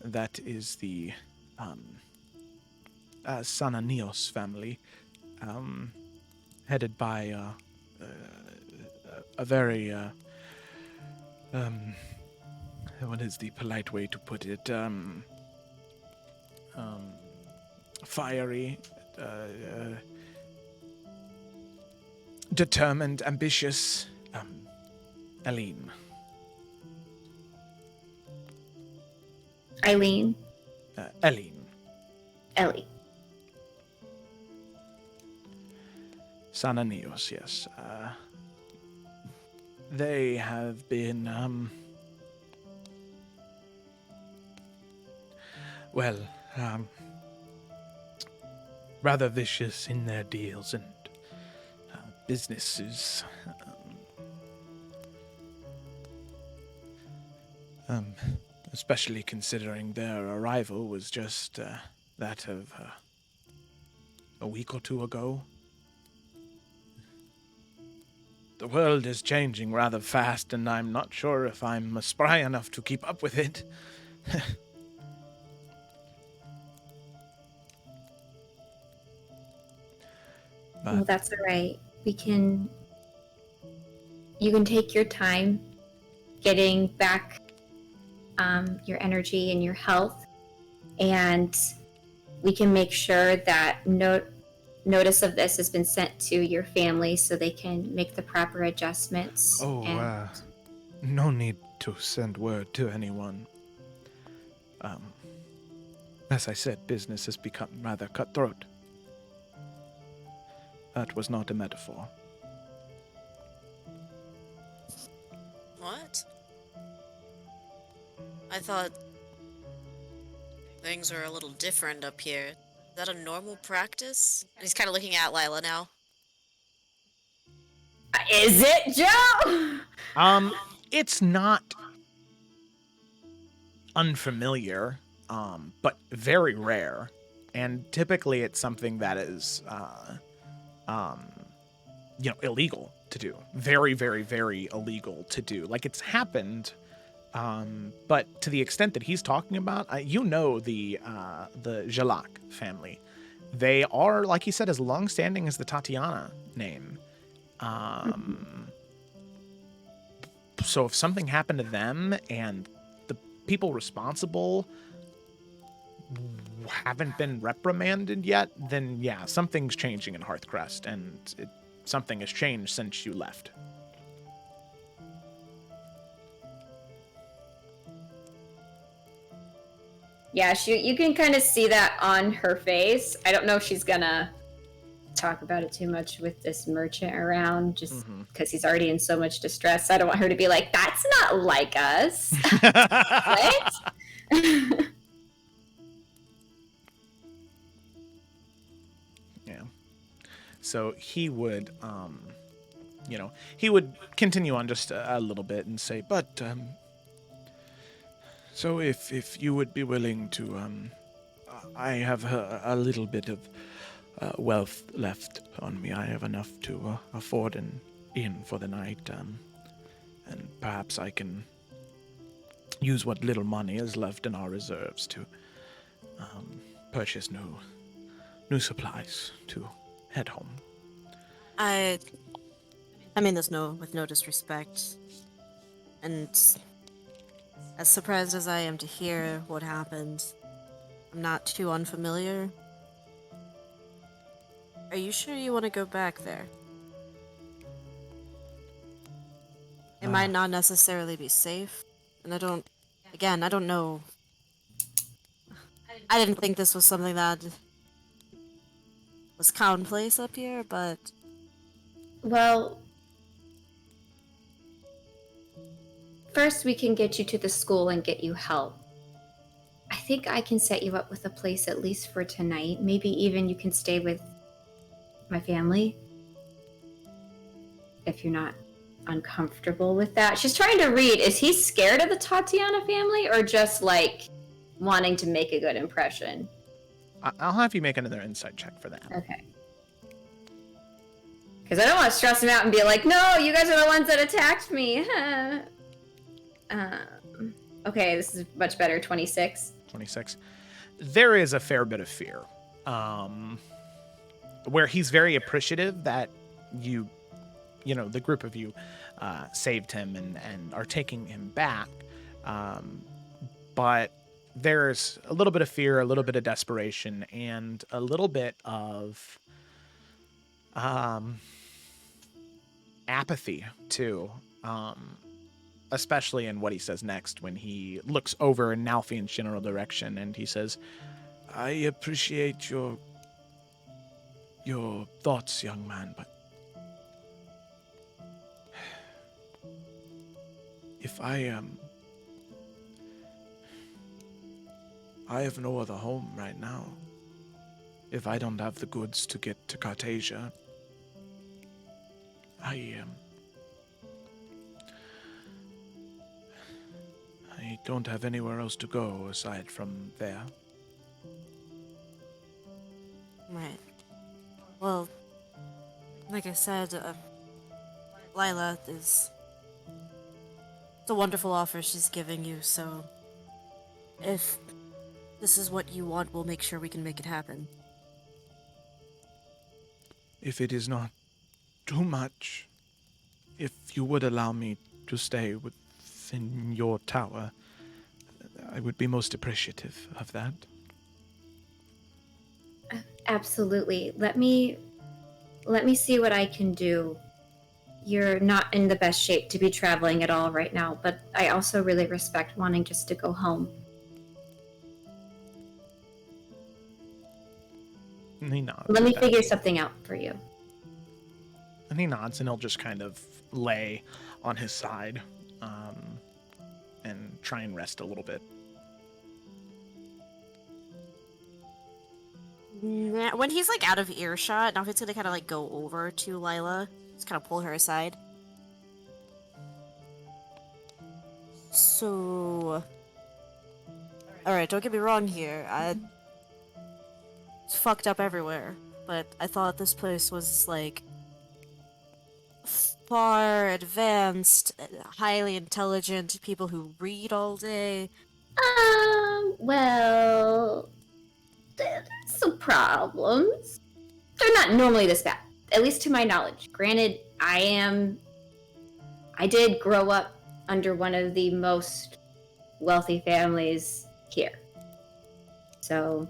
That is the Sananios family, headed by a very, what is the polite way to put it? fiery, determined, ambitious, Eileen. Eileen. Eileen. Ellie. Sananios, yes. They have been, rather vicious in their deals, and business is especially considering their arrival was just that of a week or two ago. The world is changing rather fast, and I'm not sure if I'm spry enough to keep up with it. Well, that's all right. You can take your time getting back your energy and your health, and we can make sure that notice of this has been sent to your family so they can make the proper adjustments. No need to send word to anyone. As I said, business has become rather cutthroat. That was not a metaphor. What? I thought things were a little different up here. Is that a normal practice? And he's kind of looking at Lila now. Is it, Joe? It's not unfamiliar, but very rare. And typically it's something that is, illegal to do. Very, very, very illegal to do. Like, it's happened, but to the extent that he's talking about, the Jalak family. They are, like he said, as long-standing as the Tatiana name. So if something happened to them and the people responsible haven't been reprimanded yet, then yeah, something's changing in Hearthcrest, and something has changed since you left. Yeah, you can kind of see that on her face. I don't know if she's gonna talk about it too much with this merchant around, just because he's already in so much distress. I don't want her to be like, that's not like us. What? Yeah. So he would, he would continue on just a little bit and say, But, so if you would be willing to, I have a little bit of wealth left on me. I have enough to afford an inn for the night, and perhaps I can use what little money is left in our reserves to purchase new supplies to head home. I mean this with no disrespect, and as surprised as I am to hear what happened, I'm not too unfamiliar. Are you sure you want to go back there? It might not necessarily be safe, and I don't know. I didn't think this was something that was commonplace up here, but... Well, first we can get you to the school and get you help. I think I can set you up with a place at least for tonight. Maybe even you can stay with my family, if you're not uncomfortable with that. She's trying to read, is he scared of the Tatiana family or just like wanting to make a good impression? I'll have you make another insight check for that. Okay. Because I don't want to stress him out and be like, no, you guys are the ones that attacked me. Okay, this is much better. 26. 26. There is a fair bit of fear. Where he's very appreciative that the group of you saved him and are taking him back. But there's a little bit of fear, a little bit of desperation, and a little bit of apathy too. Especially in what he says next when he looks over in Nalfian's general direction and he says, I appreciate your thoughts, young man, but if I have no other home right now. If I don't have the goods to get to Cartasia, I don't have anywhere else to go aside from there. Right. Well, like I said, Lila is... It's a wonderful offer she's giving you, so... If this is what you want, we'll make sure we can make it happen. If it is not too much, if you would allow me to stay within your tower, I would be most appreciative of that. Absolutely. Let me see what I can do. You're not in the best shape to be traveling at all right now, but I also really respect wanting just to go home. and he nods. Let me figure something out for you. And he nods, and he'll just kind of lay on his side and try and rest a little bit. When he's like out of earshot, now he's gonna kind of like go over to Lila, just kind of pull her aside. So, all right, don't get me wrong here. It's fucked up everywhere, but I thought this place was like far advanced, highly intelligent people who read all day. Well, there's some problems. They're not normally this bad, at least to my knowledge. Granted, I did grow up under one of the most wealthy families here. So,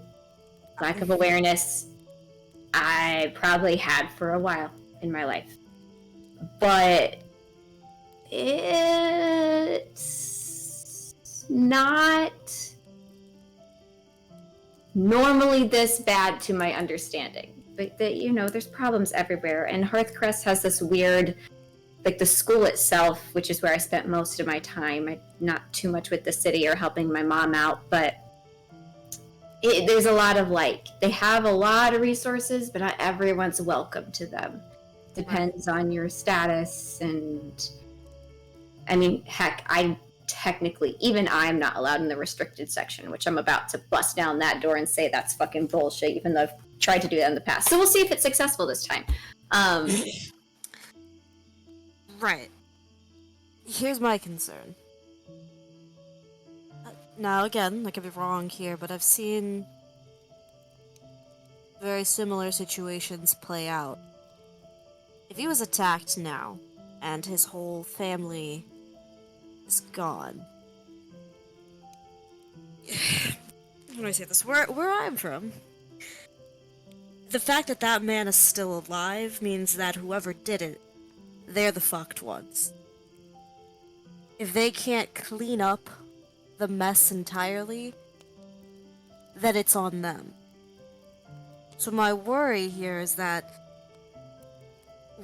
lack of awareness, I probably had for a while in my life. But it's not normally this bad to my understanding. But, there's problems everywhere. And Hearthcrest has this weird, like the school itself, which is where I spent most of my time. Not too much with the city or helping my mom out, but there's a lot of they have a lot of resources, but not everyone's welcome to them. Depends on your status, and I mean, heck, I'm not allowed in the restricted section, which I'm about to bust down that door and say that's fucking bullshit, even though I've tried to do that in the past. So we'll see if it's successful this time. Right. Here's my concern. Now, again, I could be wrong here, but I've seen very similar situations play out. If he was attacked now, and his whole family is gone... How do I say this? Where I'm from, the fact that that man is still alive means that whoever did it, they're the fucked ones. If they can't clean up the mess entirely, then it's on them. So my worry here is that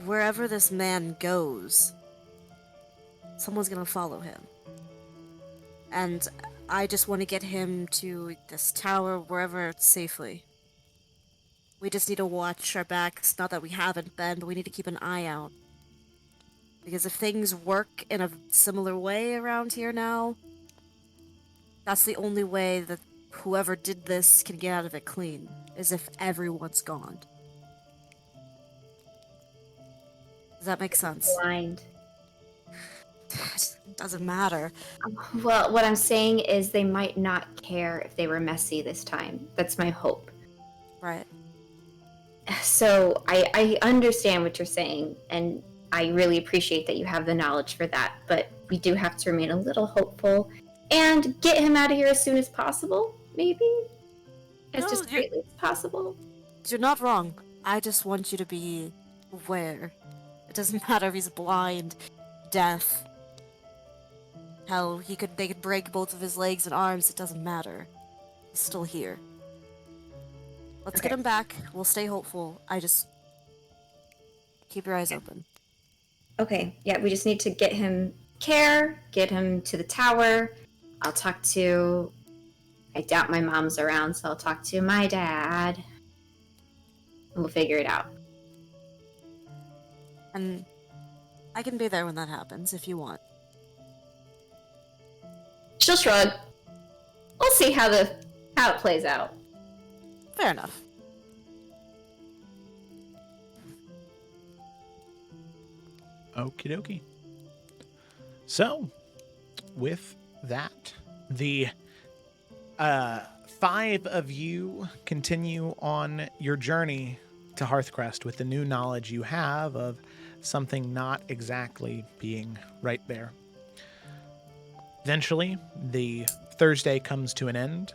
wherever this man goes, someone's gonna follow him. And I just want to get him to this tower, wherever safely. We just need to watch our backs, not that we haven't been, but we need to keep an eye out. Because if things work in a similar way around here now, that's the only way that whoever did this can get out of it clean, is if everyone's gone. Does that make sense? Blind. Doesn't matter. Well, what I'm saying is they might not care if they were messy this time. That's my hope. Right. So I understand what you're saying, and I really appreciate that you have the knowledge for that, but we do have to remain a little hopeful and get him out of here as soon as possible, maybe? As No, discreetly as possible? You're not wrong. I just want you to be aware. It doesn't matter if he's blind, deaf. Hell, they could break both of his legs and arms, it doesn't matter. He's still here. Let's get Okay. him back. We'll stay hopeful. I just keep your eyes open. Okay, yeah, we just need to get him care, get him to the tower. I'll talk to... I doubt my mom's around, so I'll talk to my dad. And we'll figure it out. And I can be there when that happens if you want. She'll shrug. We'll see how it plays out. Fair enough. Okie dokie. So, with that, the 5 of you continue on your journey to Hearthcrest with the new knowledge you have of something not exactly being right there. Eventually, the Thursday comes to an end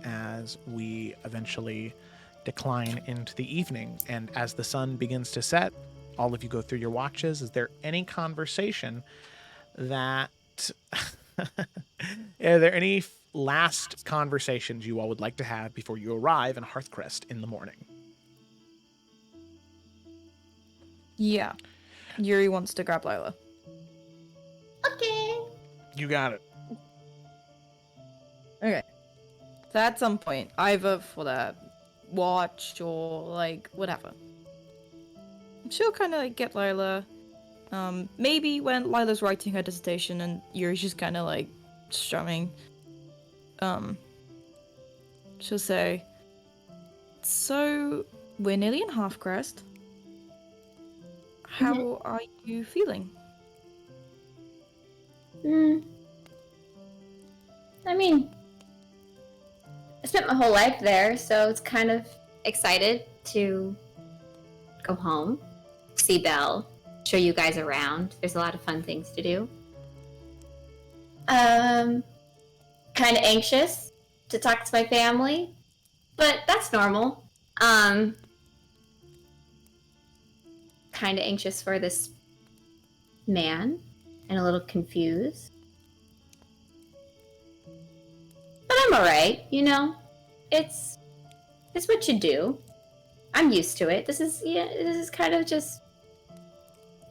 as we eventually decline into the evening, and as the sun begins to set, all of you go through your watches. Is there any conversation that... Are there any last conversations you all would like to have before you arrive in Hearthcrest in the morning? Yeah. Yuri wants to grab Lila. Okay. You got it. Okay. So at some point, either for that watch or like whatever, she'll kind of like get Lila. Maybe when Lila's writing her dissertation and Yuri's just kind of like strumming, she'll say, "So we're nearly in Halfcrest. How are you feeling?" I mean, I spent my whole life there, so it's kind of excited to go home, see Belle, show you guys around. There's a lot of fun things to do. Kind of anxious to talk to my family, but that's normal. Kind of anxious for this man and a little confused. But I'm alright, you know? It's what you do. I'm used to it. This is kind of just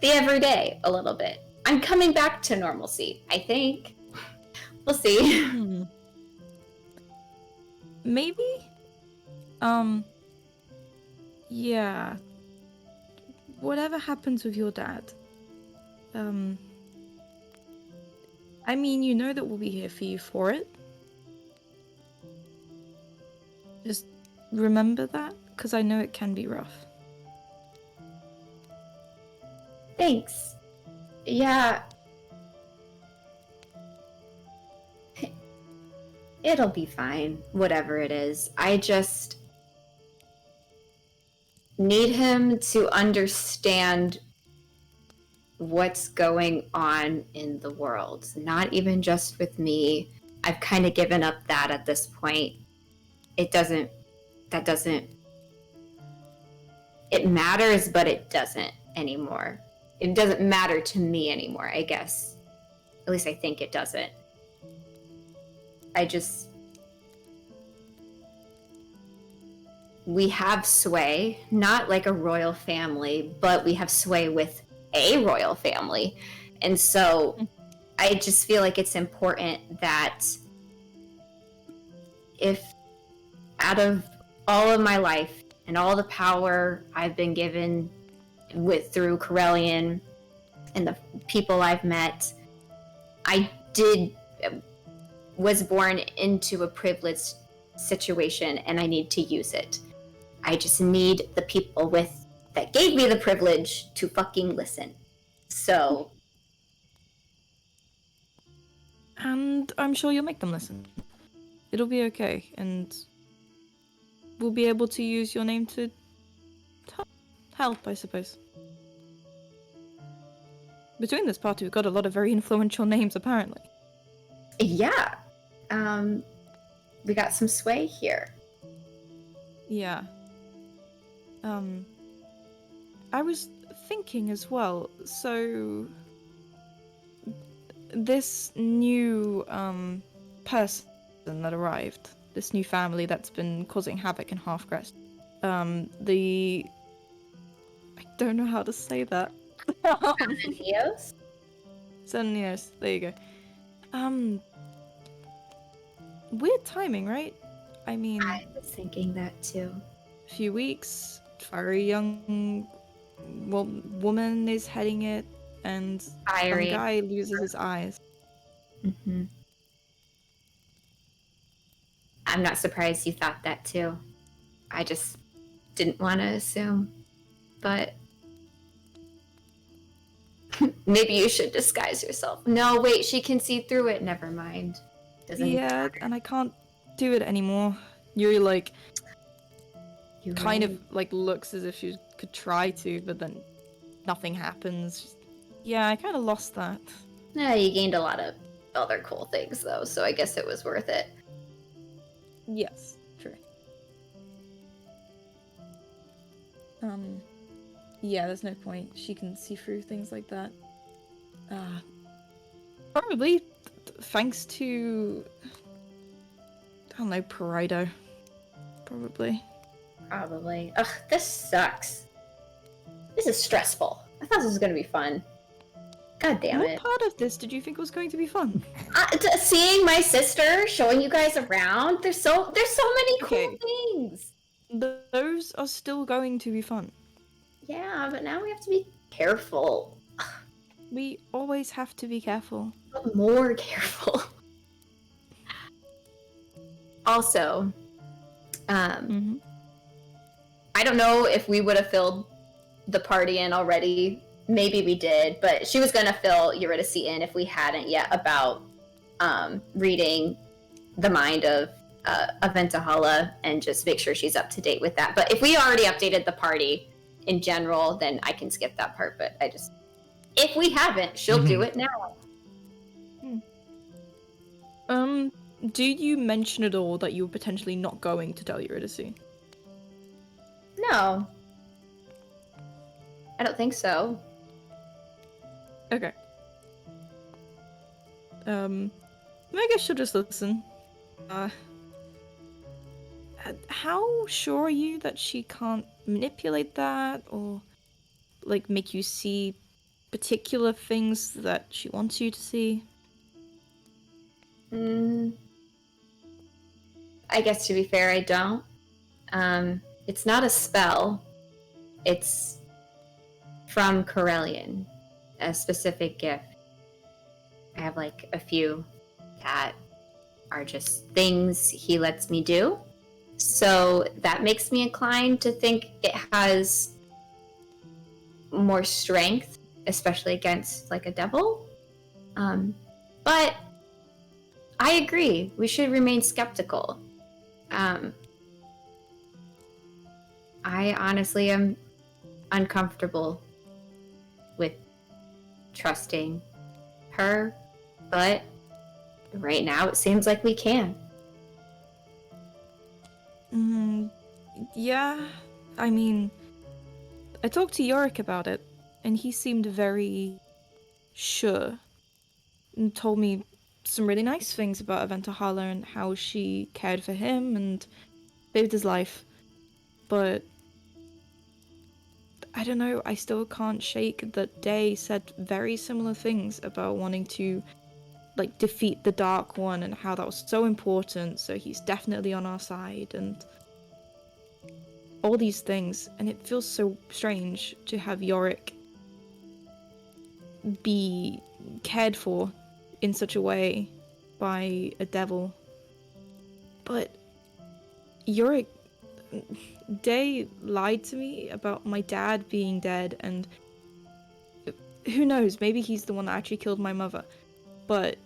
the everyday a little bit. I'm coming back to normalcy, I think. We'll see. Maybe? Yeah. Whatever happens with your dad, I mean, you know that we'll be here for you for it. Just remember that, because I know it can be rough. Thanks. Yeah. It'll be fine, whatever it is. I just need him to understand what's going on in the world. Not even just with me. I've kind of given up that at this point. It matters, but it doesn't anymore. It doesn't matter to me anymore, I guess. At least I think it doesn't. We have sway, not like a royal family, but we have sway with a royal family. And so I just feel like it's important that if out of all of my life and all the power I've been given through Corellian and the people I've met, I was born into a privileged situation and I need to use it. I just need the people that gave me the privilege to fucking listen. So. And I'm sure you'll make them listen. It'll be okay, and we'll be able to use your name to help, I suppose. Between this party, we've got a lot of very influential names, apparently. Yeah, we got some sway here. Yeah. I was thinking as well, so this new person that arrived, this new family that's been causing havoc in Halfcrest, I don't know how to say that. Eos? Yes, there you go. Weird timing, right? I mean, I was thinking that too. a few weeks, very young woman is heading it, and some Iverion. guy loses his eyes. Mm-hmm. I'm not surprised you thought that too. I just didn't want to assume. But maybe you should disguise yourself. No, wait, she can see through it. Never mind. Doesn't Yeah, matter. and I can't do it anymore. Yuri, like, You're kind right. of, like, looks as if she could try to, but then nothing happens. Yeah, I kind of lost that. Yeah, you gained a lot of other cool things though, so I guess it was worth it. Yes, true. Yeah, there's no point. She can see through things like that. Probably thanks to, I don't know, Parido. Probably. Probably. Ugh, this sucks. This is stressful. I thought this was gonna be fun. God damn What it. part of this did you think was going to be fun? Seeing my sister, showing you guys around, there's so many cool Okay. things. Those are still going to be fun. Yeah, but now we have to be careful. We always have to be careful. But more careful. Also, Mm-hmm. I don't know if we would have filled the party in already. Maybe we did, but she was going to fill Eurydice in if we hadn't yet about reading the mind of Aventahala and just make sure she's up to date with that. But if we already updated the party in general, then I can skip that part. But if we haven't, she'll do it now. Do you mention at all that you were potentially not going to tell Eurydice? No. I don't think so. Okay. I guess she'll just listen. How sure are you that she can't manipulate that, or, like, make you see particular things that she wants you to see? I guess to be fair, I don't. It's not a spell. It's from Corellian, a specific gift. I have like a few that are just things he lets me do. So that makes me inclined to think it has more strength, especially against like a devil. But I agree. We should remain skeptical. I honestly am uncomfortable with trusting her, but right now it seems like we can. Yeah, I mean, I talked to Yorick about it, and he seemed very sure, and told me some really nice things about Aventahala and how she cared for him and saved his life. But I don't know, I still can't shake that Day said very similar things about wanting to, like, defeat the Dark One and how that was so important, so he's definitely on our side, and all these things. And it feels so strange to have Yorick be cared for in such a way by a devil. But Yorick, Day lied to me about my dad being dead, and who knows, maybe he's the one that actually killed my mother. But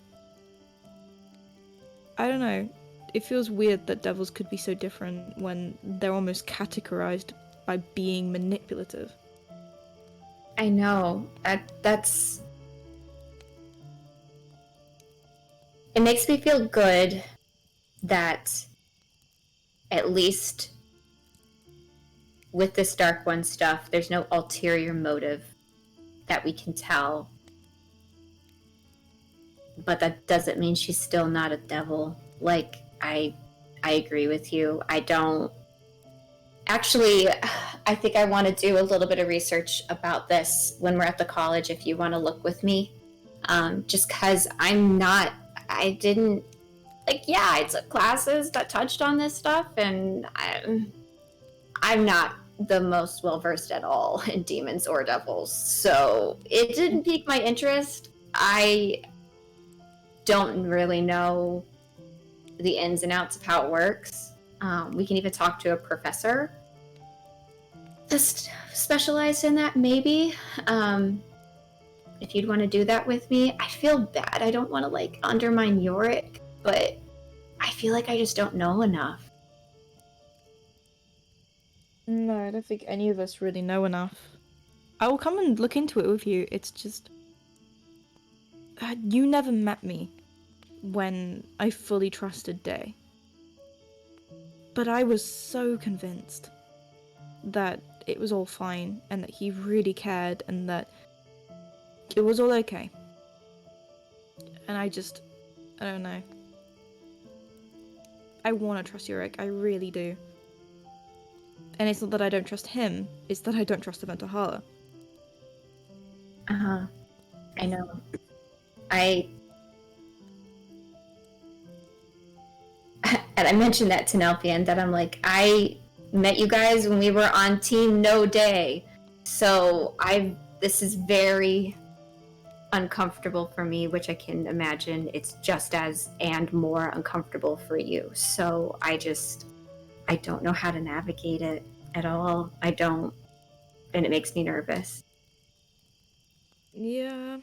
I don't know, it feels weird that devils could be so different when they're almost categorized by being manipulative. I know. That's... It makes me feel good that at least with this Dark One stuff, there's no ulterior motive that we can tell. But that doesn't mean she's still not a devil. Like, I agree with you. I don't... Actually, I think I want to do a little bit of research about this when we're at the college, if you want to look with me. Just because I didn't... Like, yeah, I took classes that touched on this stuff, and I'm not the most well-versed at all in demons or devils, so it didn't pique my interest. I don't really know the ins and outs of how it works. We can even talk to a professor just specialized in that, maybe. If you'd want to do that with me. I feel bad. I don't want to, like, undermine Yorick, but I feel like I just don't know enough. No, I don't think any of us really know enough. I will come and look into it with you. It's just... you never met me when I fully trusted Day. But I was so convinced that it was all fine and that he really cared and that it was all okay. And I don't know. I want to trust Yorick, I really do. And it's not that I don't trust him, it's that I don't trust Aventahala. I know. And I mentioned that to Nelfian, that I'm like, I met you guys when we were on Team No Day. So this is very uncomfortable for me, which I can imagine it's just as and more uncomfortable for you. So I don't know how to navigate it at all. I don't, and it makes me nervous. Yeah.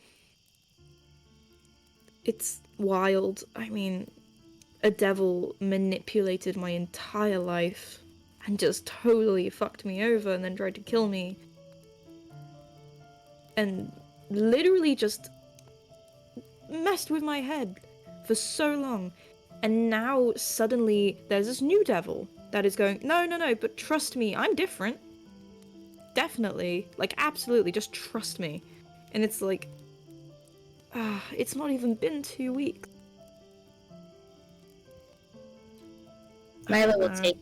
It's wild. I mean, a devil manipulated my entire life and just totally fucked me over and then tried to kill me. And literally just messed with my head for so long. And now suddenly there's this new devil that is going, no, but trust me, I'm different. Definitely. Like, absolutely, just trust me. And it's like, it's not even been 2 weeks. Milo will take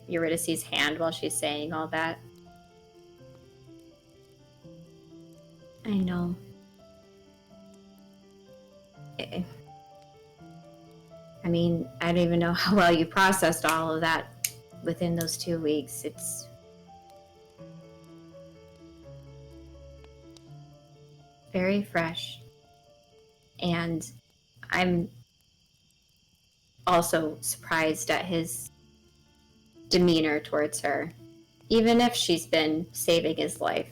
Eurydice's hand while she's saying all that. I know. I mean, I don't even know how well you processed all of that within those 2 weeks. It's very fresh. And I'm also surprised at his demeanor towards her, even if she's been saving his life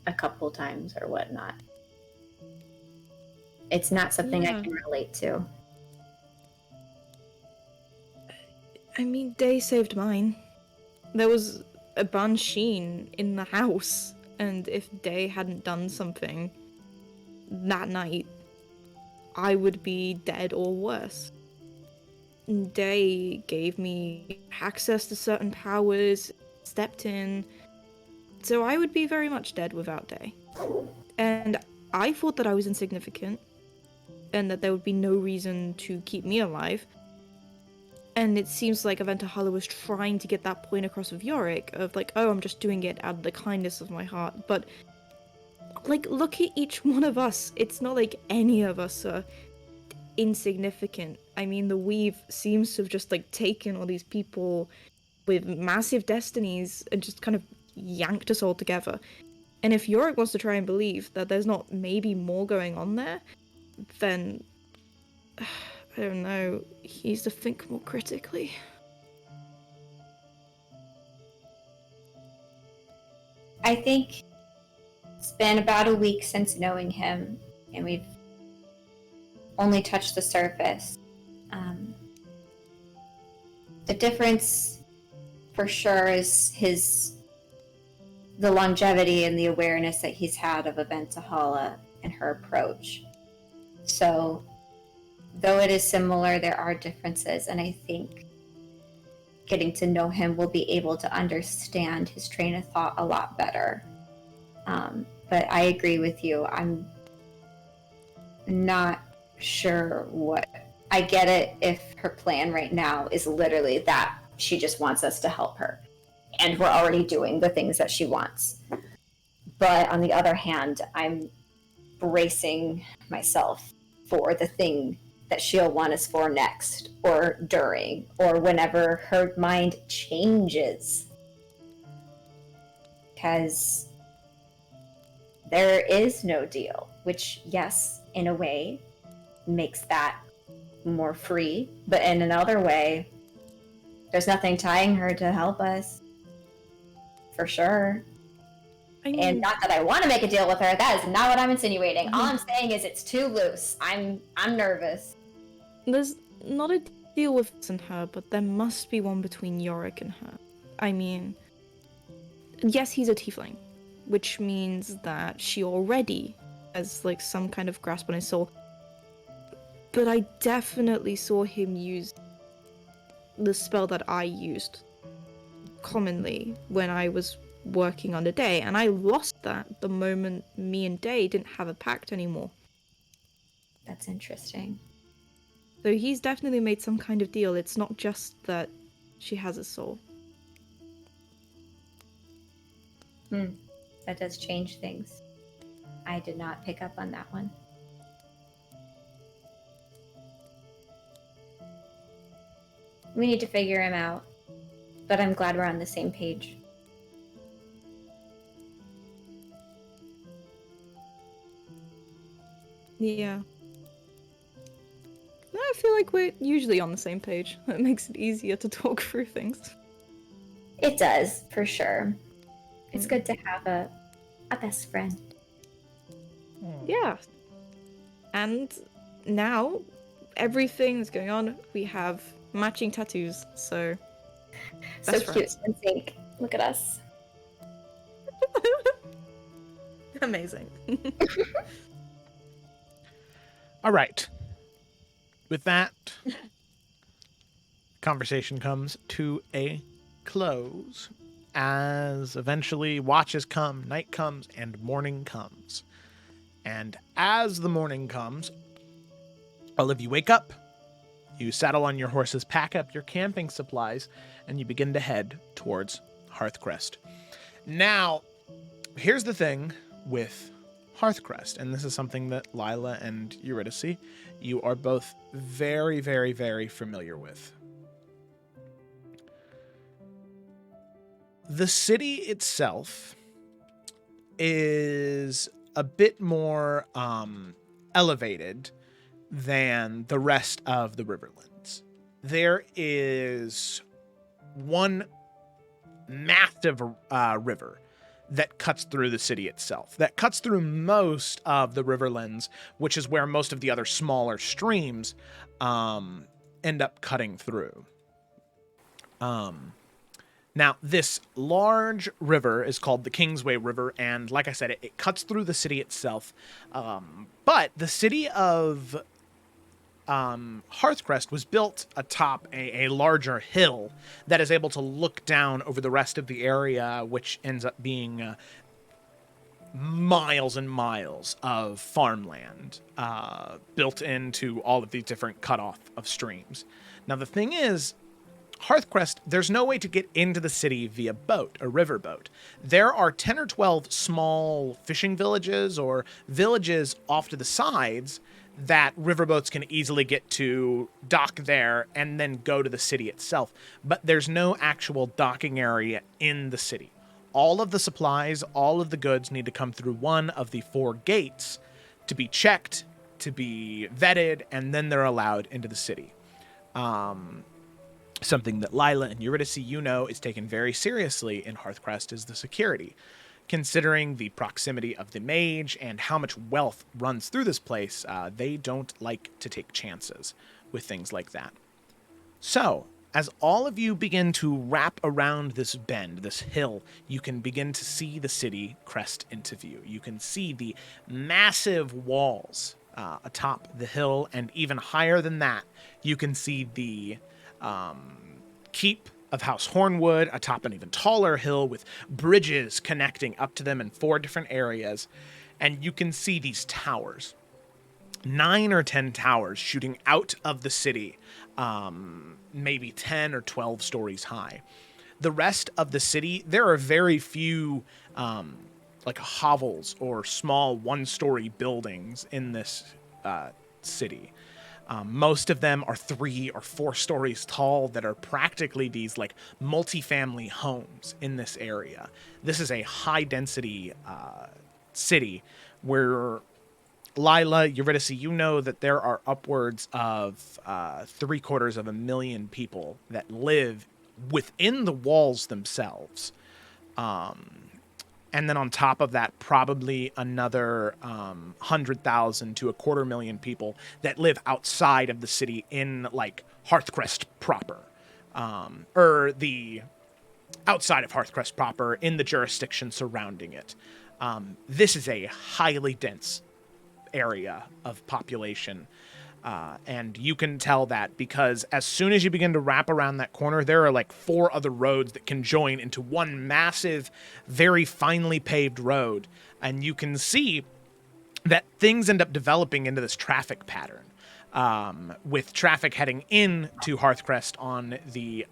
a couple times or whatnot. It's not something I can relate to. I mean, Day saved mine. There was a Bansheen in the house, and if Day hadn't done something that night, I would be dead or worse. Day gave me access to certain powers, stepped in, so I would be very much dead without Day. And I thought that I was insignificant, and that there would be no reason to keep me alive. And it seems like Aventahala was trying to get that point across with Yorick, of like, oh, I'm just doing it out of the kindness of my heart. But, like, look at each one of us. It's not like any of us are insignificant. I mean, the Weave seems to have just, like, taken all these people with massive destinies and just kind of yanked us all together. And if Yorick wants to try and believe that there's not maybe more going on there, then I don't know, he needs to think more critically. I think it's been about a week since knowing him, and we've only touched the surface. The difference, for sure, is the longevity and the awareness that he's had of Aventahala and her approach. So though it is similar, there are differences, and I think getting to know him will be able to understand his train of thought a lot better. But I agree with you. I'm not sure what. I get it if her plan right now is literally that she just wants us to help her, and we're already doing the things that she wants. But on the other hand, I'm bracing myself for the thing that she'll want us for next, or during, or whenever her mind changes. Because there is no deal, which, yes, in a way, makes that more free, but in another way, there's nothing tying her to help us. For sure. And not that I want to make a deal with her. That is not what I'm insinuating. All I'm saying is it's too loose. I'm nervous. There's not a deal with us and her, but there must be one between Yorick and her. I mean, yes, he's a tiefling, which means that she already has, like, some kind of grasp on his soul. But I definitely saw him use the spell that I used commonly when I was working on the day, and I lost that the moment me and Day didn't have a pact anymore. That's interesting. So he's definitely made some kind of deal. It's not just that she has a soul. That does change things. I did not pick up on that one. We need to figure him out, but I'm glad we're on the same page. Yeah. I feel like we're usually on the same page. That makes it easier to talk through things. It does, for sure. It's good to have a best friend. Yeah. And now, everything that's going on, we have matching tattoos, so... So best cute friends. and sync. Look at us. Amazing. All right. With that, conversation comes to a close as eventually watches come, night comes, and morning comes. And as the morning comes, all of you wake up, you saddle on your horses, pack up your camping supplies, and you begin to head towards Hearthcrest. Now, here's the thing with Hearthcrest, and this is something that Lila and Eurydice, you are both very, very, very familiar with. The city itself is a bit more elevated than the rest of the Riverlands. There is one massive river that cuts through the city itself, that cuts through most of the Riverlands, which is where most of the other smaller streams end up cutting through. Now, this large river is called the Kingsway River, and like I said, it cuts through the city itself. But the city of Hearthcrest was built atop a larger hill that is able to look down over the rest of the area, which ends up being miles and miles of farmland built into all of these different cutoff of streams. Now, the thing is, Hearthcrest, there's no way to get into the city via boat, a river boat. There are 10 or 12 small fishing villages or villages off to the sides that riverboats can easily get to, dock there, and then go to the city itself. But there's no actual docking area in the city. All of the supplies, all of the goods need to come through one of the 4 gates to be checked, to be vetted, and then they're allowed into the city. Something that Lila and Eurydice, you know, is taken very seriously in Hearthcrest is the security. Considering the proximity of the mage and how much wealth runs through this place, they don't like to take chances with things like that. So, as all of you begin to wrap around this bend, this hill, you can begin to see the city crest into view. You can see the massive walls atop the hill, and even higher than that, you can see the keep of House Hornwood atop an even taller hill with bridges connecting up to them in 4 different areas. And you can see these towers, 9 or 10 towers shooting out of the city, maybe 10 or 12 stories high. The rest of the city, there are very few like hovels or small 1-story buildings in this city. Most of them are 3 or 4 stories tall that are practically these like multifamily homes in this area. This is a high density city where, Lila, Eurydice, you know that there are upwards of 750,000 people that live within the walls themselves. And then on top of that, probably another 100,000 to 250,000 people that live outside of the city in like Hearthcrest proper, or the outside of Hearthcrest proper in the jurisdiction surrounding it. This is a highly dense area of population. And you can tell that because as soon as you begin to wrap around that corner, there are like 4 other roads that can join into one massive, very finely paved road. And you can see that things end up developing into this traffic pattern, with traffic heading in to Hearthcrest on the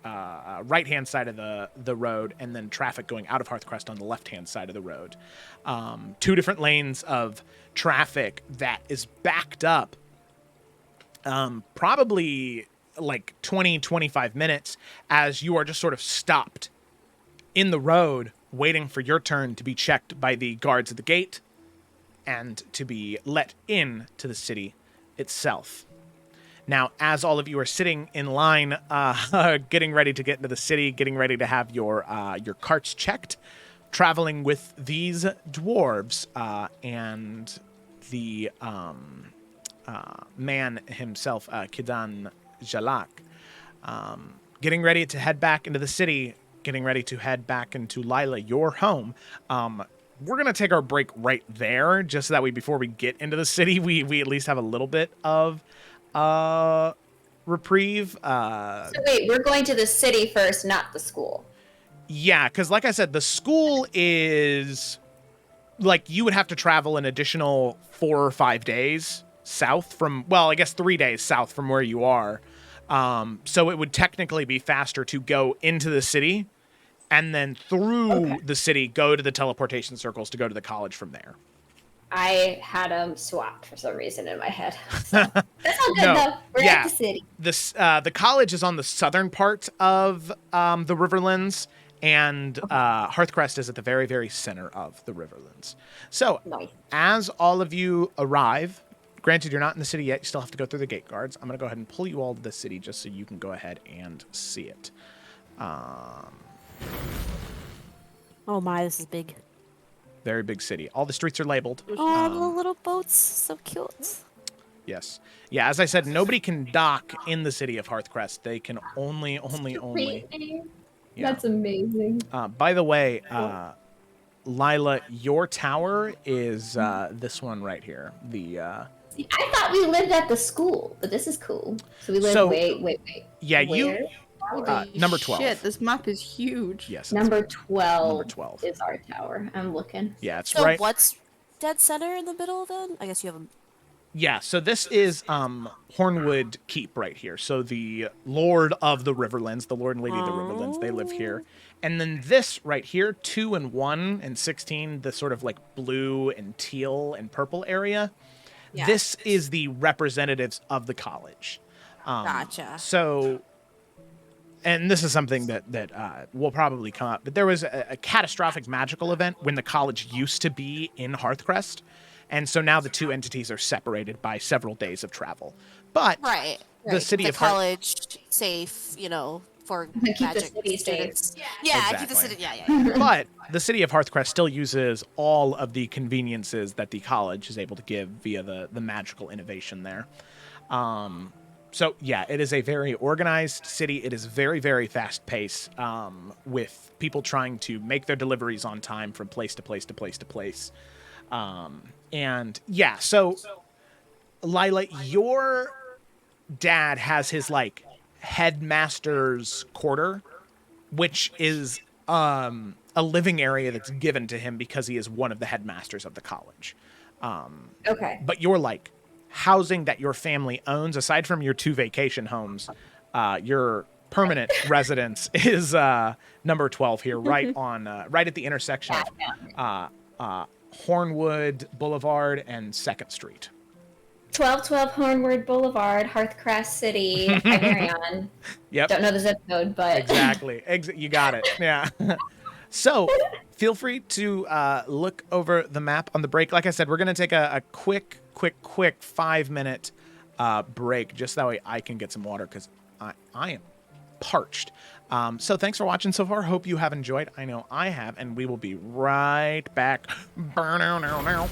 right-hand side of the road, and then traffic going out of Hearthcrest on the left-hand side of the road. 2 different lanes of traffic that is backed up probably like 20-25 minutes as you are just sort of stopped in the road waiting for your turn to be checked by the guards at the gate and to be let in to the city itself. Now, as all of you are sitting in line, getting ready to get into the city, getting ready to have your carts checked, traveling with these dwarves and the man himself, Kidan Jalak, getting ready to head back into the city, getting ready to head back into Lila, your home. We're going to take our break right there, just so that way before we get into the city, we at least have a little bit of reprieve. So wait, we're going to the city first, not the school. Yeah, because like I said, the school is, like, you would have to travel an additional 4 or 5 days south from, well, I guess 3 days south from where you are. So it would technically be faster to go into the city and then through the city go to the teleportation circles to go to the college from there. I had them swapped for some reason in my head. So. That's all good though. We're at the city. The college is on the southern part of the Riverlands, and Hearthcrest is at the very, very center of the Riverlands. So nice. As all of you arrive, granted, you're not in the city yet. You still have to go through the gate guards. I'm going to go ahead and pull you all to the city just so you can go ahead and see it. Oh my, this is big. Very big city. All the streets are labeled. Oh, the little boats. So cute. Yes. Yeah, as I said, nobody can dock in the city of Hearthcrest. They can only. Yeah. That's amazing. By the way, Lila, your tower is this one right here. The See, I thought we lived at the school, but this is cool. So we live. Wait. Yeah, Where? number 12. Shit, this map is huge. Yes. Number 12. Number 12 is our tower. I'm looking. Yeah, it's so right. what's dead center in the middle then? I guess you have a... Yeah, so this is Hornwood Keep right here. So the Lord of the Riverlands, the Lord and Lady of the Riverlands, they live here. And then this right here, 2 and 1 and 16, the sort of like blue and teal and purple area. Yeah. This is the representatives of the college. Gotcha. So, and this is something that will probably come up, but there was a catastrophic magical event when the college used to be in Hearthcrest. And so now the 2 entities are separated by several days of travel. But the city of college safe, for magic students. Yeah, exactly. Keep the city. Yeah. But the city of Hearthcrest still uses all of the conveniences that the college is able to give via the magical innovation there. So yeah, it is a very organized city. It is very, very fast paced, with people trying to make their deliveries on time from place to place to place to place. And yeah, so Lila, your dad has his like headmaster's quarter, which is a living area that's given to him because he is one of the headmasters of the college. Okay. But your like housing that your family owns, aside from your 2 vacation homes, your permanent residence is number 12 here, right on right at the intersection of Hornwood Boulevard and 2nd Street. 1212 Hornwood Boulevard, Hearthcrest City, Iverion. Yep. Don't know the zip code, but Exactly. You got it. Yeah. So feel free to look over the map on the break. Like I said, we're going to take a quick 5-minute break just that way I can get some water because I am parched. So thanks for watching so far. Hope you have enjoyed. I know I have, and we will be right back. Now.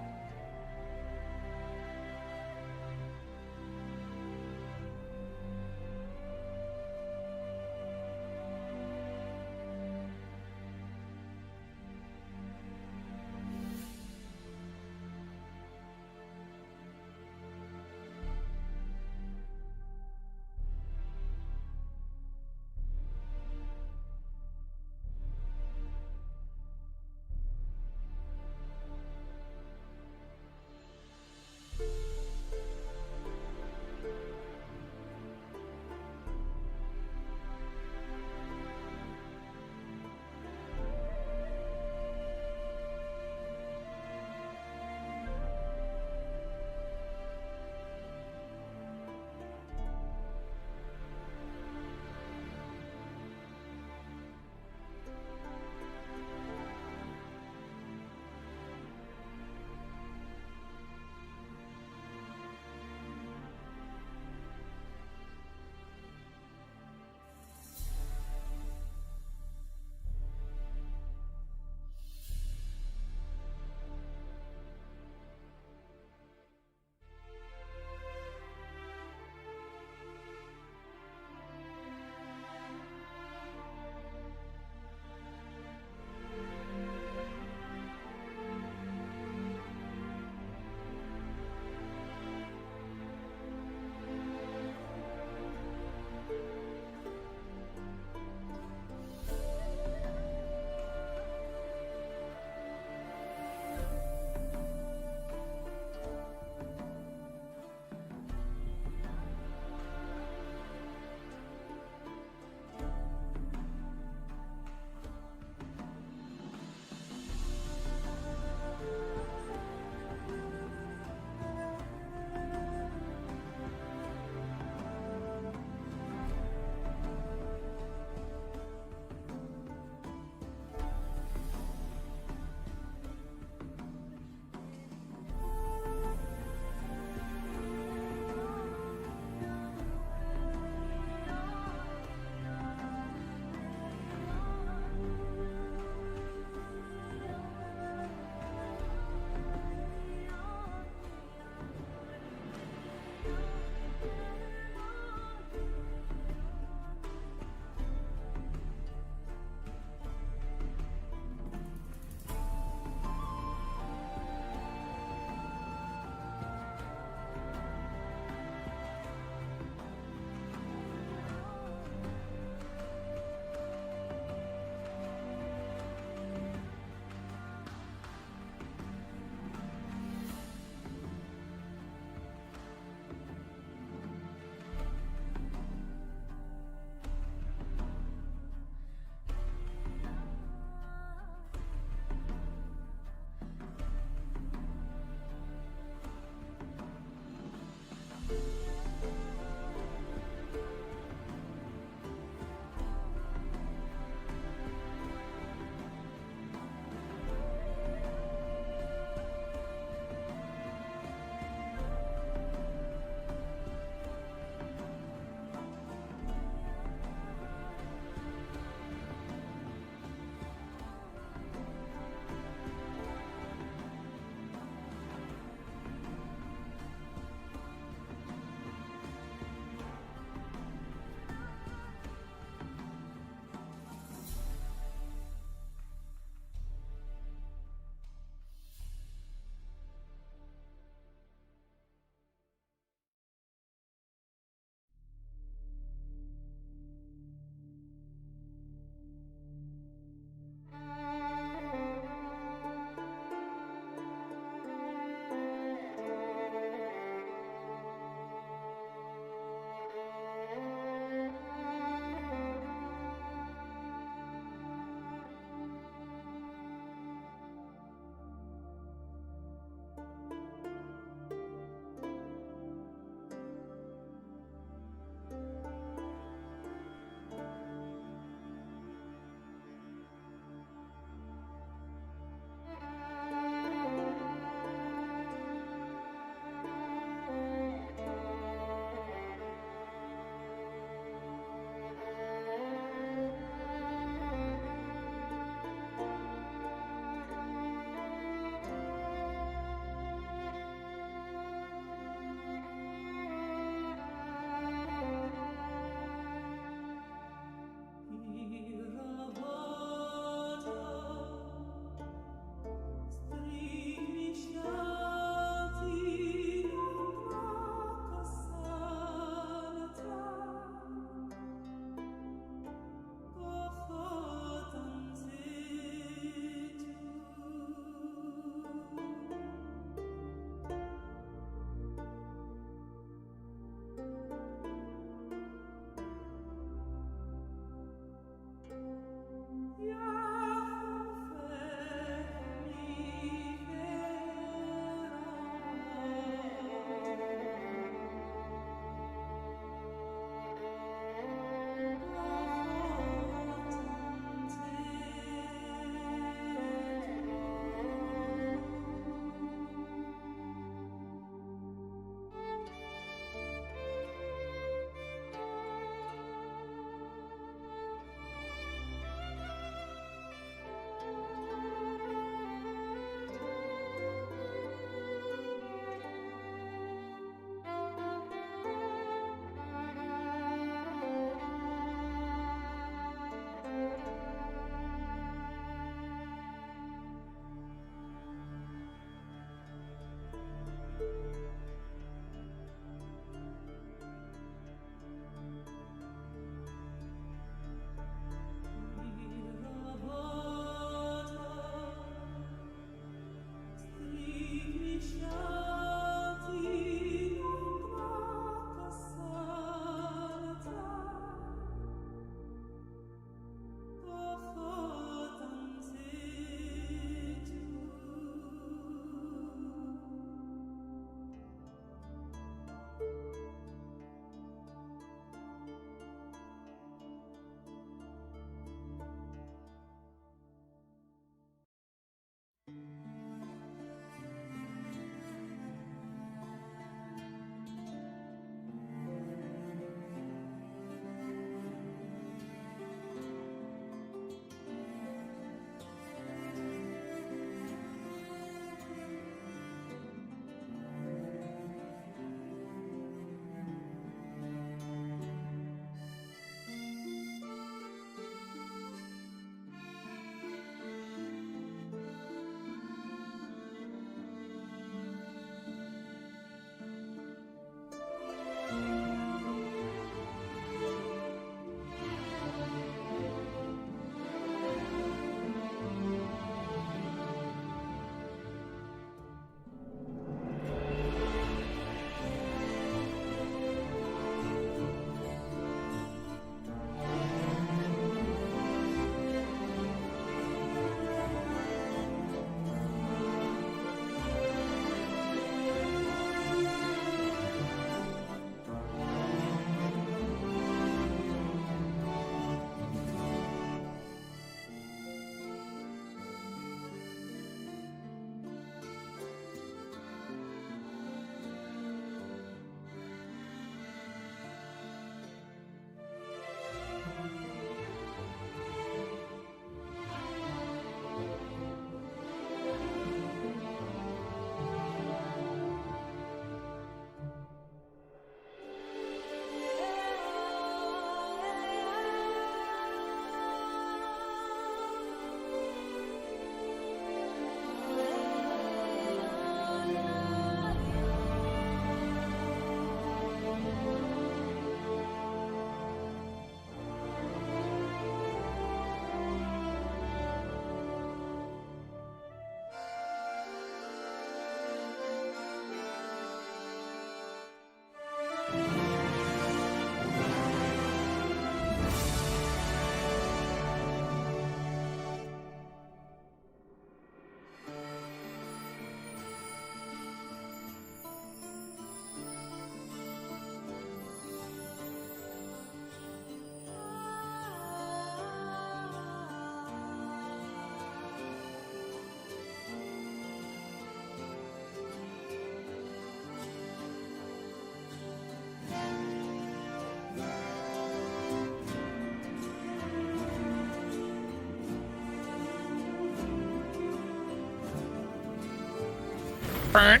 All right,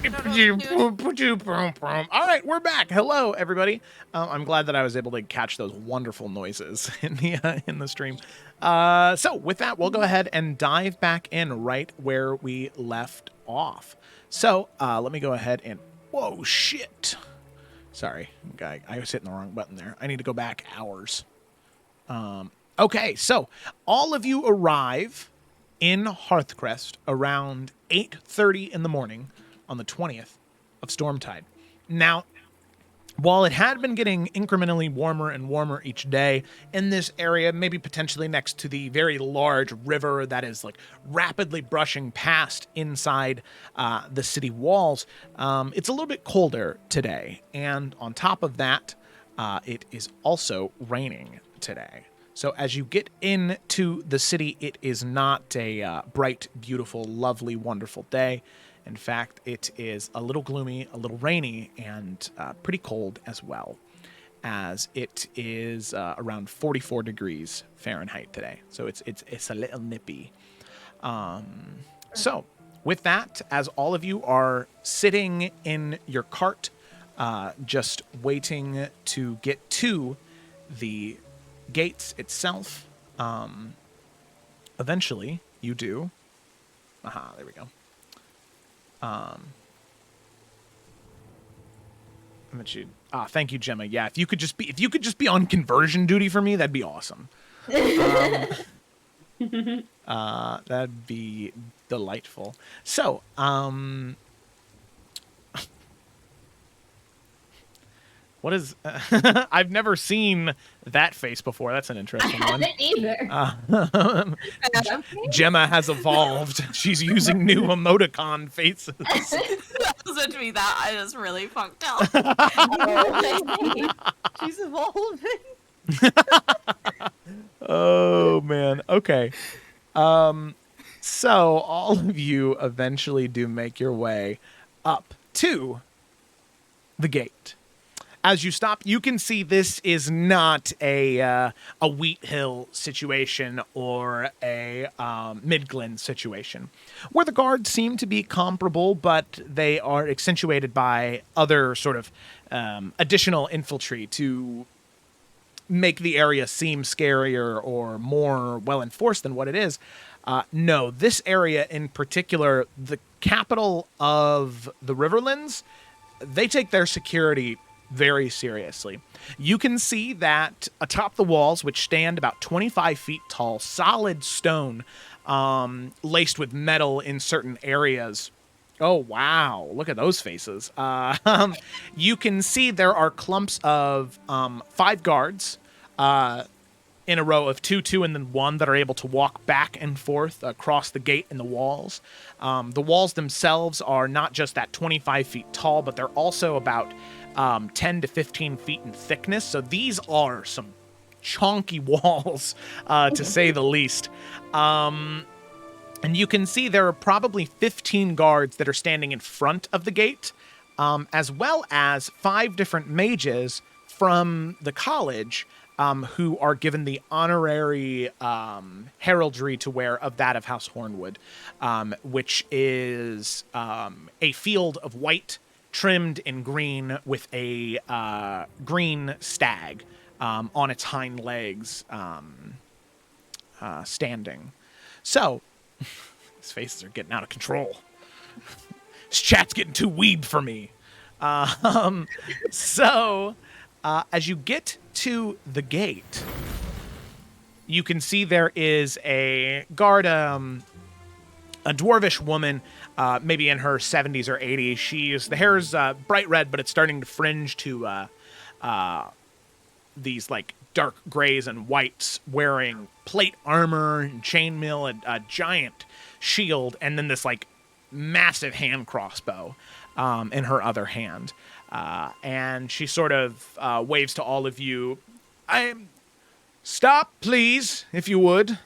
we're back. Hello, everybody. I'm glad that I was able to catch those wonderful noises in the stream. So with that, we'll go ahead and dive back in right where we left off. So let me go ahead and whoa, shit. Sorry, I was hitting the wrong button there. I need to go back hours. Okay, so all of you arrive in Hearthcrest around 8:30 in the morning on the 20th of Stormtide. Now, while it had been getting incrementally warmer and warmer each day in this area, maybe potentially next to the very large river that is like rapidly brushing past inside the city walls, it's a little bit colder today. And on top of that, it is also raining today. So as you get into the city, it is not a bright, beautiful, lovely, wonderful day. In fact, it is a little gloomy, a little rainy, and pretty cold as well, as it is around 44 degrees Fahrenheit today. So it's a little nippy. So with that, as all of you are sitting in your cart, just waiting to get to the gates itself, eventually you do. Aha, there we go. Thank you, Gemma. Yeah, if you could just be on conversion duty for me, that'd be awesome. That'd be delightful. So, what is? I've never seen that face before. That's an interesting one. Either. Gemma has evolved. She's using new emoticon faces. That wasn't me. That I just really fucked up. She's evolving. Oh man. Okay. So all of you eventually do make your way up to the gate. As you stop, you can see this is not a Wheat Hill situation or a Midglen situation, where the guards seem to be comparable, but they are accentuated by other sort of additional infantry to make the area seem scarier or more well-enforced than what it is. No, this area in particular, the capital of the Riverlands, they take their security very seriously. You can see that atop the walls, which stand about 25 feet tall, solid stone, laced with metal in certain areas. Oh, wow. Look at those faces. You can see there are clumps of 5 guards in a row of 2, and then 1 that are able to walk back and forth across the gate and the walls. The walls themselves are not just that 25 feet tall, but they're also about 10 to 15 feet in thickness. So these are some chonky walls, to say the least. And you can see there are probably 15 guards that are standing in front of the gate, as well as 5 different mages from the college who are given the honorary heraldry to wear of that of House Hornwood, which is a field of white trimmed in green with a green stag on its hind legs standing. So, his faces are getting out of control. This chat's getting too weeb for me. So, as you get to the gate, you can see there is a guard, a dwarvish woman, maybe in her 70s or 80s. The hair is bright red, but it's starting to fringe to these like dark grays and whites, wearing plate armor and chainmail and a giant shield, and then this like massive hand crossbow in her other hand. And she sort of waves to all of you. Stop, please, if you would.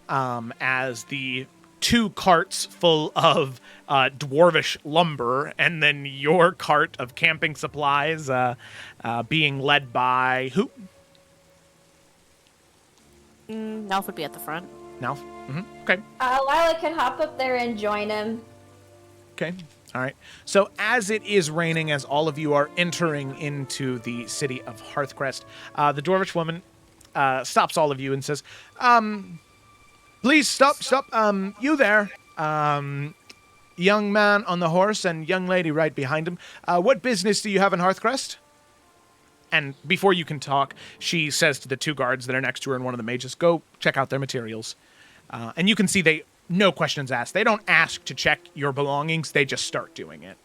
As the 2 carts full of dwarvish lumber, and then your cart of camping supplies being led by who? Nalf would be at the front. Nalf? Mm-hmm. Okay. Lila could hop up there and join him. Okay. All right. So as it is raining, as all of you are entering into the city of Hearthcrest, the dwarvish woman stops all of you and says, please stop. You there. Young man on the horse and young lady right behind him. What business do you have in Hearthcrest? And before you can talk, she says to the two guards that are next to her and one of the mages, go check out their materials. And you can see no questions asked. They don't ask to check your belongings. They just start doing it.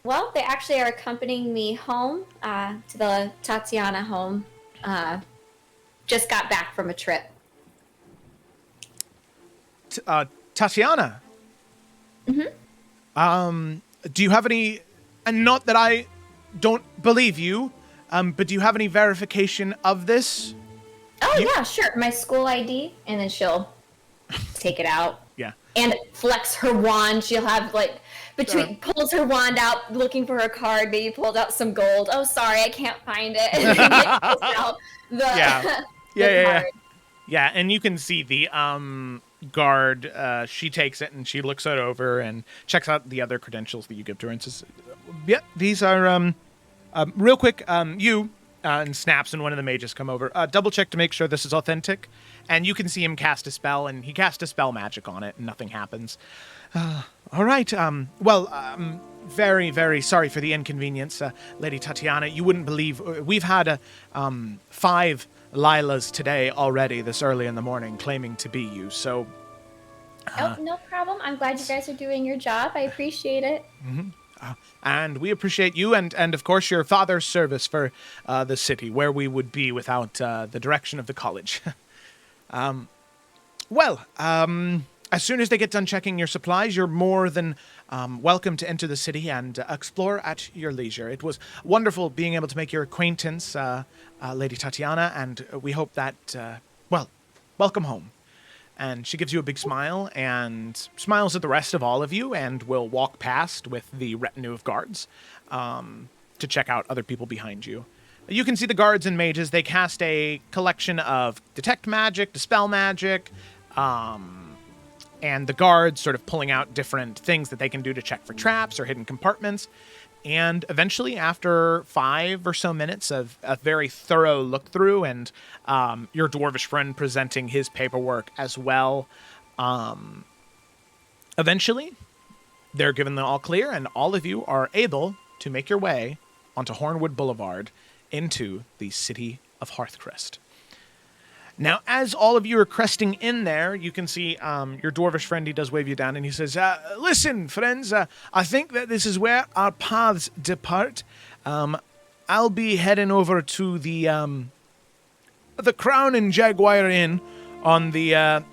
Well, they actually are accompanying me home, to the Tatiana home. Just got back from a trip. Tatiana? Mm-hmm. Do you have any... And not that I don't believe you, but do you have any verification of this? Oh, yeah, sure. My school ID, and then she'll take it out. Yeah. And flex her wand. She'll have, like, pulls her wand out, looking for her card, maybe pulled out some gold. Oh, sorry, I can't find it. And then, like, pulls out the card. Yeah, and you can see the guard, she takes it and she looks it over and checks out the other credentials that you give to her and says, yeah, these are, real quick, and snaps and one of the mages come over. Double check to make sure this is authentic. And you can see him cast a spell, and he cast a spell magic on it, and nothing happens. All right, very, very sorry for the inconvenience, Lady Tatiana. You wouldn't believe, we've had 5 Lilas today already, this early in the morning, claiming to be you, so... Oh, no problem. I'm glad you guys are doing your job. I appreciate it. Mm-hmm. And we appreciate you and of course, your father's service for the city, where we would be without the direction of the college. As soon as they get done checking your supplies, you're more than welcome to enter the city and explore at your leisure. It was wonderful being able to make your acquaintance, Lady Tatiana, and we hope that, welcome home. And she gives you a big smile and smiles at the rest of all of you and will walk past with the retinue of guards to check out other people behind you. You can see the guards and mages. They cast a collection of detect magic, dispel magic, and the guards sort of pulling out different things that they can do to check for traps or hidden compartments. And eventually, after 5 or so minutes of a very thorough look through and your dwarvish friend presenting his paperwork as well, eventually they're given the all clear and all of you are able to make your way onto Hornwood Boulevard into the city of Hearthcrest. Now, as all of you are cresting in there, you can see your dwarvish friend, he does wave you down, and he says, listen, friends, I think that this is where our paths depart. I'll be heading over to the Crown and Jaguar Inn on the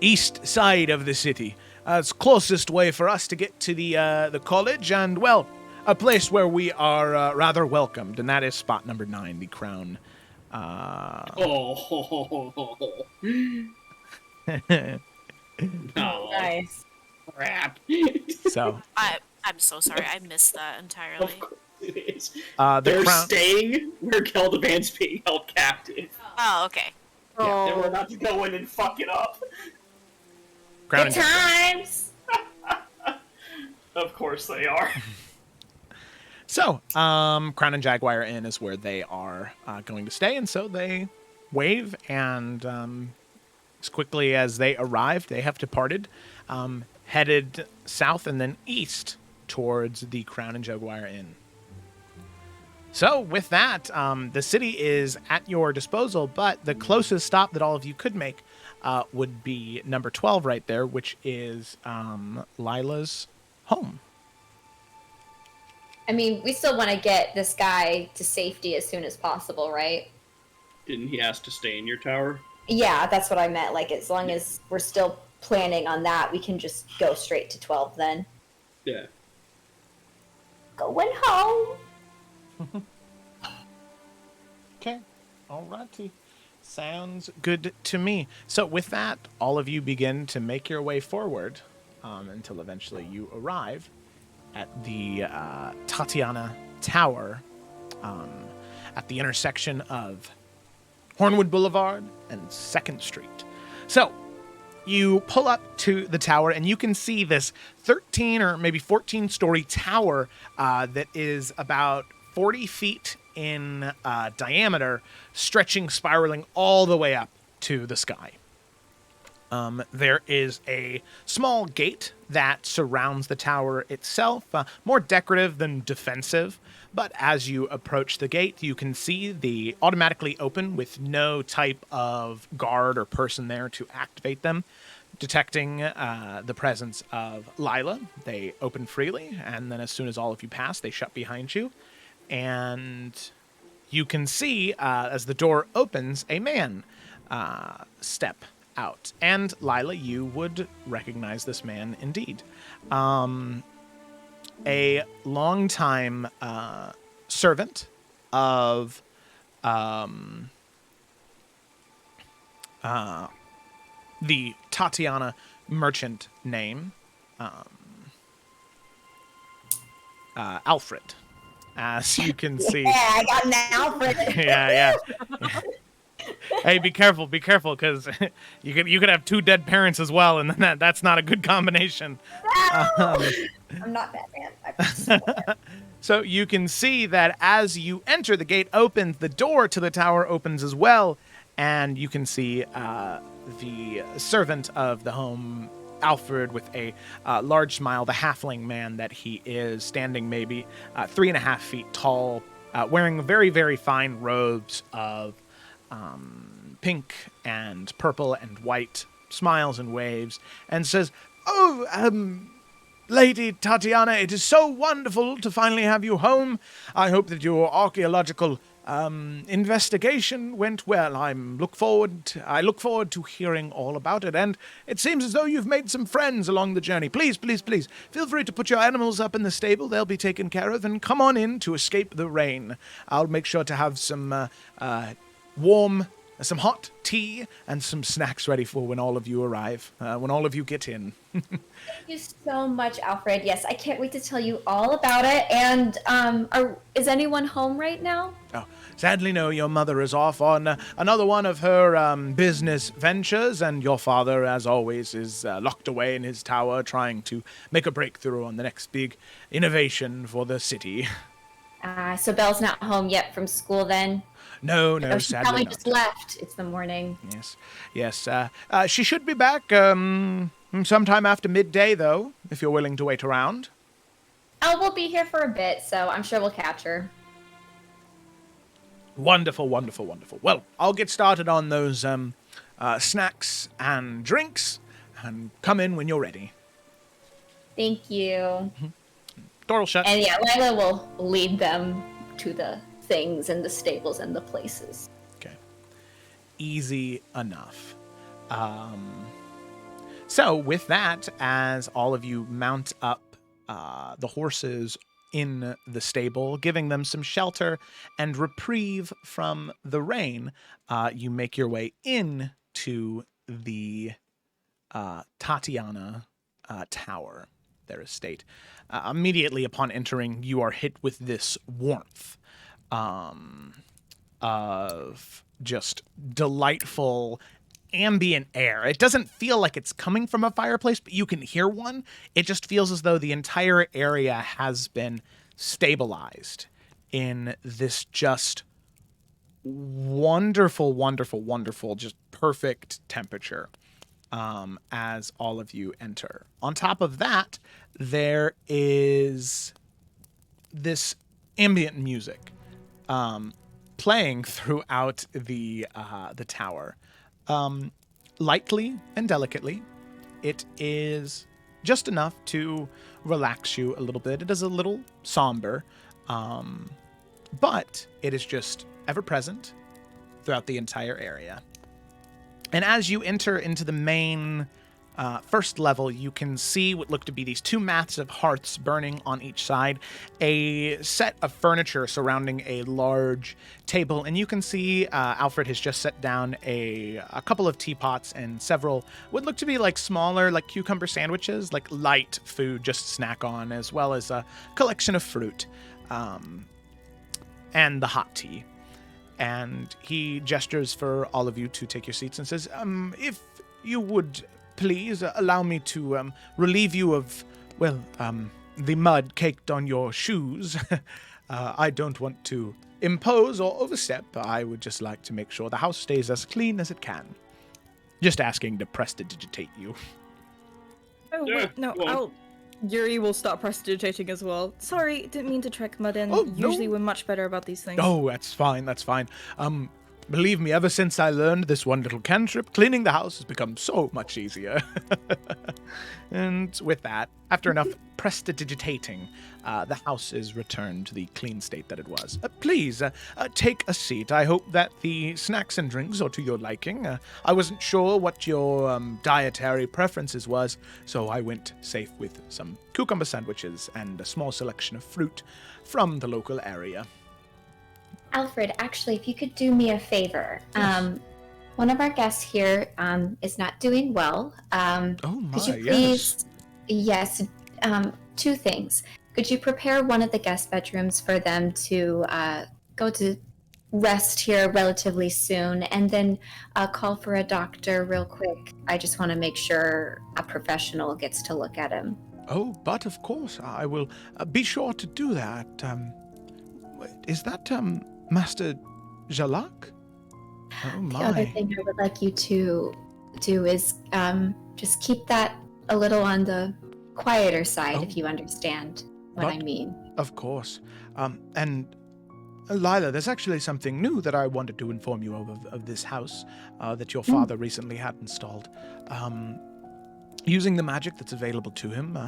east side of the city. It's closest way for us to get to the college, and, well, a place where we are rather welcomed, and that is spot number 9, the Crown. No. Nice. Crap. So I'm so sorry, I missed that entirely. Of course it is. They're staying where Keldavan's being held captive. Oh, okay. Yeah. They were about to go in and fuck it up. Crown Good times! Of course they are. So, Crown and Jaguar Inn is where they are going to stay, and so they wave, and as quickly as they arrived, they have departed, headed south and then east towards the Crown and Jaguar Inn. So, with that, the city is at your disposal, but the closest stop that all of you could make would be number 12 right there, which is Lila's home. I mean, we still want to get this guy to safety as soon as possible, right? Didn't he ask to stay in your tower? Yeah, that's what I meant. Like, as long as we're still planning on that, we can just go straight to 12 then. Yeah. Going home! Okay, alrighty. Sounds good to me. So with that, all of you begin to make your way forward until eventually you arrive at the Tatiana Tower at the intersection of Hornwood Boulevard and 2nd Street. So, You pull up to the tower, and you can see this 13 or maybe 14-story tower that is about 40 feet in diameter, stretching, spiraling all the way up to the sky. There is a small gate that surrounds the tower itself, more decorative than defensive. But as you approach the gate, you can see the automatically open with no type of guard or person there to activate them. Detecting the presence of Lila, they open freely, and then as soon as all of you pass, they shut behind you. And you can see, as the door opens, a man step out. And Lila, you would recognize this man indeed. A longtime servant of the Tatiana merchant name, Alfred. As you can see. Yeah, I got an Alfred. Yeah. Hey, be careful, because you could have two dead parents as well, and then that's not a good combination. No! I'm not Batman. So you can see that as you enter, the gate opens, the door to the tower opens as well, and you can see the servant of the home, Alfred, with a large smile, the halfling man that he is, standing maybe 3.5 feet tall, wearing very, very fine robes of pink and purple and white, smiles and waves, and says, Lady Tatiana, it is so wonderful to finally have you home. I hope that your archaeological investigation went well. I look forward to hearing all about it, and it seems as though you've made some friends along the journey. Please, feel free to put your animals up in the stable. They'll be taken care of, and come on in to escape the rain. I'll make sure to have some some hot tea and some snacks ready for when all of you arrive, when all of you get in. Thank you so much, Alfred. Yes, I can't wait to tell you all about it. And is anyone home right now? Oh, sadly, no. Your mother is off on another one of her business ventures, and your father, as always, is locked away in his tower trying to make a breakthrough on the next big innovation for the city. So Belle's not home yet from school then? No, she sadly probably not. just left. It's the morning. Yes. She should be back sometime after midday, though, if you're willing to wait around. Oh, we'll be here for a bit, so I'm sure we'll catch her. Wonderful. Well, I'll get started on those snacks and drinks, and come in when you're ready. Thank you. Door will shut. And yeah, Lila will lead them to the things and the stables and the places. Okay. Easy enough. So with that, as all of you mount up the horses in the stable, giving them some shelter and reprieve from the rain, you make your way in to the Tatiana Tower, their estate. Immediately upon entering, you are hit with this warmth of just delightful ambient air. It doesn't feel like it's coming from a fireplace, but you can hear one. It just feels as though the entire area has been stabilized in this just wonderful, just perfect temperature as all of you enter. On top of that, there is this ambient music playing throughout the tower, lightly and delicately. It is just enough to relax you a little bit. It is a little somber, but it is just ever present throughout the entire area. And as you enter into the main first level, you can see what look to be these two massive hearths burning on each side, a set of furniture surrounding a large table, and you can see Alfred has just set down a couple of teapots and several what look to be like smaller, like cucumber sandwiches, like light food just to snack on, as well as a collection of fruit and the hot tea. And he gestures for all of you to take your seats and says, if you would please allow me to relieve you of, well, the mud caked on your shoes. I don't want to impose or overstep. I would just like to make sure the house stays as clean as it can. Just asking to prestidigitate you. Oh, Yeah, wait, no, go on. Yuri will start prestidigitating as well. Sorry, didn't mean to trick mud in. Oh, no. Usually we're much better about these things. Oh, that's fine, that's fine. Believe me, ever since I learned this one little cantrip, cleaning the house has become so much easier. And with that, after enough prestidigitating, the house is returned to the clean state that it was. Please, take a seat. I hope that the snacks and drinks are to your liking. I wasn't sure what your dietary preferences was, so I went safe with some cucumber sandwiches and a small selection of fruit from the local area. Alfred, actually, if you could do me a favor. Yes. One of our guests here is not doing well. Oh my, Could you yes. please... Yes, two things. Could you prepare one of the guest bedrooms for them to go to rest here relatively soon, and then call for a doctor real quick? I just want to make sure a professional gets to look at him. Oh, but of course, I will be sure to do that. Is that, Master Jalak? Oh The other my. thing I would like you to do is just keep that a little on the quieter side, Oh. if you understand what I But- mean. Of course. And Lila, there's actually something new that I wanted to inform you of this house that your father recently had installed. Using the magic that's available to him,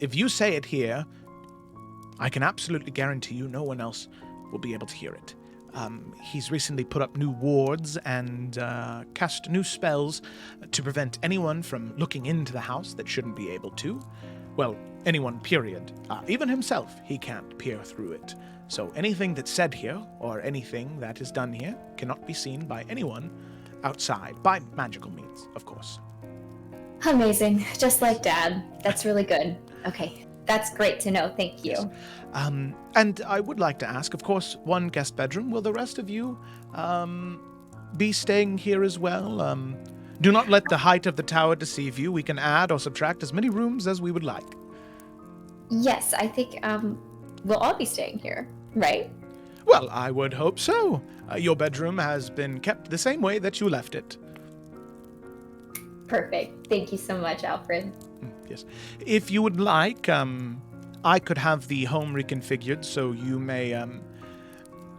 if you say it here, I can absolutely guarantee you no one else will be able to hear it. He's recently put up new wards and cast new spells to prevent anyone from looking into the house that shouldn't be able to. Well, anyone, period. Even himself, he can't peer through it. So anything that's said here, or anything that is done here, cannot be seen by anyone outside, by magical means, of course. Amazing. Just like Dad. That's really good. Okay. That's great to know. Thank you. Yes. And I would like to ask, of course, one guest bedroom. Will the rest of you be staying here as well? Do not let the height of the tower deceive you. We can add or subtract as many rooms as we would like. Yes, I think we'll all be staying here, right? Well, I would hope so. Your bedroom has been kept the same way that you left it. Perfect. Thank you so much, Alfred. Yes. If you would like, I could have the home reconfigured so you may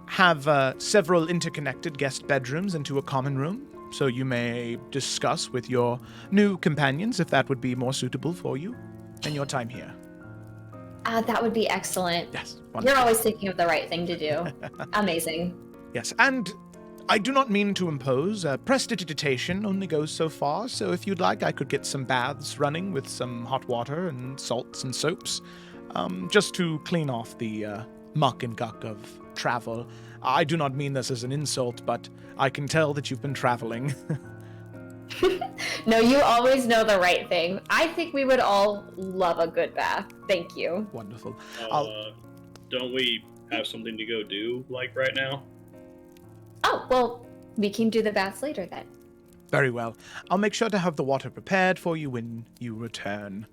have several interconnected guest bedrooms into a common room. So you may discuss with your new companions if that would be more suitable for you and your time here. That would be excellent. Yes. You're Wonderful. always thinking of the right thing to do. Amazing. Yes, and I do not mean to impose. Prestidigitation only goes so far, so if you'd like, I could get some baths running with some hot water and salts and soaps, just to clean off the muck and guck of travel. I do not mean this as an insult, but I can tell that you've been traveling. No, you always know the right thing. I think we would all love a good bath. Thank you. Wonderful. Don't we have something to go do, like, right now? Oh, well, we can do the baths later then. Very well. I'll make sure to have the water prepared for you when you return.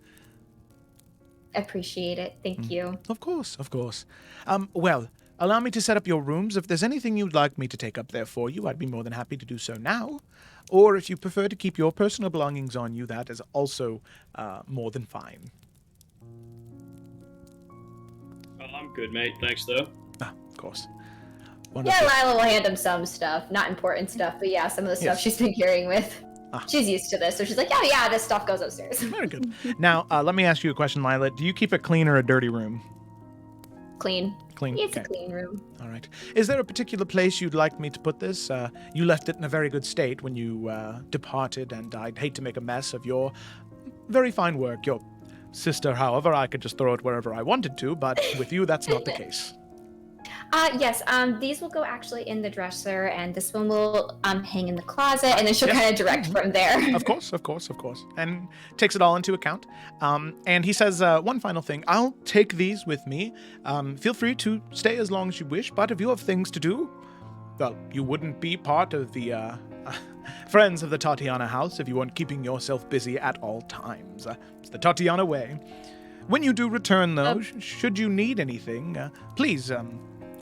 Appreciate it. Thank you. Of course, of course. Well, allow me to set up your rooms. If there's anything you'd like me to take up there for you, I'd be more than happy to do so now. Or if you prefer to keep your personal belongings on you, that is also more than fine. Oh, I'm good, mate. Thanks, though. Of course. Yeah, Wonderful. Lila will hand him some stuff. Not important stuff, but yeah, some of the stuff Yes. she's been carrying with. Ah. She's used to this, so she's like, oh yeah, this stuff goes upstairs. Very good. Now, let me ask you a question, Lila. Do you keep a clean or a dirty room? Clean. Clean. It's Okay. a clean room. All right. Is there a particular place you'd like me to put this? You left it in a very good state when you departed, and I'd hate to make a mess of your very fine work. Your sister, however, I could just throw it wherever I wanted to, but with you, that's not the case. Yes, these will go actually in the dresser, and this one will hang in the closet, and then she'll Yes. kind of direct from there. Of course, of course, of course. And takes it all into account. And he says one final thing. I'll take these with me. Feel free to stay as long as you wish, but if you have things to do, well, you wouldn't be part of the friends of the Tatiana house if you want keeping yourself busy at all times. It's the Tatiana way. When you do return, though, should you need anything, please,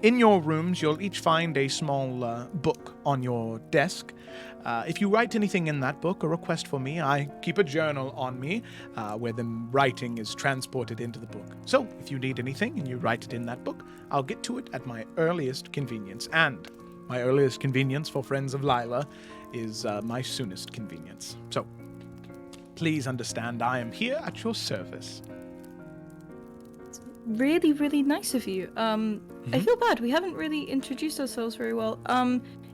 in your rooms, you'll each find a small book on your desk. If you write anything in that book, a request for me, I keep a journal on me where the writing is transported into the book. So, if you need anything and you write it in that book, I'll get to it at my earliest convenience. And my earliest convenience for friends of Lila is my soonest convenience. So, please understand I am here at your service. Really, really nice of you. I feel bad. We haven't really introduced ourselves very well.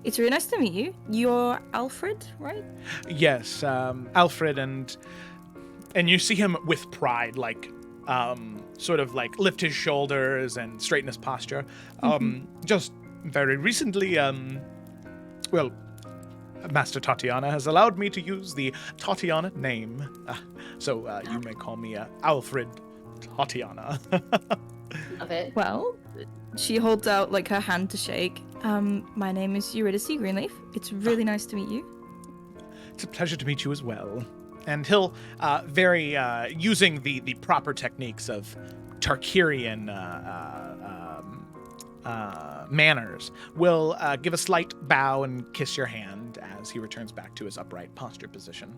It's really nice to meet you. You're Alfred, right? Yes, Alfred, and you see him with pride, like, sort of like lift his shoulders and straighten his posture. Just very recently, well, Master Tatiana has allowed me to use the Tatiana name, so you may call me Alfred Tatiana. Love it. Well, she holds out like her hand to shake. My name is Eurydice Greenleaf. It's really nice to meet you. It's a pleasure to meet you as well. And he'll, using the proper techniques of Tarkirian manners, will give a slight bow and kiss your hand as he returns back to his upright posture position.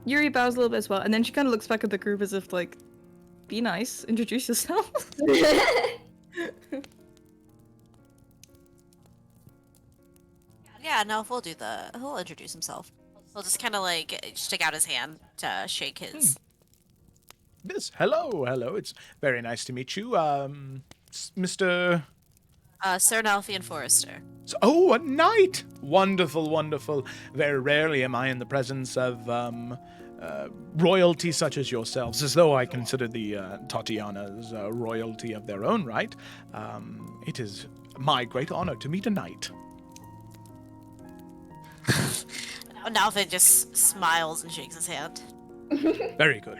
Yuri bows a little bit as well, and then she kind of looks back at the group as if, like, be nice, introduce yourself. Yeah, no, he'll introduce himself. He'll just kind of like stick out his hand to shake his. Yes, hello. It's very nice to meet you, Mr. Sir Nalfian Forrester. Oh, a knight! Wonderful. Very rarely am I in the presence of royalty such as yourselves, as though I consider the Tatianas royalty of their own right. It is my great honor to meet a knight. Nalfian just smiles and shakes his hand. Very good.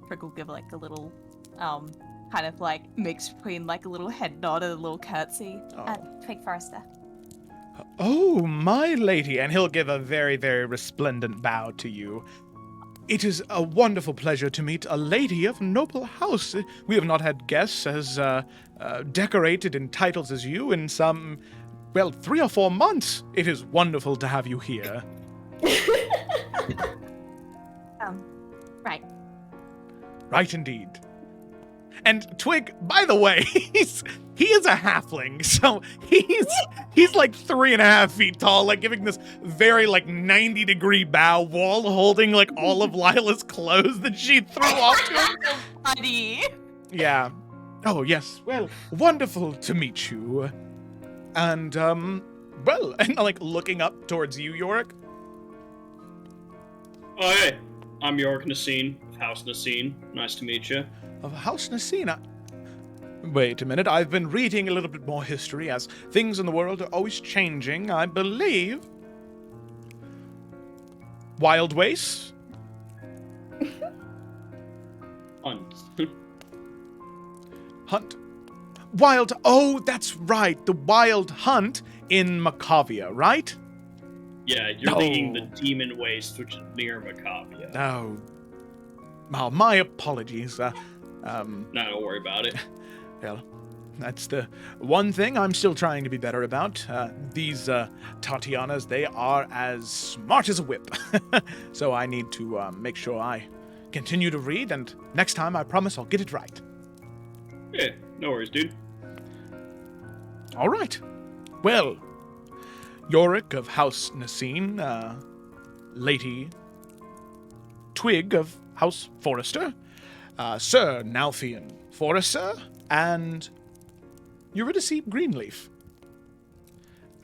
Frick will give like a little, kind of like mix between like a little head nod and a little curtsy. Twig Forrester. Oh, my lady, and he'll give a very, very resplendent bow to you. It is a wonderful pleasure to meet a lady of noble house. We have not had guests as decorated in titles as you in some, 3 or 4 months. It is wonderful to have you here. Right. Right indeed. And Twig, by the way, he is a halfling, so he's like 3.5 feet tall, like giving this very like 90-degree bow while holding like all of Lila's clothes that she threw off to him. Buddy. Yeah. Oh yes. Well, wonderful to meet you. And and like looking up towards you, Yorick. Oh hey, I'm Yorick Nasine, House Nasine. Nice to meet you. Of House Nasina. Wait a minute, I've been reading a little bit more history as things in the world are always changing. I believe Wild Wastes? Hunt. Wild, oh, that's right, the Wild Hunt in Macavia, right? Yeah, you're thinking the Demon Waste, which is near Macavia. Oh. Well, my apologies. No, don't worry about it. Well, that's the one thing I'm still trying to be better about. These Tatianas, they are as smart as a whip. So I need to make sure I continue to read, and next time I promise I'll get it right. Yeah, no worries, dude. All right. Well, Yorick of House Nasine, Lady Twig of House Forrester, Sir Nalfian Forrester, and Eurydice Greenleaf.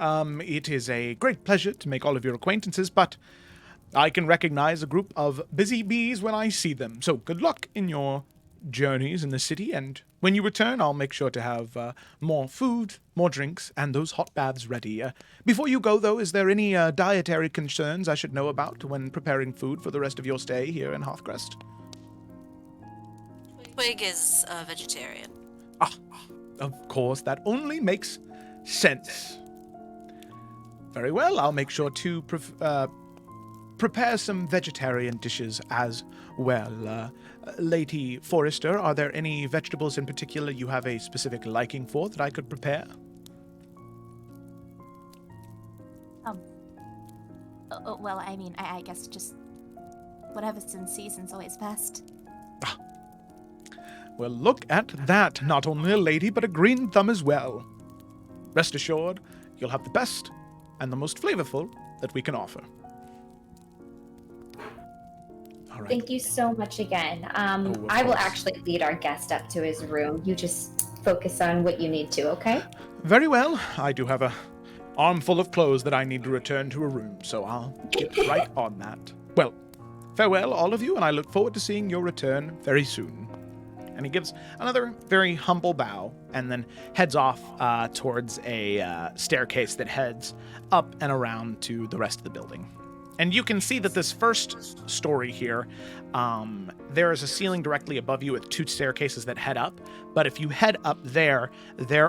It is a great pleasure to make all of your acquaintances, but I can recognize a group of busy bees when I see them. So good luck in your journeys in the city, and when you return, I'll make sure to have more food, more drinks, and those hot baths ready. Before you go, though, is there any dietary concerns I should know about when preparing food for the rest of your stay here in Hearthcrest? Twig is a vegetarian. Of course, that only makes sense. Very well, I'll make sure to prepare some vegetarian dishes as well. Lady Forrester, are there any vegetables in particular you have a specific liking for that I could prepare? Well, I mean, I guess just whatever's in season's always best. Well, look at that. Not only a lady, but a green thumb as well. Rest assured, you'll have the best and the most flavorful that we can offer. All right. Thank you so much again. of I will course. actually lead our guest up to his room. You just focus on what you need to, okay? Very well. I do have a armful of clothes that I need to return to a room, so I'll get right on that. Well, farewell, all of you, and I look forward to seeing your return very soon. And he gives another very humble bow and then heads off towards a staircase that heads up and around to the rest of the building. And you can see that this first story here, there is a ceiling directly above you with two staircases that head up. But if you head up there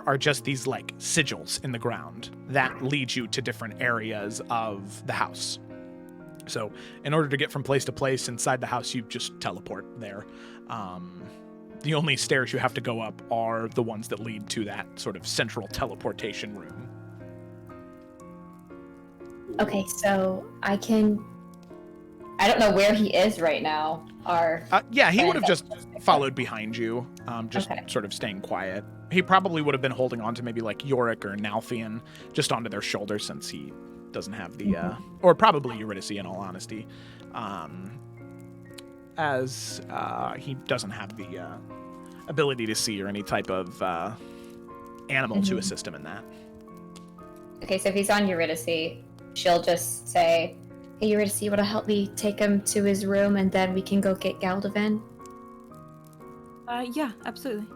are just these like sigils in the ground that lead you to different areas of the house. So in order to get from place to place inside the house, you just teleport there. The only stairs you have to go up are the ones that lead to that sort of central teleportation room. Okay, so I don't know where he is right now. Yeah, he would have just followed behind you, sort of staying quiet. He probably would have been holding on to maybe like Yorick or Nalfian just onto their shoulders since he doesn't have the, or probably Eurydice in all honesty, as he doesn't have the ability to see or any type of animal to assist him in that. Okay, so if he's on Eurydice, she'll just say, "Hey, Eurydice, you want to help me take him to his room, and then we can go get Galdovan?" Yeah, absolutely.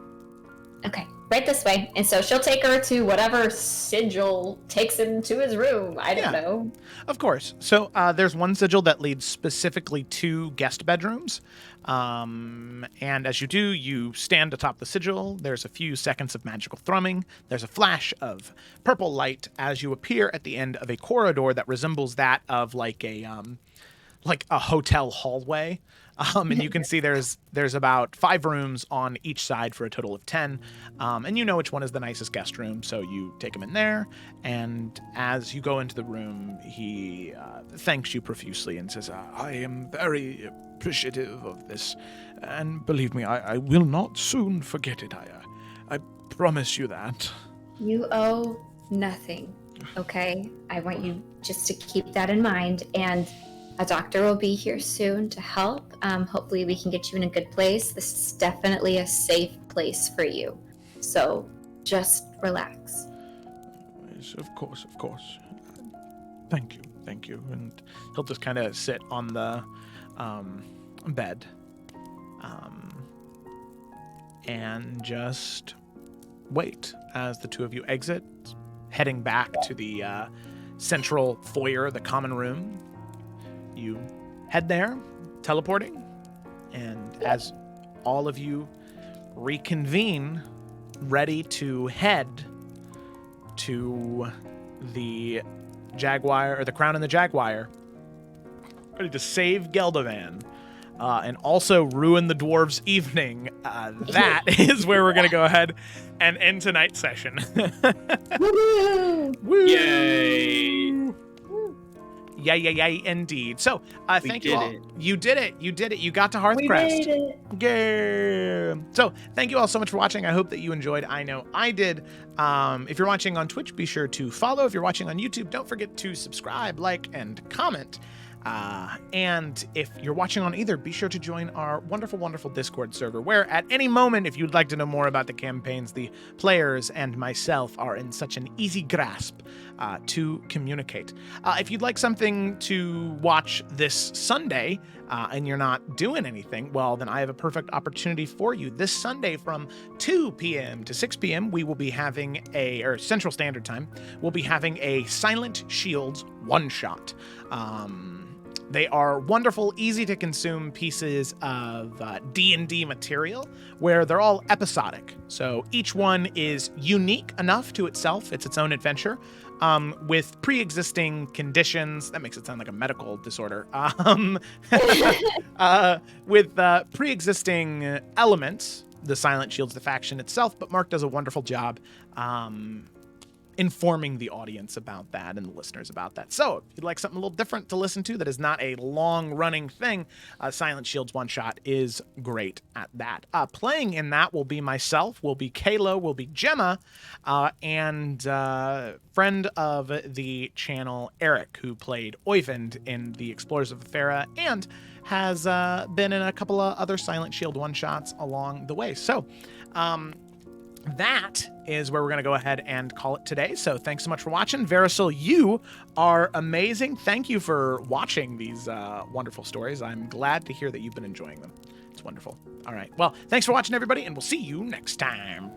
Okay, right this way. And so she'll take her to whatever sigil takes him to his room. I don't know. Of course. So there's one sigil that leads specifically to guest bedrooms. And as you do, you stand atop the sigil. There's a few seconds of magical thrumming. There's a flash of purple light as you appear at the end of a corridor that resembles that of like a hotel hallway. And you can see there's about 5 rooms on each side for a total of 10. And you know which one is the nicest guest room, so you take him in there. And as you go into the room, he thanks you profusely and says, "I am very appreciative of this. And believe me, I will not soon forget it. I promise you that." You owe nothing, okay? I want you just to keep that in mind. And a doctor will be here soon to help. Hopefully we can get you in a good place. This is definitely a safe place for you. So just relax. Yes, of course. Thank you. And he'll just kind of sit on the bed and just wait as the two of you exit, heading back to the central foyer, the common room. You head there, teleporting, and as all of you reconvene, ready to head to the Jaguar, or the Crown and the Jaguar, ready to save Geldovan, and also ruin the dwarves' evening. That is where we're going to go ahead and end tonight's session. Woo! Yay! Yay, indeed. So, thank you all. It. You did it. You got to Hearthcrest. We made it. Yeah. So, thank you all so much for watching. I hope that you enjoyed. I know I did. If you're watching on Twitch, be sure to follow. If you're watching on YouTube, don't forget to subscribe, like, and comment. And if you're watching on either, be sure to join our wonderful, wonderful Discord server, where at any moment, if you'd like to know more about the campaigns, the players and myself are in such an easy grasp to communicate. If you'd like something to watch this Sunday and you're not doing anything, well, then I have a perfect opportunity for you. This Sunday from 2 p.m. to 6 p.m., we will be having or Central Standard Time, we'll be having a Silent Shields one-shot. They are wonderful, easy to consume pieces of D&D material where they're all episodic. So each one is unique enough to itself. It's its own adventure. With pre-existing conditions, that makes it sound like a medical disorder, with pre-existing elements, the Silent Shield's the faction itself, but Mark does a wonderful job informing the audience about that and the listeners about that. So if you'd like something a little different to listen to that is not a long-running thing, Silent Shield's one-shot is great at that. Playing in that will be myself, will be Kalo, will be Gemma, and friend of the channel, Eric, who played Oyvind in the Explorers of Thera and has been in a couple of other Silent Shield one-shots along the way. So that is where we're going to go ahead and call it today. So thanks so much for watching. Verisil, you are amazing. Thank you for watching these wonderful stories. I'm glad to hear that you've been enjoying them. It's wonderful. All right. Well, thanks for watching, everybody, and we'll see you next time.